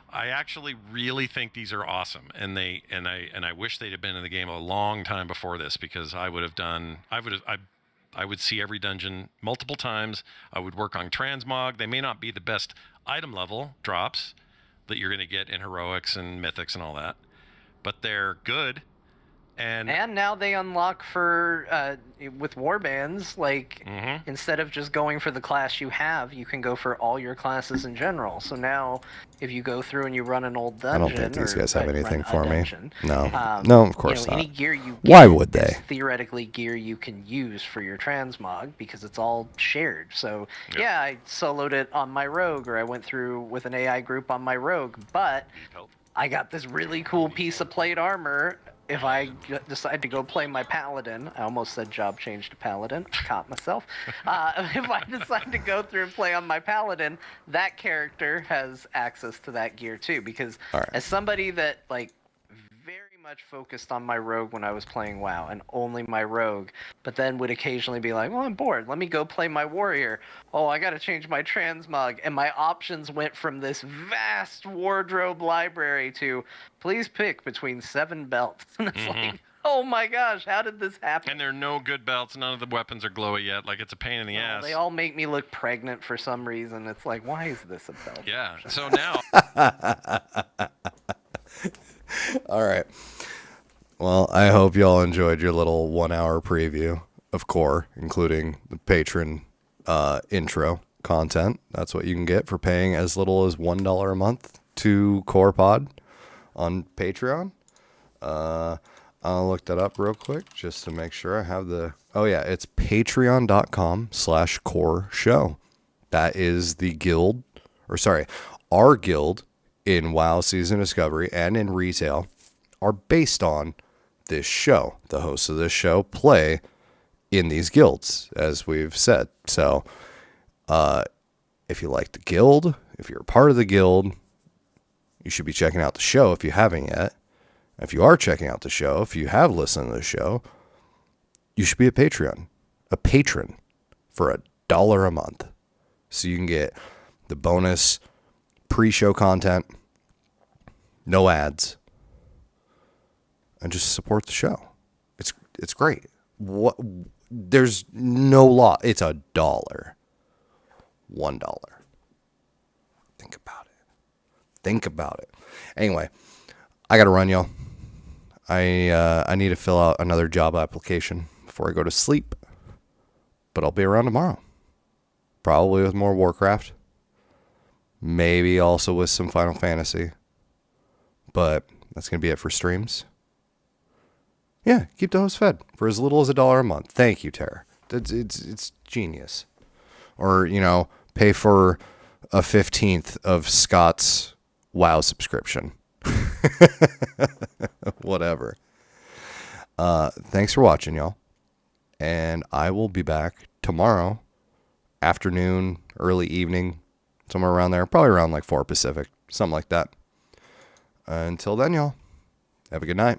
I actually really think these are awesome, and I wish they'd have been in the game a long time before this, because I would see every dungeon multiple times. I would work on transmog. They may not be the best item level drops that you're going to get in heroics and mythics and all that, but they're good. And now they unlock for with warbands, like instead of just going for the class you have, you can go for all your classes in general. So now, if you go through and you run an old dungeon, I don't think these guys have anything for me. dungeon, No, of course any not. gear you get Why would they? is theoretically gear you can use for your transmog because it's all shared. So yeah, I soloed it on my rogue, or I went through with an AI group on my rogue, but I got this really cool piece of plate armor. If I decide to go play my paladin, I almost said job change to paladin, caught myself. If I decide to go through and play on my paladin, that character has access to that gear too. Because as somebody that like very much focused on my rogue when I was playing WoW, and only my rogue, but then would occasionally be like, well, I'm bored, let me go play my warrior. Oh, I gotta change my transmog, and my options went from this vast wardrobe library to please pick between 7 belts. And it's like, oh my gosh, how did this happen? And there are no good belts. None of the weapons are glowy yet. Like, it's a pain in the ass. They all make me look pregnant for some reason. It's like, why is this a belt? Yeah. So now. All right. Well, I hope y'all enjoyed your little 1-hour preview of Core, including the patron intro content. That's what you can get for paying as little as $1 a month to Core Pod on Patreon. I'll look that up real quick just to make sure I have the... Oh, yeah, it's patreon.com/core show. That is the guild, or sorry, our guild in WoW Season Discovery and in retail are based on this show. The hosts of this show play in these guilds, as we've said. So, if you like the guild, if you're a part of the guild, you should be checking out the show if you haven't yet. If you are checking out the show, if you have listened to the show, you should be a patron for $1 a month. So you can get the bonus pre-show content, no ads, and just support the show. It's great. There's no law. It's $1. $1. Think about it. Anyway, I gotta run, y'all. I need to fill out another job application before I go to sleep. But I'll be around tomorrow. Probably with more Warcraft. Maybe also with some Final Fantasy. But that's going to be it for streams. Yeah, keep the host fed for as little as $1 a month. Thank you, Tara. It's genius. Or, pay for a 15th of Scott's WoW subscription. Whatever. Thanks for watching, y'all. And I will be back tomorrow afternoon, early evening, somewhere around there. Probably around like 4 Pacific, something like that. Until then, y'all, have a good night.